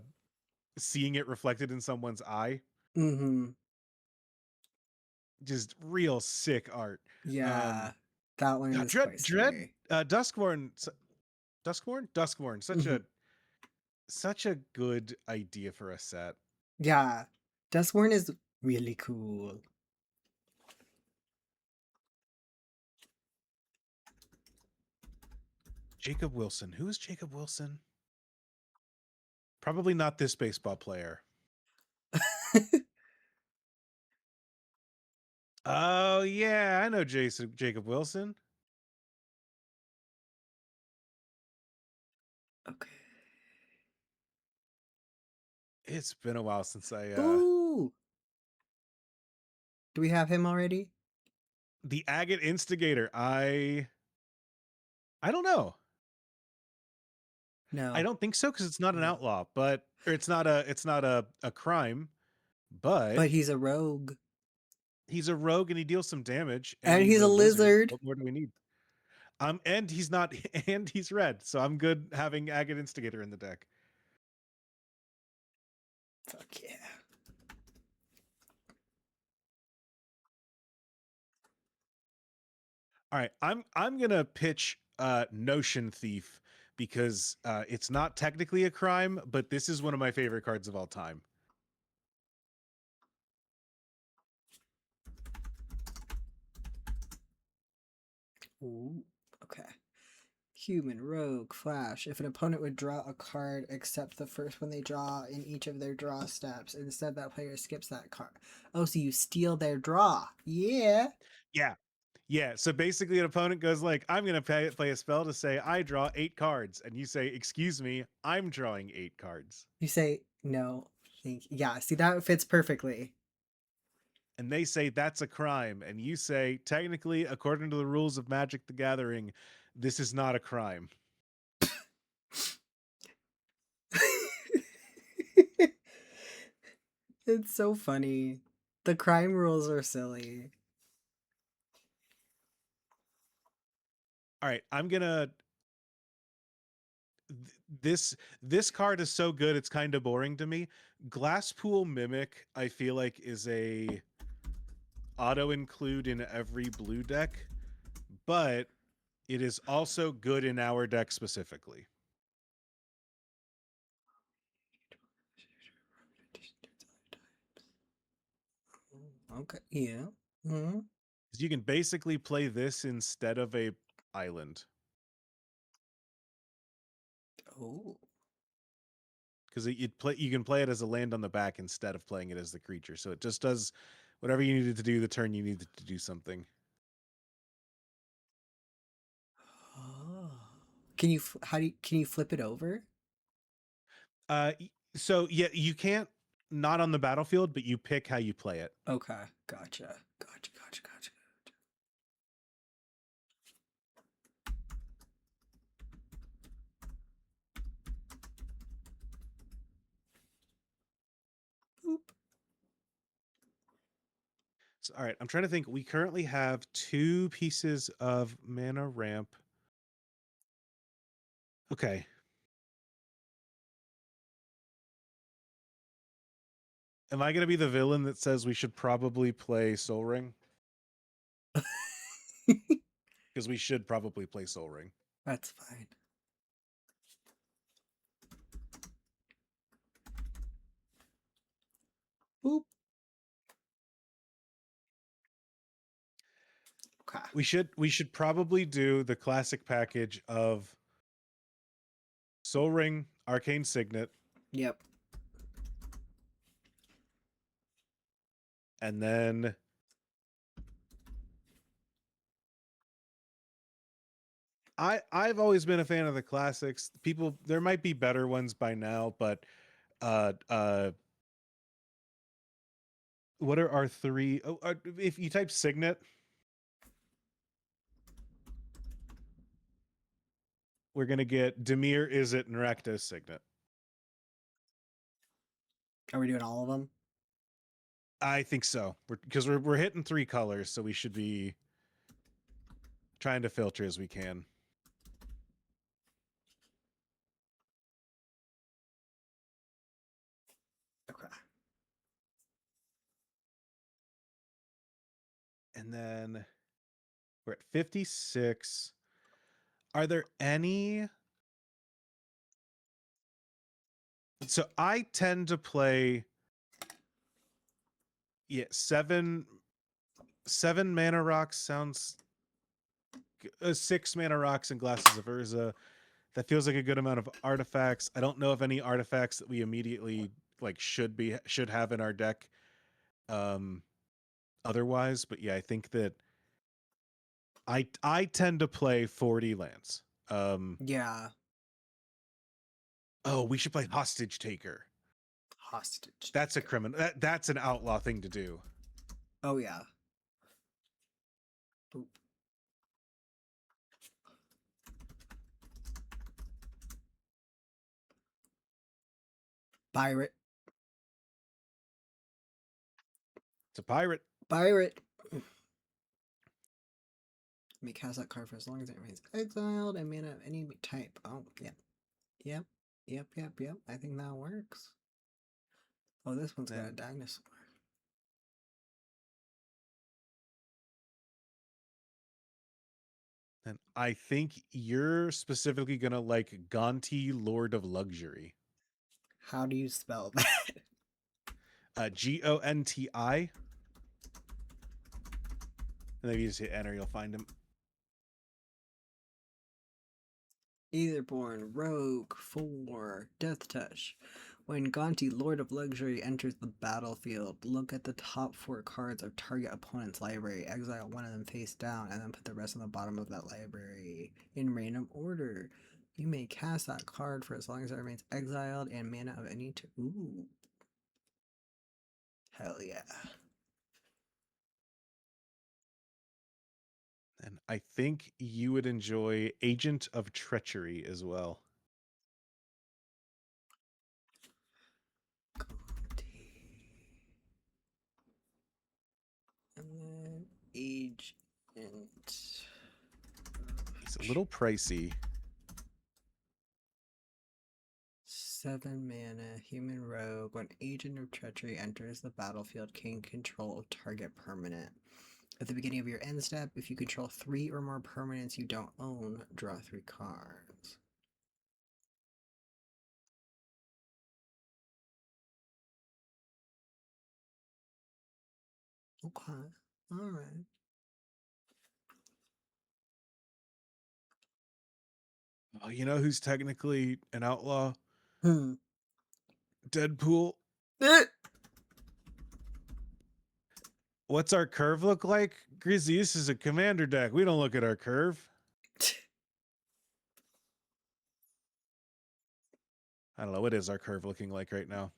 seeing it reflected in someone's eye. Mm-hmm. Just real sick art. Yeah. Um, That one God, is quite Dread, scary. Duskborn, Mm-hmm. such a good idea for a set. Yeah. Duskborn is really cool. Jacob Wilson. Who is Jacob Wilson? Probably not this baseball player. Oh yeah, I know Jacob Wilson. Okay. It's been a while since I Ooh. Do we have him already? the Agate Instigator. I don't know. I No. don't think so because it's not an No. outlaw, but or it's not a crime, but But he's a rogue. he's a rogue and he deals some damage and And he's he's a a wizard. lizard. What more do we need? And he's not and he's red, so I'm good having Agate Instigator in the deck. Fuck yeah. All right, I'm gonna pitch Notion Thief because it's not technically a crime, but this is one of my favorite cards of all time. Ooh. Okay. Human, rogue, flash. If an opponent would draw a card except the first one they draw in each of their draw steps, instead that player skips that card. Oh, so you steal their draw. Yeah. Yeah. Yeah, so basically an opponent goes like, I'm going to play a spell to say I draw 8 cards and you say, "Excuse me, I'm drawing 8 cards." You say, no, thank you. Yeah, see, that fits perfectly. And they say that's a crime and you say, "Technically, according to the rules of Magic the Gathering, this is not a crime." It's so funny. The crime rules are silly. All right, I'm going to this card is so good it's kind of boring to me. Glasspool Mimic I feel like is a auto include in every blue deck, but it is also good in our deck specifically. Okay, yeah. Mm-hmm. You can basically play this instead of a island Oh. because you can play it as a land on the back instead of playing it as the creature. So it just does whatever you needed to do the turn you needed to do something. Oh. Can you, how do you, can you flip it over? So yeah, you can't not on the battlefield, but you pick how you play it. Okay, gotcha. Gotcha. Boop. So, all right, I'm trying to think. We currently have 2 pieces of mana ramp. Okay. Am I going to be the villain that says we should probably play Soul Ring? Because we should probably play Soul Ring. That's fine. Boop. Okay. We should probably do the classic package of Soul Ring, Arcane Signet, Yep. and then I've always been a fan of the classics. People, there might be better ones by now, but uh uh what are our 3? Oh, if you type Signet, we're gonna get Demir, Izzet, and Rakdos Signet. Are we doing all of them? I think so. Because we're hitting 3 colors, so we should be trying to filter as we can. Okay. And then we're at 56. Are there any? So I tend to play 7 mana rocks sounds 6 mana rocks and glasses of Urza. That feels like a good amount of artifacts. I don't know if any artifacts that we immediately like should have in our deck otherwise, but yeah, I think that I tend to play 40 lands. Yeah. Oh, we should play Hostage Taker. Hostage. That's a taker. criminal. That's an outlaw thing to do. Oh yeah. Boop. Pirate. It's a pirate. Pirate. May cast that card for as long as it remains exiled and mana of any type. Oh, yep. Yep. I think that works. Oh, this one's got a dinosaur. And I think you're specifically gonna like Gonti, Lord of Luxury. How do you spell that? Gonti. And then if you just hit enter, you'll find him. Aetherborn, Rogue, 4, Death Touch. When Gonti, Lord of Luxury, enters the battlefield, look at the top 4 cards of target opponent's library, exile one of them face down, and then put the rest on the bottom of that library in random order. You may cast that card for as long as it remains exiled and mana of any Ooh. Hell yeah. And I think you would enjoy Agent of Treachery as well. And then Agent. He's a little pricey. 7 mana, human rogue. When Agent of Treachery enters the battlefield, gain control of target permanent. At the beginning of your end step, if you control 3 or more permanents you don't own, draw 3 cards. Okay, alright. Oh, you know who's technically an outlaw? Hmm. Deadpool. What's our curve look like? Grizzy, this is a commander deck. We don't look at our curve. I don't know. What is our curve looking like right now?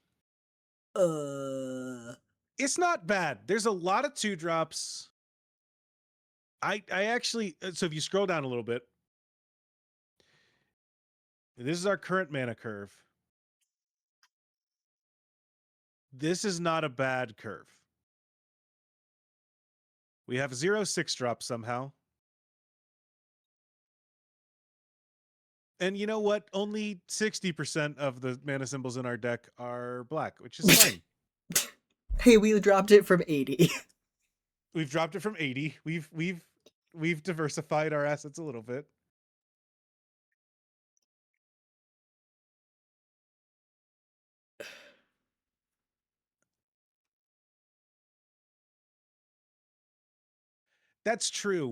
Uh, It's not bad. There's a lot of 2-drops. I actually, so if you scroll down a little bit, this is our current mana curve. This is not a bad curve. We have 0 6-drops somehow. And you know what? Only 60% of the mana symbols in our deck are black, which is fine. hey, we dropped it from 80. We've dropped it from 80. We've diversified our assets a little bit. That's true.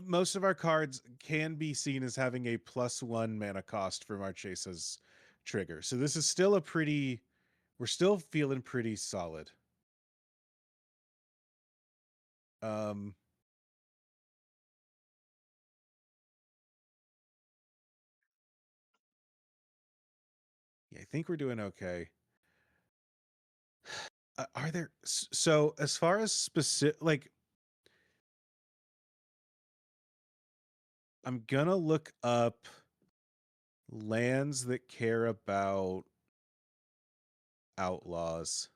Most of our cards can be seen as having a +1 mana cost for Marchesa's trigger. So this is still we're still feeling pretty solid. Um Yeah, I think we're doing okay. Are there so as far as specific, like, I'm gonna look up lands that care about outlaws.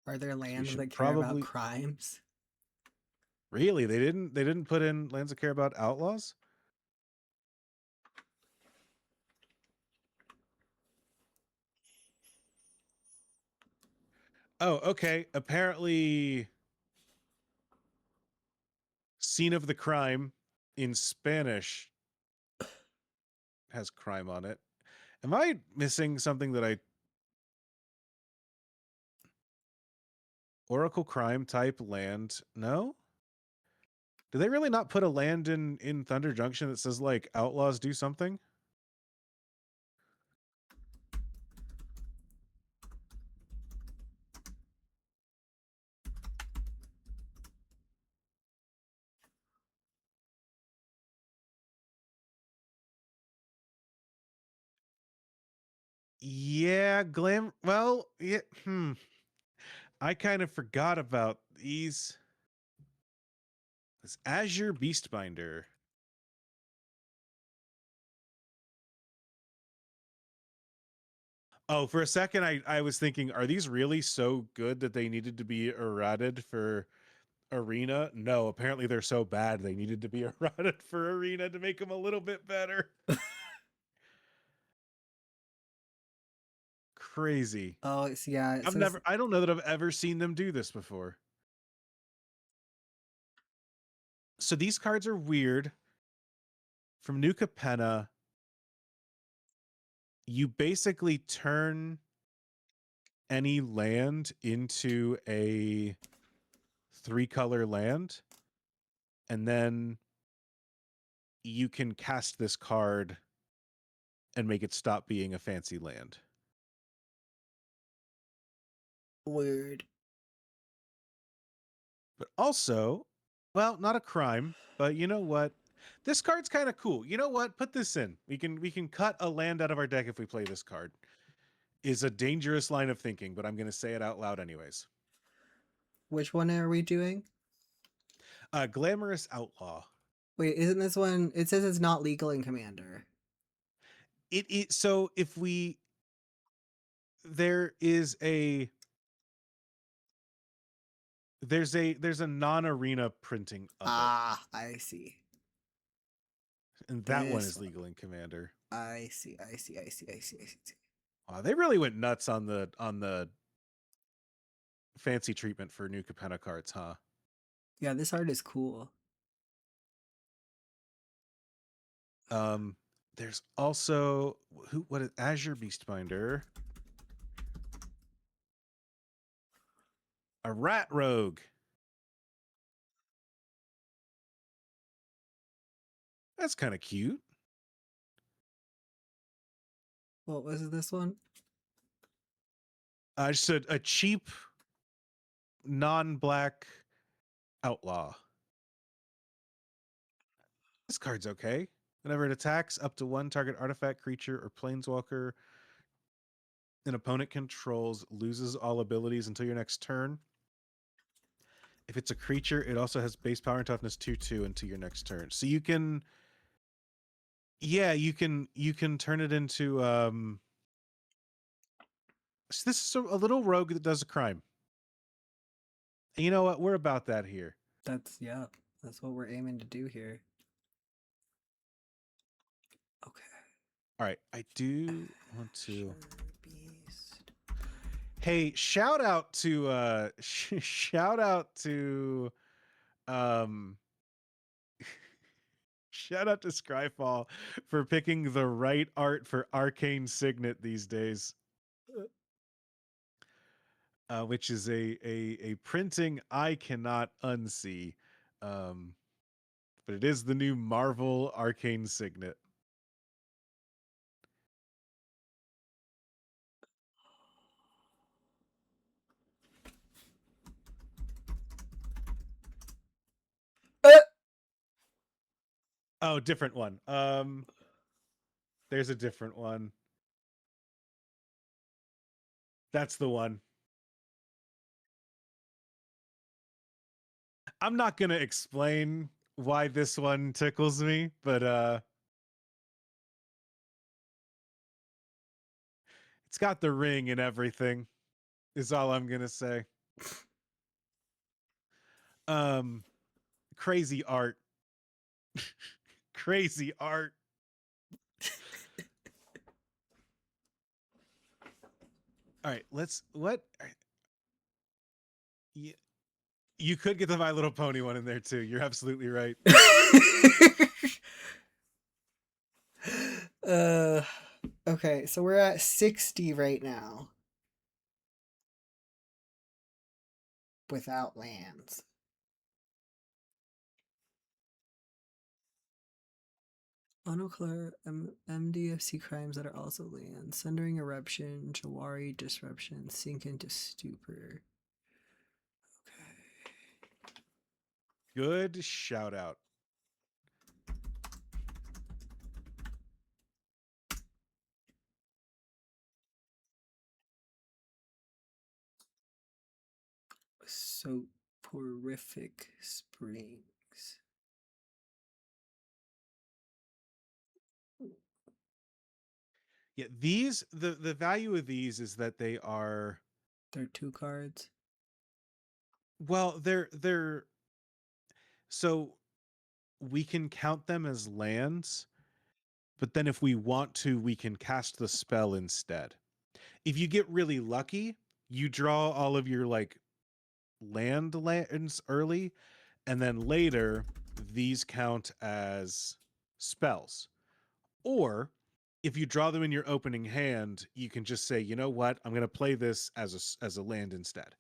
Are there We lands should that care about probably crimes? really they didn't put in lands that care about outlaws. Oh, okay. Apparently, scene of the crime in Spanish has crime on it. Am I missing something that I Oracle crime type land? No? Do they really not put a land in Thunder Junction that says like outlaws do something? Yeah, well, yeah, I kind of forgot about these. This Azure Beastbinder. Oh, for a second, I was thinking, are these really so good that they needed to be errated for Arena? No, apparently they're so bad they needed to be errated for Arena to make them a little bit better. Crazy. Oh, yeah, it says I don't know that I've ever seen them do this before. So these cards are weird. From New Capenna, you basically turn any land into a 3-color land, and then you can cast this card and make it stop being a fancy land. weird. But also, well, not a crime, but you know what? This card's kind of cool. You know what? Put this in. We can cut a land out of our deck if we play this card. Is a dangerous line of thinking, but I'm going to say it out loud anyways. Which one are we doing? Glamorous Outlaw. Wait, isn't this one? It says it's not legal in Commander. So if we there is a there's a non-arena printing of it, I see. and that one This is one. legal in Commander. I see. I see. I see. I see. I see. They really went nuts on the fancy treatment for New Capenna cards, huh? Yeah, this art is cool. There's also what is Azure Beastbinder? A Rat Rogue. That's kind of cute. What was this one? Just a cheap non-black outlaw. This card's okay. Whenever it attacks, up to one target artifact, creature, or planeswalker an opponent controls loses all abilities until your next turn. If it's a creature, it also has base power and toughness 2/2 until your next turn. So you can, yeah, you can turn it into. So this is a little rogue that does a crime. And you know what? We're about that here. That's what we're aiming to do here. Okay. All right, I do want to. Beast. Hey, shout out to shout out to um shout out to Scryfall for picking the right art for Arcane Signet these days. Which is a printing I cannot unsee. But it is the new Marvel Arcane Signet. Oh, different one. There's a different one. That's the one. I'm not gonna explain why this one tickles me, but it's got the ring and everything, is all I'm gonna say. Crazy art. Crazy art. All right, yeah, you could get the My Little Pony one in there too. You're absolutely right. Okay, so we're at 60 right now. Without lands. Monoclare MDFC crimes that are also lands. Sundering Eruption, Jawari Disruption, Sink into Stupor. Okay. Good shout out. Soporific Springs. Yeah, these the value of these is that they're 2 cards. Well, they're so we can count them as lands, but then if we want to, we can cast the spell instead. If you get really lucky, you draw all of your like lands early, and then later these count as spells. Or if you draw them in your opening hand, you can just say, you know what, I'm going to play this as a land instead,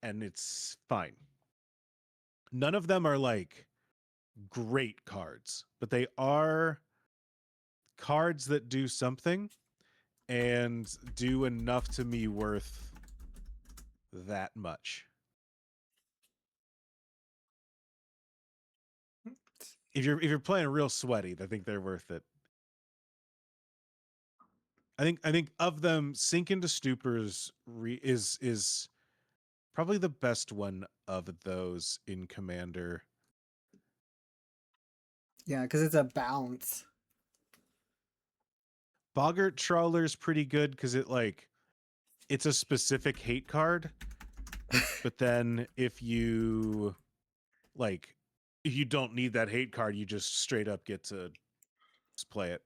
and it's fine. None of them are like great cards, but they are cards that do something and do enough to me worth that much. If you're playing real sweaty, I think they're worth it. I think of them, Sink into Stupors is probably the best one of those in Commander. Yeah, because it's a bounce. Boggart Trawler's pretty good because it's a specific hate card. But then if you don't need that hate card, you just straight up get to just play it.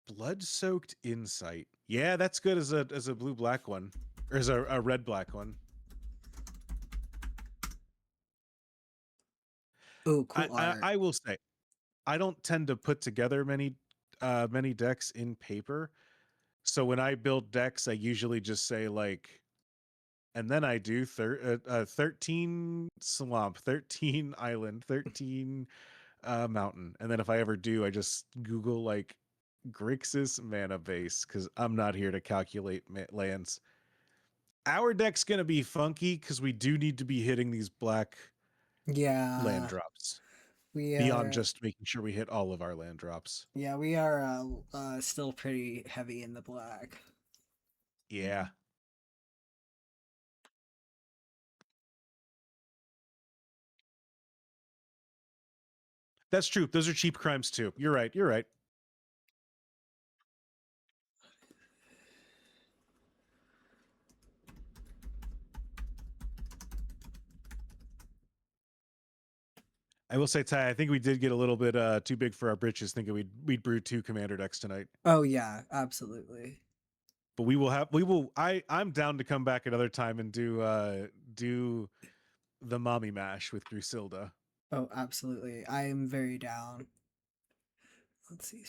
Blood-soaked Insight. Yeah, that's good as a blue-black one. Or as a red-black one. Oh, cool art. I will say, I don't tend to put together many decks in paper. So when I build decks, I usually just say and then I do 13 swamp, 13 island, 13 mountain. And then if I ever do, I just Google Grixis mana base, because I'm not here to calculate lands. Our deck's going to be funky because we do need to be hitting these black land Yeah. drops. We beyond are, just making sure we hit all of our land drops. yeah, we are still pretty heavy in the black. Yeah. That's true. Those are cheap crimes too. You're right. You're right. I will say, Ty, I think we did get a little bit too big for our britches, thinking we'd brew 2 commander decks tonight. Oh yeah, absolutely. But I'm down to come back another time and do the mommy mash with Grusilda. Oh, absolutely. I am very down. Let's see.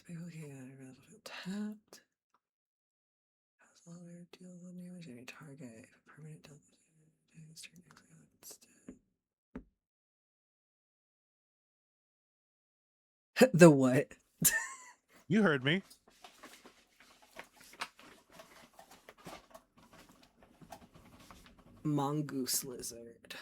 Tapped. Has longer deal damage any target. If a permanent deals damage, turn exile instead. The what? You heard me. Mongoose lizard.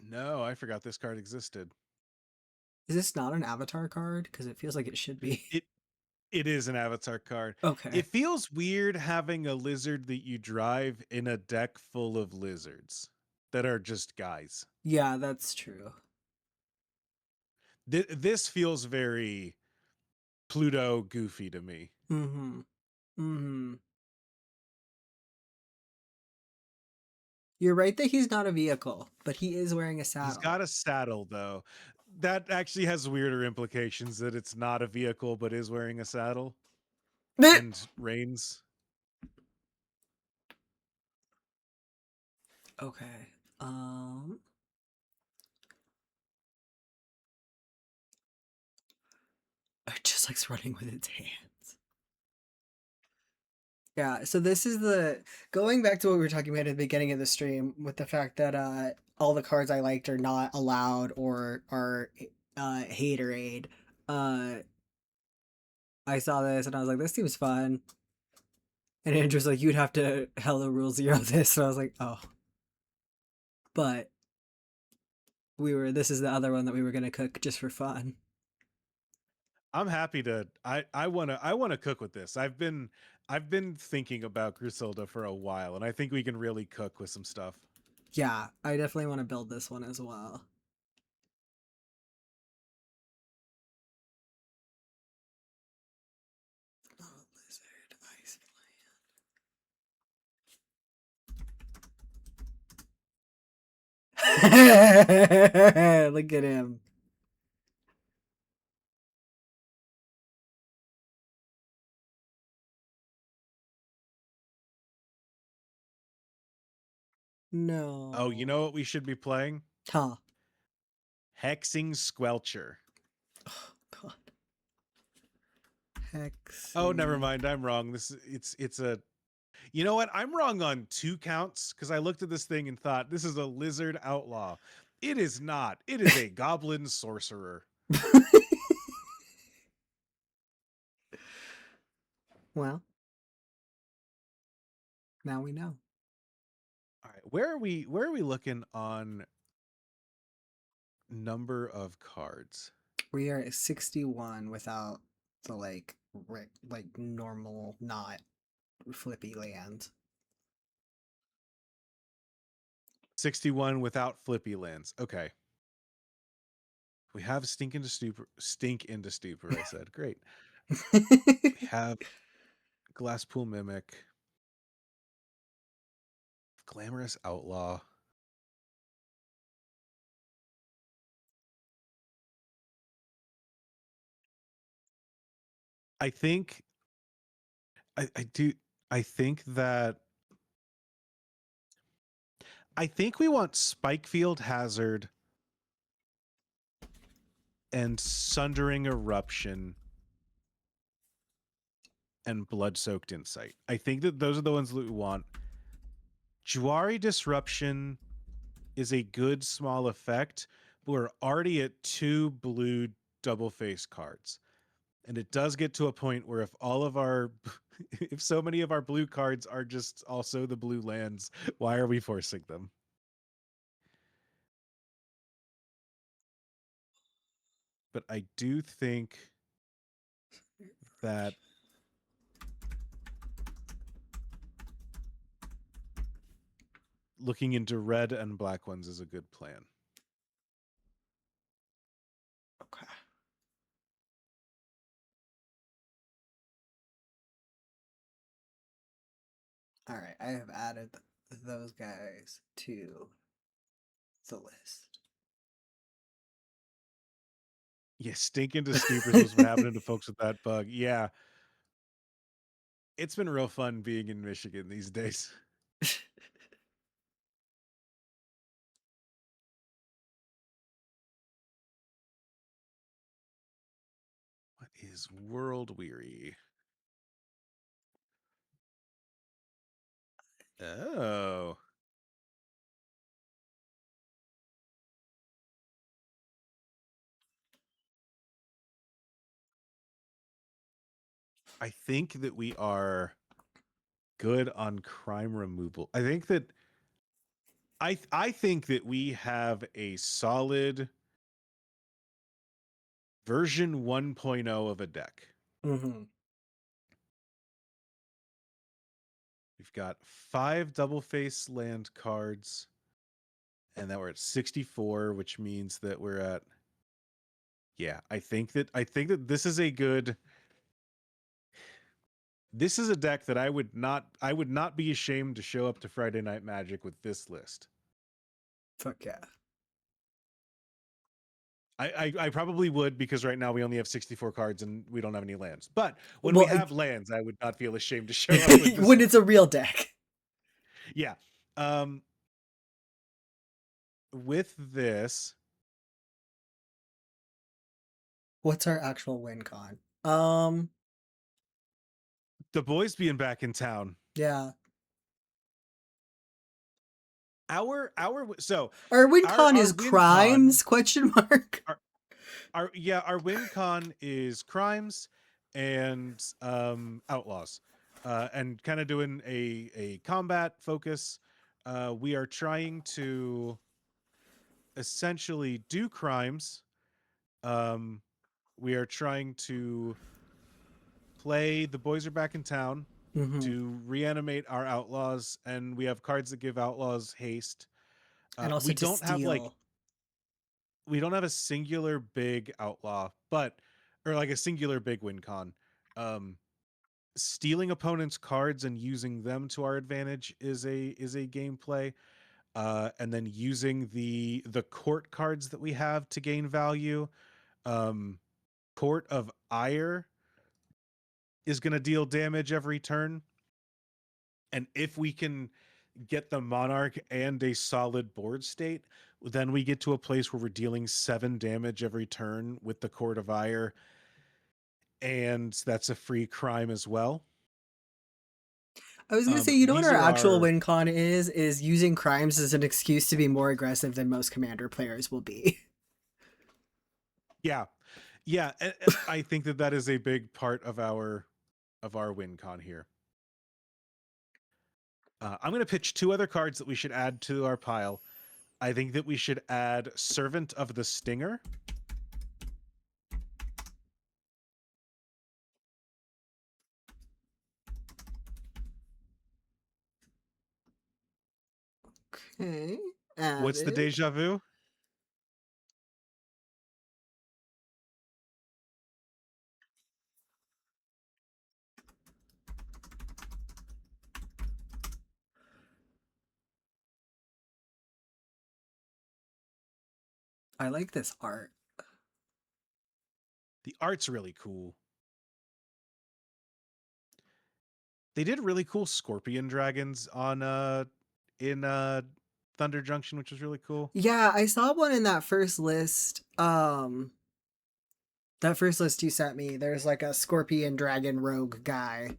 No, I forgot this card existed. Is this not an avatar card? Because it feels like it should be. It is an avatar card. Okay. It feels weird having a lizard that you drive in a deck full of lizards that are just guys. Yeah, that's true. This feels very Pluto goofy to me. Mm-hmm. Mm-hmm. You're right that he's not a vehicle, but he is wearing a saddle. He's got a saddle though. That actually has weirder implications that it's not a vehicle but is wearing a saddle and reins. Okay. It just likes running with its hands. Yeah, so this is the going back to what we were talking about at the beginning of the stream with the fact that all the cards I liked are not allowed or are haterade. I saw this and I was like, this seems fun. And Andrew's like, you'd have to Hello Rule Zero this, and I was like, oh. But this is the other one that we were gonna cook just for fun. I'm happy to I wanna cook with this. I've been thinking about Griselda for a while, and I think we can really cook with some stuff. Yeah, I definitely want to build this one as well. Not a lizard, ice plant. Look at him. No. Oh, you know what we should be playing? Huh. Hexing Squelcher. Oh, God. Hex. Oh, never mind. I'm wrong. It's a. You know what? I'm wrong on 2 counts because I looked at this thing and thought this is a lizard outlaw. It is not. It is a goblin sorcerer. Well, now we know. All right, where are we looking on number of cards? We are at 61 without the like normal not flippy land. 61 without flippy lands. Okay. We have stink into stupor, I said. Great. We have Glasspool Mimic, Glamorous Outlaw. I think I think that we want Spikefield Hazard and Sundering Eruption and Blood-Soaked Insight. I think that those are the ones that we want. Juari Disruption is a good small effect, but we're already at 2 blue double face cards. And it does get to a point where if all of our If so many of our blue cards are just also the blue lands, why are we forcing them? But I do think that looking into red and black ones is a good plan. Okay. All right, I have added those guys to the list. Yeah, stinking to stupors was what happened to folks with that bug. Yeah. It's been real fun being in Michigan these days. What is World Weary? Oh. I think that we are good on crime removal. I think that I think that we have a solid version 1.0 of a deck. Mm-hmm. We've got 5 double face land cards, and that we're at 64, which means that we're at I think that this is a good this is a deck that I would not be ashamed to show up to Friday Night Magic with this list. Fuck yeah. I probably would, because right now we only have 64 cards and we don't have any lands. But when we Well, have lands, I would not feel ashamed to show up with this. when it's a real deck. Yeah. With this, What's our actual win con? the boys being back in town. Yeah. Our so Our win con our is win con, crimes? Question mark. our win con is crimes and outlaws. And kind of doing a combat focus. We are trying to essentially do crimes. We are trying to play The Boys Are Back in Town Mm-hmm. to reanimate our outlaws, and we have cards that give outlaws haste. And also We to don't have steal. we don't have a singular big outlaw, or like a singular big win con. Stealing opponents' cards and using them to our advantage is a gameplay. And then using the court cards that we have to gain value. Court of Ire is going to deal damage every turn. And if we can get the Monarch and a solid board state, then we get to a place where we're dealing 7 damage every turn with the Court of Ire. And that's a free crime as well. I was gonna say, you know what These our are actual our win con is using crimes as an excuse to be more aggressive than most commander players will be. yeah. I think that is a big part of our win con here. I'm going to pitch 2 other cards that we should add to our pile. I think that we should add Servant of the Stinger. Okay. What's the Added. deja vu? I like this art. The art's really cool. They did really cool scorpion dragons on in Thunder Junction, which was really cool. Yeah, I saw one in that first list. That first list you sent me. There's like a scorpion dragon rogue guy.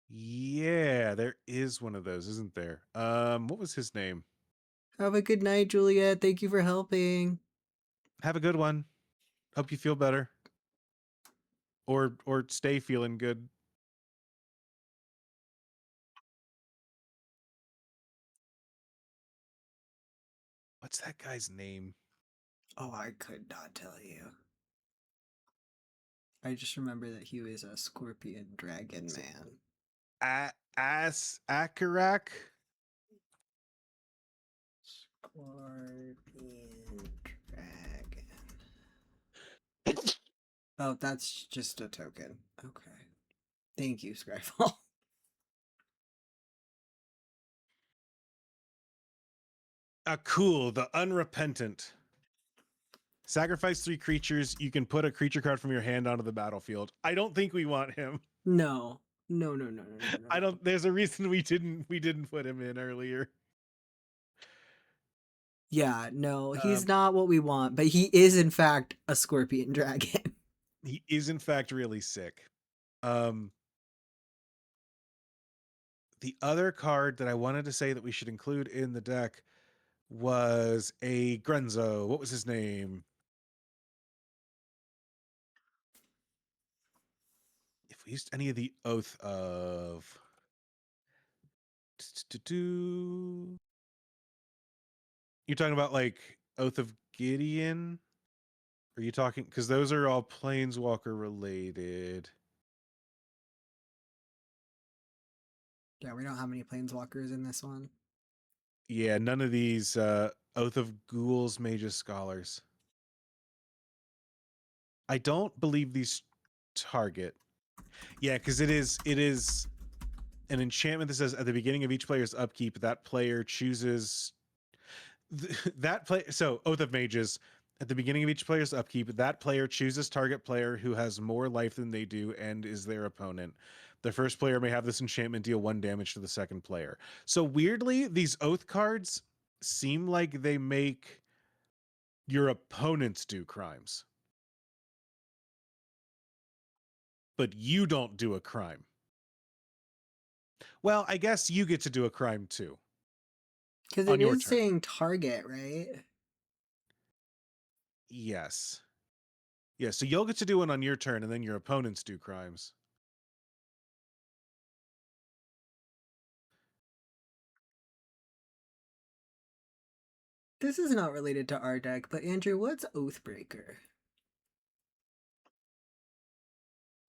Yeah, there is one of those, isn't there? What was his name? Have a good night, Juliet. Thank you for helping. Have a good one. Hope you feel better. or stay feeling good. What's that guy's name? Oh, I could not tell you. I just remember that he was a scorpion dragon man. Akarak? Scorpion dragon. Oh, that's just a token. Okay. Thank you, Skyfall. Cool, the Unrepentant. Sacrifice 3 creatures. You can put a creature card from your hand onto the battlefield. I don't think we want him. No. No. I don't. There's a reason we didn't put him in earlier. Yeah, no, he's not what we want, but he is in fact a scorpion dragon. He is in fact really sick. The other card that I wanted to say that we should include in the deck was a Grenzo. What was his name? If we used any of the Oath of... You're talking about like Oath of Gideon? Are you talking... Because those are all Planeswalker related. Yeah, we don't have any planeswalkers in this one. Yeah, none of these Oath of Ghouls, Mages, Scholars. I don't believe these target. Yeah, because it is an enchantment that says at the beginning of each player's upkeep, that player chooses that play. So Oath of Mages, at the beginning of each player's upkeep, that player chooses target player who has more life than they do and is their opponent. The first player may have this enchantment deal 1 damage to the second player. So weirdly, these Oath cards seem like they make your opponents do crimes, but you don't do a crime. Well, I guess you get to do a crime too. Because on it your is turn. saying target, right? Yes. Yeah, so you'll get to do one on your turn, and then your opponents do crimes. This is not related to our deck, but Andrew, what's Oathbreaker?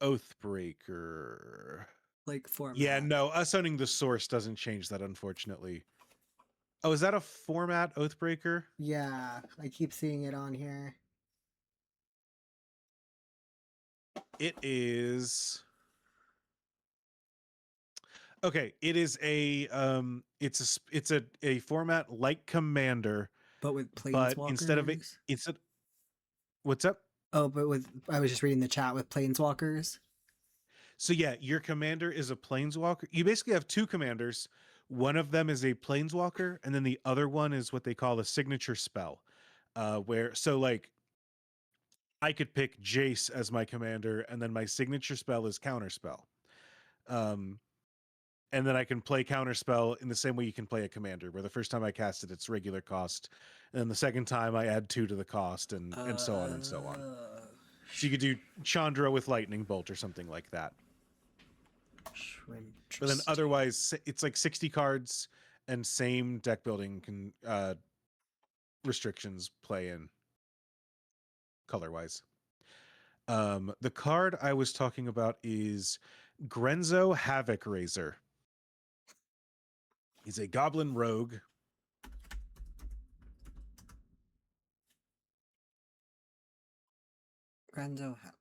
Oathbreaker. Like format? Yeah, no, us owning the source doesn't change that, unfortunately. Oh, is that a format, Oathbreaker? Yeah, I keep seeing it on here. It is... Okay, it is a it's a format like Commander, But with but instead of planeswalkers? it's a... What's up? Oh, but with I was just reading the chat with planeswalkers. So yeah, your commander is a planeswalker. You basically have 2 commanders. One of them is a planeswalker, and then the other one is what they call a signature spell. Where so like I could pick Jace as my commander, and then my signature spell is counterspell. And then I can play counterspell in the same way you can play a commander, where the first time I cast it, it's regular cost, and then the second time I add 2 to the cost, and so on and so on. So you could do Chandra with lightning bolt or something like that. But then otherwise, it's like 60 cards and same deck building can restrictions play in color-wise. The card I was talking about is Grenzo Havoc Razor. He's a goblin rogue. Grenzo Havoc.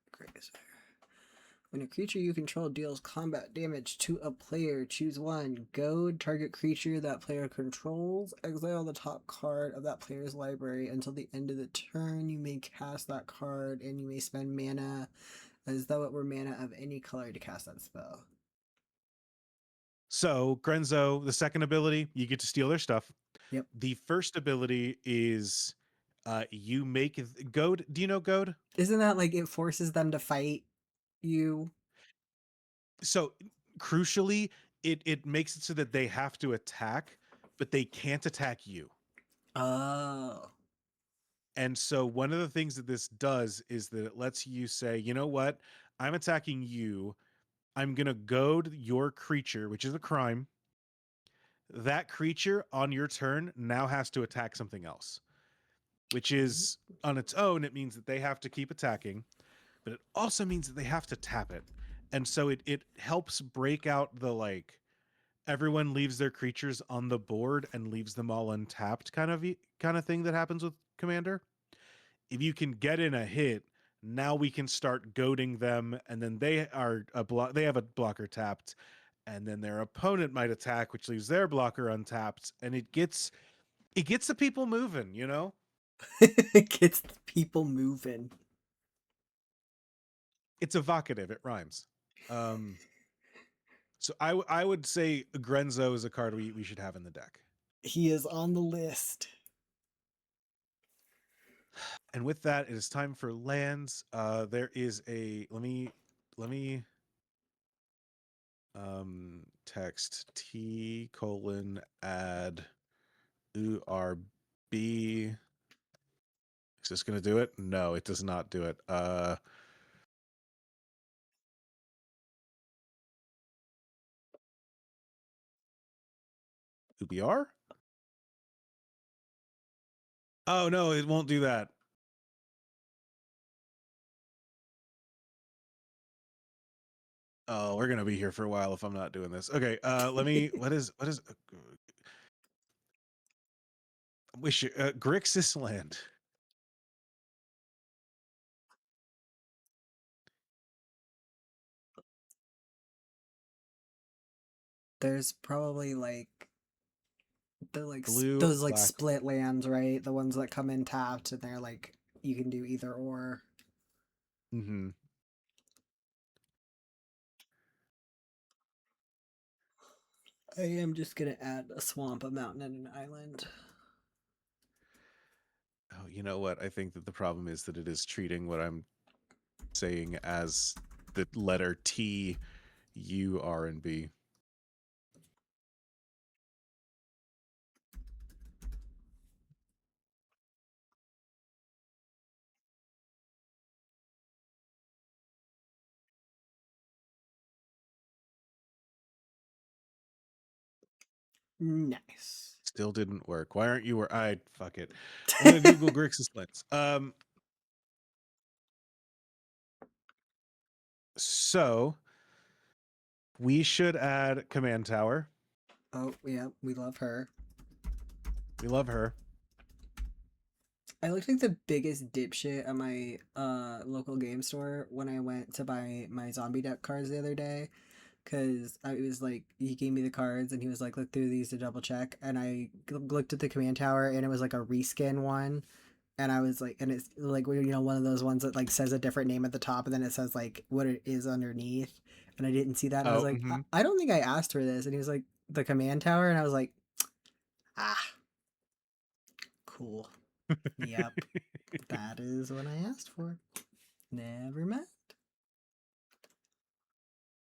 When a creature you control deals combat damage to a player, choose 1. Goad target creature that player controls. Exile the top card of that player's library until the end of the turn. You may cast that card, and you may spend mana as though it were mana of any color to cast that spell. So Grenzo, the second ability, you get to steal their stuff. Yep. The first ability is you make Goad. Do you know Goad? Isn't that like it forces them to fight you? So crucially, it makes it so that they have to attack, but they can't attack you. Oh. And so one of the things that this does is that it lets you say, you know what? I'm attacking you. I'm gonna goad your creature, which is a crime. That creature on your turn now has to attack something else, which is on its own. It means that they have to keep attacking, but it also means that they have to tap it. And so it helps break out the like everyone leaves their creatures on the board and leaves them all untapped kind of thing that happens with Commander. If you can get in a hit, now we can start goading them, and then they are they have a blocker tapped, and then their opponent might attack, which leaves their blocker untapped, and it gets the people moving, you know? It gets the people moving. It's evocative, it rhymes. So I would say Grenzo is a card we should have in the deck. He is on the list. And with that, it is time for lands. There is a let me text T colon add URB. Is this gonna do it? No, it does not do it. UBR? Oh no, it won't do that. Oh, we're gonna be here for a while if I'm not doing this. Okay, let me. What is? Wish Grixis land. There's probably like Blue, those like black. split lands, right? The ones that come in tapped and they're like you can do either or. Mm-hmm. I am just gonna add a swamp, a mountain, and an island. Oh, you know what? I think that the problem is that it is treating what I'm saying as the letter T, U, R, and B. Nice. Still didn't work. Why aren't you where I fuck it? I'm gonna Google Grixis lands. So we should add command tower. Oh yeah, we love her. We love her. I looked like the biggest dipshit at my local game store when I went to buy my zombie deck cards the other day. Cause I was like, he gave me the cards and he was like, look through these to double check. And I looked at the command tower and it was like a reskin one. And I was like, and it's like, one of those ones that like says a different name at the top and then it says like what it is underneath. And I didn't see that. And I was Oh, like, mm-hmm. I don't think I asked for this. And he was like, the command tower. And I was like, ah, cool. Yep. That is what I asked for. Never mind.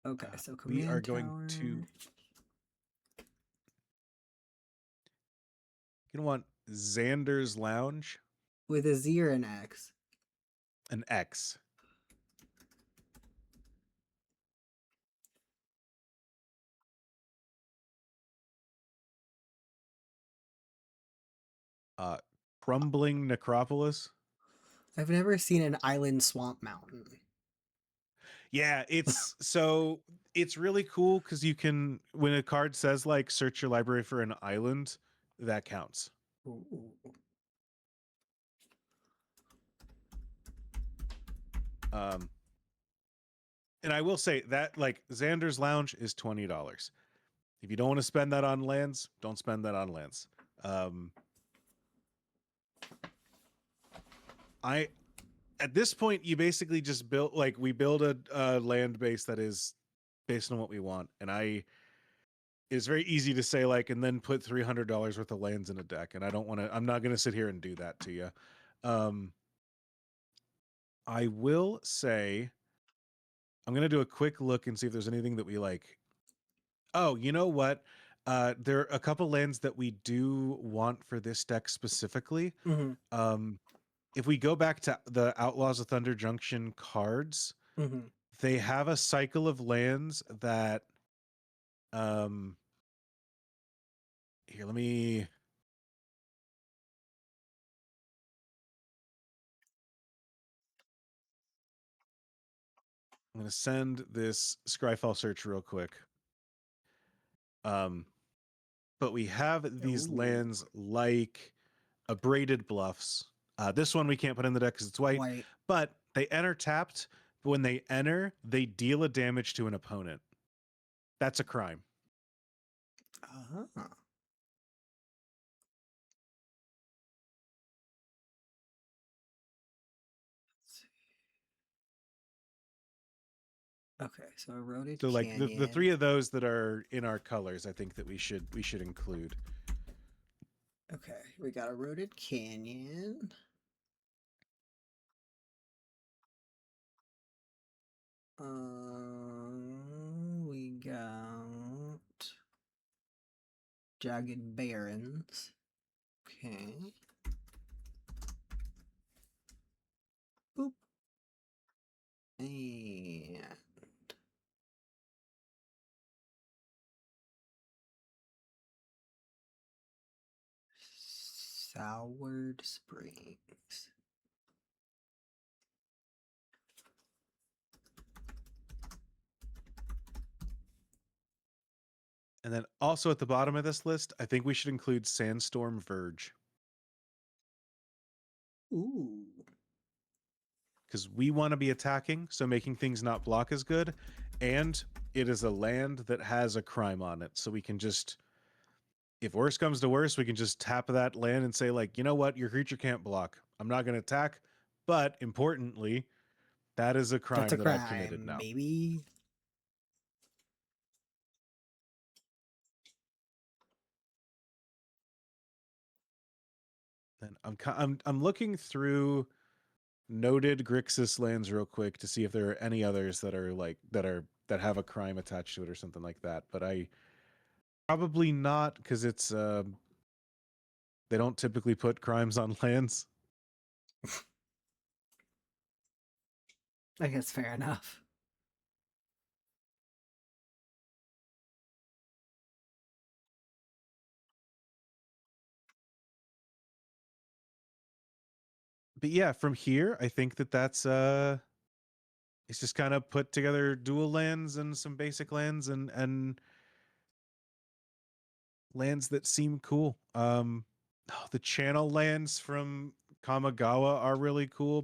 Okay, so command we are tower. going to. You want Xander's Lounge? With a Z or an X? An X. Crumbling Necropolis. I've never seen an island swamp mountain. Yeah, it's so it's really cool because you can when a card says like search your library for an island, that counts. Ooh. And I will say that like Xander's Lounge is $20. If you don't want to spend that on lands, don't spend that on lands. I at this point you basically just build like we build a land base that is based on what we want, and it's very easy to say like and then put $300 worth of lands in a deck, and I'm not going to sit here and do that to you. I will say I'm going to do a quick look and see if there's anything that we like. Oh, you know what? There are a couple lands that we do want for this deck specifically. Mm-hmm. If we go back to the Outlaws of Thunder Junction cards, Mm-hmm. they have a cycle of lands that here, let me I'm going to send this Scryfall search real quick. But we have these lands like Abraded Bluffs. This one we can't put in the deck because it's white, but they enter tapped. But when they enter, they deal a damage to an opponent. That's a crime. Uh-huh. Okay, so Eroded So like Canyon. the three of those that are in our colors, I think that we should include. Okay, we got Eroded Canyon. We got Jagged Barrens. Okay. Boop. And Soured Springs. And then also at the bottom of this list, I think we should include Sandstorm Verge. Ooh. Because we want to be attacking, so making things not block is good. And it is a land that has a crime on it. So we can just, if worse comes to worse, we can just tap that land and say, like, you know what, your creature can't block. I'm not going to attack. But importantly, that is a crime That's a that crime, I've committed now. baby. And I'm looking through noted Grixis lands real quick to see if there are any others that are like that have a crime attached to it or something like that. But I probably not, because it's they don't typically put crimes on lands. I guess fair enough. But yeah, from here, I think that that's it's just kind of put together dual lands and some basic lands and lands that seem cool. The channel lands from Kamigawa are really cool,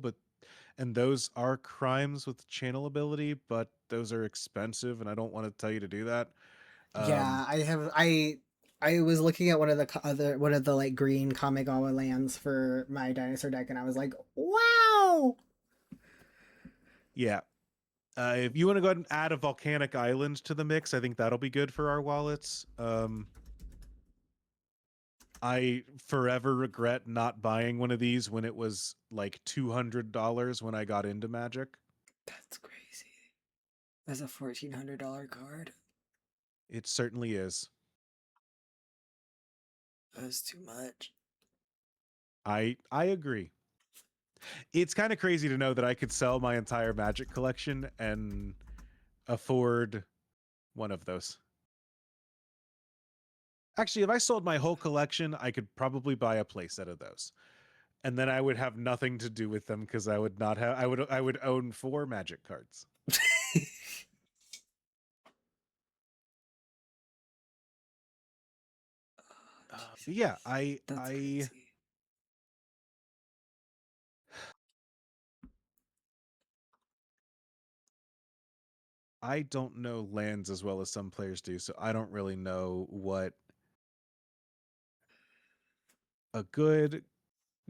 and those are crimes with channel ability, but those are expensive, and I don't want to tell you to do that. Yeah, I was looking at one of the like green Kamigawa lands for my dinosaur deck, and I was like, wow. Yeah. If you want to go ahead and add a volcanic island to the mix, I think that'll be good for our wallets. I forever regret not buying one of these when it was like $200 when I got into Magic. That's crazy. That's a $1,400 card. It certainly is. That's too much. I agree. It's kind of crazy to know that I could sell my entire Magic collection and afford one of those. Actually, if I sold my whole collection, I could probably buy a playset of those. And then I would have nothing to do with them because I would not have I would own 4 Magic cards. Yeah, That's crazy. I don't know lands as well as some players do, so I don't really know what a good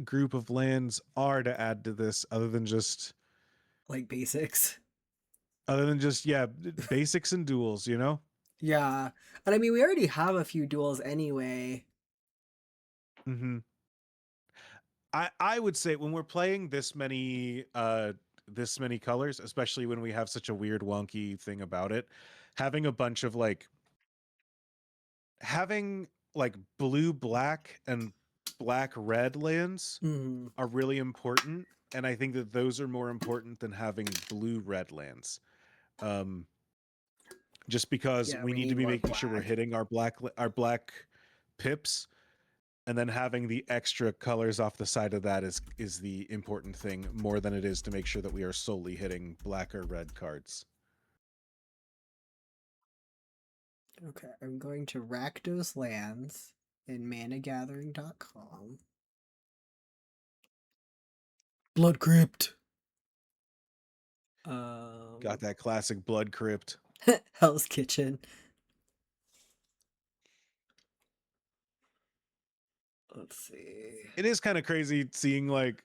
group of lands are to add to this other than just Like basics. Yeah, basics and duels, you know? Yeah. And I mean, we already have a few duels anyway. Mm-hmm. I would say when we're playing this many colors, especially when we have such a weird wonky thing about it, having a bunch of having blue black and black red lands are really important, and I think that those are more important than having blue red lands. Um, just because Yeah, we we need to need be more making sure we're black. hitting our black pips, and then having the extra colors off the side of that is the important thing, more than it is to make sure that we are solely hitting black or red cards. Okay, I'm going to Rakdos Lands in managathering.com. Blood Crypt. Got that classic blood crypt. Hell's Kitchen. Let's see. It is kind of crazy seeing like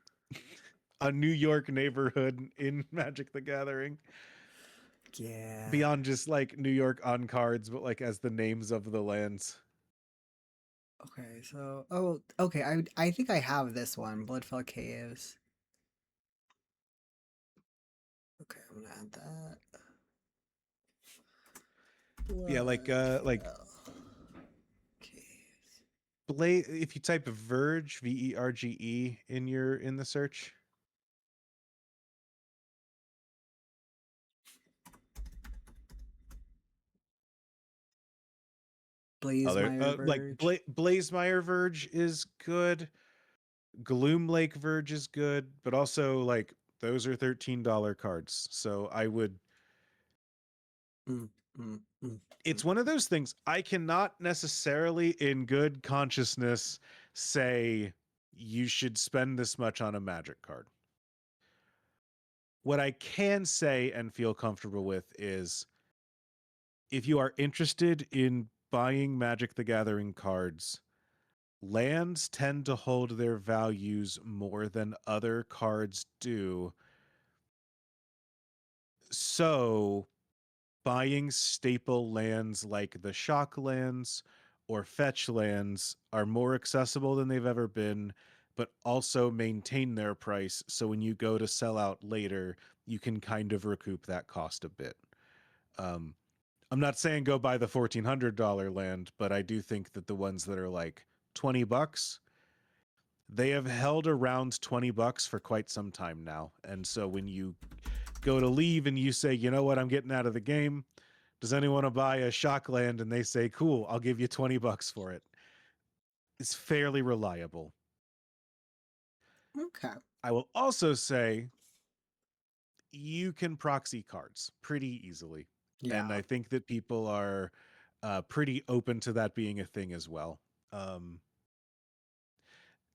a New York neighborhood in Magic the Gathering. Yeah. Beyond just like New York on cards, but like as the names of the lands. Okay, so okay, I think I have this one, Bloodfell Caves. Okay, I'm gonna add that. Yeah, like Bloodfell Caves. if you type Verge VERGE in the search. Blazemeyer Like Verge. Blazemeyer Verge is good. Gloom Lake Verge is good, but also like those are $13 cards. So I would Mm, mm, mm, it's mm. one of those things I cannot necessarily in good consciousness say you should spend this much on a magic card. What I can say and feel comfortable with is if you are interested in buying Magic the Gathering cards, lands tend to hold their values more than other cards do. So, buying staple lands like the shock lands or fetch lands are more accessible than they've ever been, but also maintain their price. So, when you go to sell out later, you can kind of recoup that cost a bit. I'm not saying go buy the $1,400 land, but I do think that the ones that are like $20, they have held around $20 for quite some time now. And so when you go to leave and you say, you know what, I'm getting out of the game. Does anyone want to buy a shock land? And they say, cool, I'll give you $20 for it. It's fairly reliable. Okay. I will also say you can proxy cards pretty easily. And Yeah. I think that people are pretty open to that being a thing as well. Um,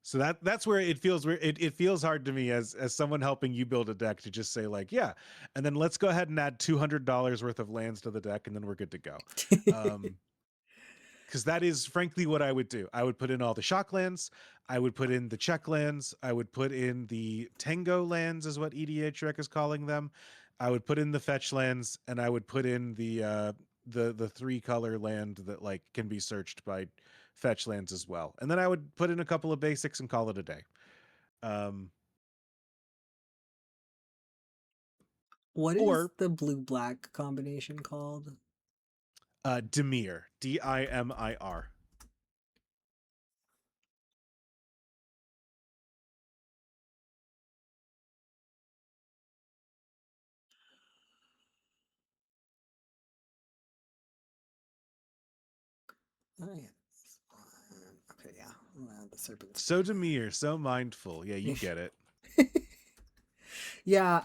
so that's where it feels hard to me as someone helping you build a deck to just say like, yeah, and then let's go ahead and add $200 worth of lands to the deck and then we're good to go. Because that is frankly what I would do. I would put in all the shock lands. I would put in the check lands. I would put in the Tango lands, is what EDH is calling them. I would put in the fetch lands, and I would put in the 3-color land that like can be searched by fetch lands as well. And then I would put in a couple of basics and call it a day. What is Or the blue-black combination called? Dimir, Dimir. Oh yeah. Okay, yeah. I'm gonna add the Serpent's So Dimir, so mindful. Yeah, you get it. Yeah,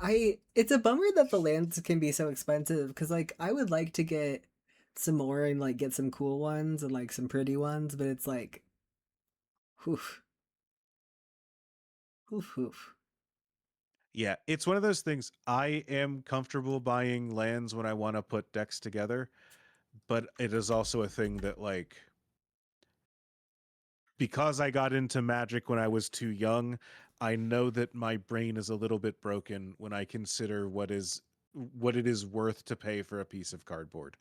it's a bummer that the lands can be so expensive because like I would like to get some more and like get some cool ones and like some pretty ones, but it's like oof. Oof oof. Yeah, it's one of those things. I am comfortable buying lands when I want to put decks together, but it is also a thing that like because I got into Magic when I was too young, I know that my brain is a little bit broken when I consider what it is worth to pay for a piece of cardboard.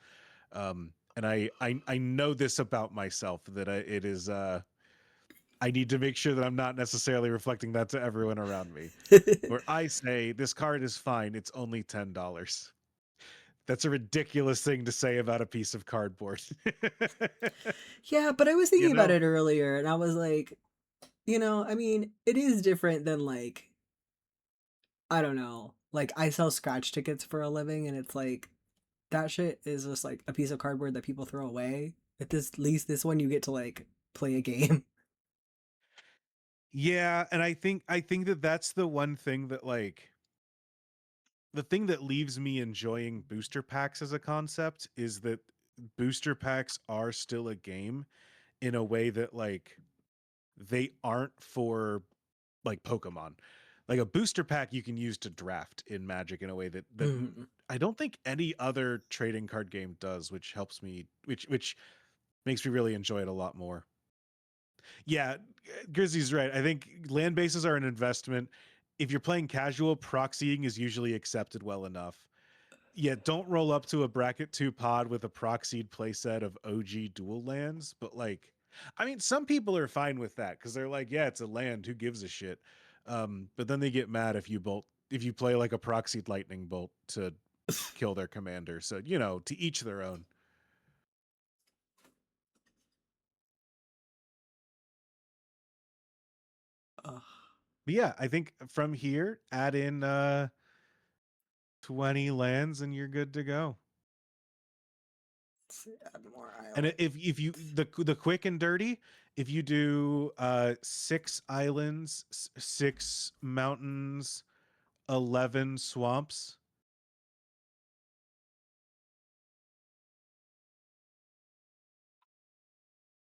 And I know this about myself that it is I need to make sure that I'm not necessarily reflecting that to everyone around me. Where I say this card is fine, it's only $10. That's a ridiculous thing to say about a piece of cardboard. Yeah, but I was You thinking about know? it earlier and I was like, I mean, it is different than like I don't know. Like I sell scratch tickets for a living and it's like that shit is just like a piece of cardboard that people throw away. At least this one you get to like play a game. Yeah, and I think that that's the one thing that like the thing that leaves me enjoying booster packs as a concept is that booster packs are still a game in a way that like they aren't for like Pokemon. Like a booster pack you can use to draft in Magic in a way that Mhm. I don't think any other trading card game does, which helps me which makes me really enjoy it a lot more. Yeah, Grizzly's right. I think land bases are an investment. If you're playing casual, proxying is usually accepted well enough. Yeah, don't roll up to a bracket 2 pod with a proxied playset of OG dual lands, but like I mean some people are fine with that cuz they're like, yeah, it's a land, who gives a shit. But then they get mad if you play like a proxied lightning bolt to kill their commander. So, to each their own. Ugh. But yeah, I think from here add in 20 lands and you're good to go. Let's see, add more And island. if you the quick and dirty, if you do 6 islands, 6 mountains, 11 swamps,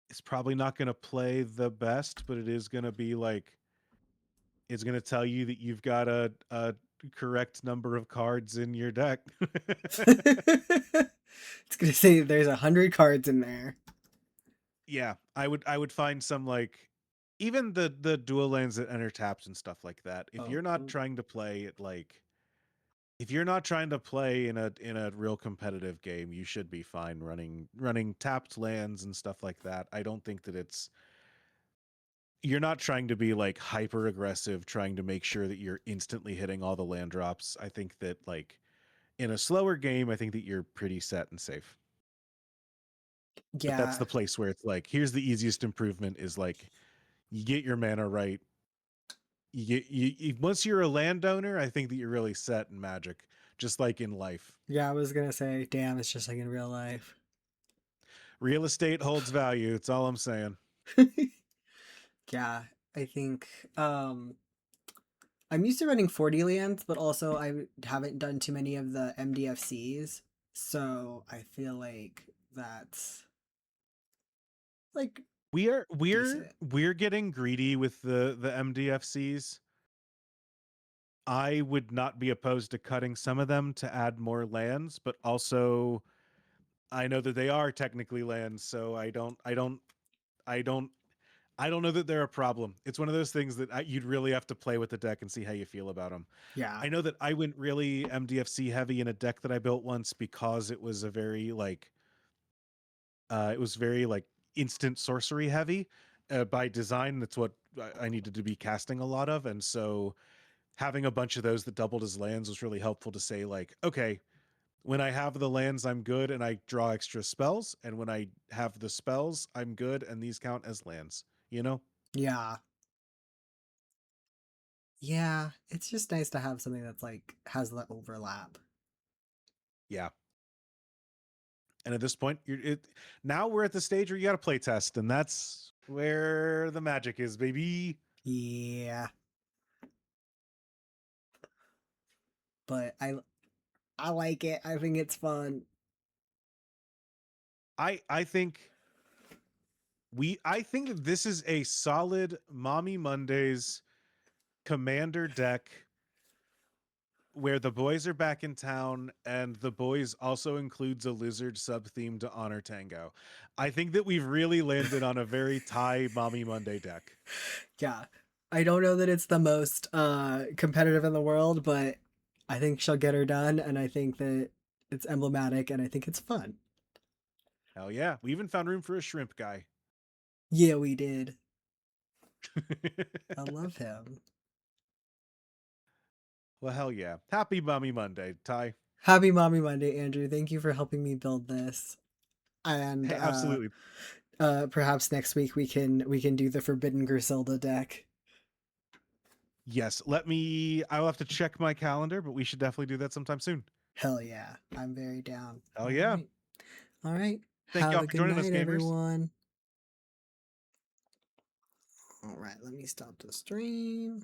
it's probably not going to play the best, but it is going to be like it's going to tell you that you've got a correct number of cards in your deck. It's gonna say there's 100 cards in there. Yeah, I would find some like even the dual lands that enter taps and stuff like that. If Oh, you're not trying to play it like if you're not trying to play in a real competitive game, you should be fine running tapped lands and stuff like that. I don't think that you're not trying to be like hyper aggressive trying to make sure that you're instantly hitting all the land drops. I think that like in a slower game, I think that you're pretty set and safe. But that's yeah, the place where it's like here's the easiest improvement is like you get your mana right. Once you're a landowner, I think that you're really set in Magic, just like in life. yeah. I was gonna say, damn, it's just like in real life. Real estate holds value. It's all I'm saying. Yeah, I think I'm used to running 40 lands, but also I haven't done too many of the MDFCs, so I feel like that's like We're we're decent. we're getting greedy with the MDFCs. I would not be opposed to cutting some of them to add more lands, but also I know that they are technically lands, so I don't I don't know that they're a problem. It's one of those things that you'd really have to play with the deck and see how you feel about them. Yeah, I know that I went really MDFC heavy in a deck that I built once because it was very like instant sorcery heavy by design. That's what I needed to be casting a lot of, and so having a bunch of those that doubled as lands was really helpful to say like, okay, when I have the lands, I'm good and I draw extra spells, and when I have the spells, I'm good and these count as lands. You know? yeah, yeah. It's just nice to have something that's like has the overlap. Yeah. And at this point, now we're at the stage where you got to play test, and that's where the magic is, baby. Yeah, but I like it. I think it's fun. I think I think that this is a solid Mommy Mondays commander deck where the boys are back in town and the boys also includes a lizard sub theme to honor Tango. I think that we've really landed on a very Thai Mommy Monday deck. Yeah. I don't know that it's the most competitive in the world, but I think she'll get her done and I think that it's emblematic and I think it's fun. Hell yeah. We even found room for a shrimp guy. Yeah, we did. I love him. Well, hell yeah. Happy Mommy Monday, Ty. Happy Mommy Monday, Andrew. Thank you for helping me build this. And Hey, absolutely. perhaps next week we can do the Forbidden Griselda deck. Yes, I'll have to check my calendar, but we should definitely do that sometime soon. Hell yeah, I'm very down. Hell yeah. All right. Thank Have y'all a for good joining us, night, gamers. everyone. All right, let me stop the stream.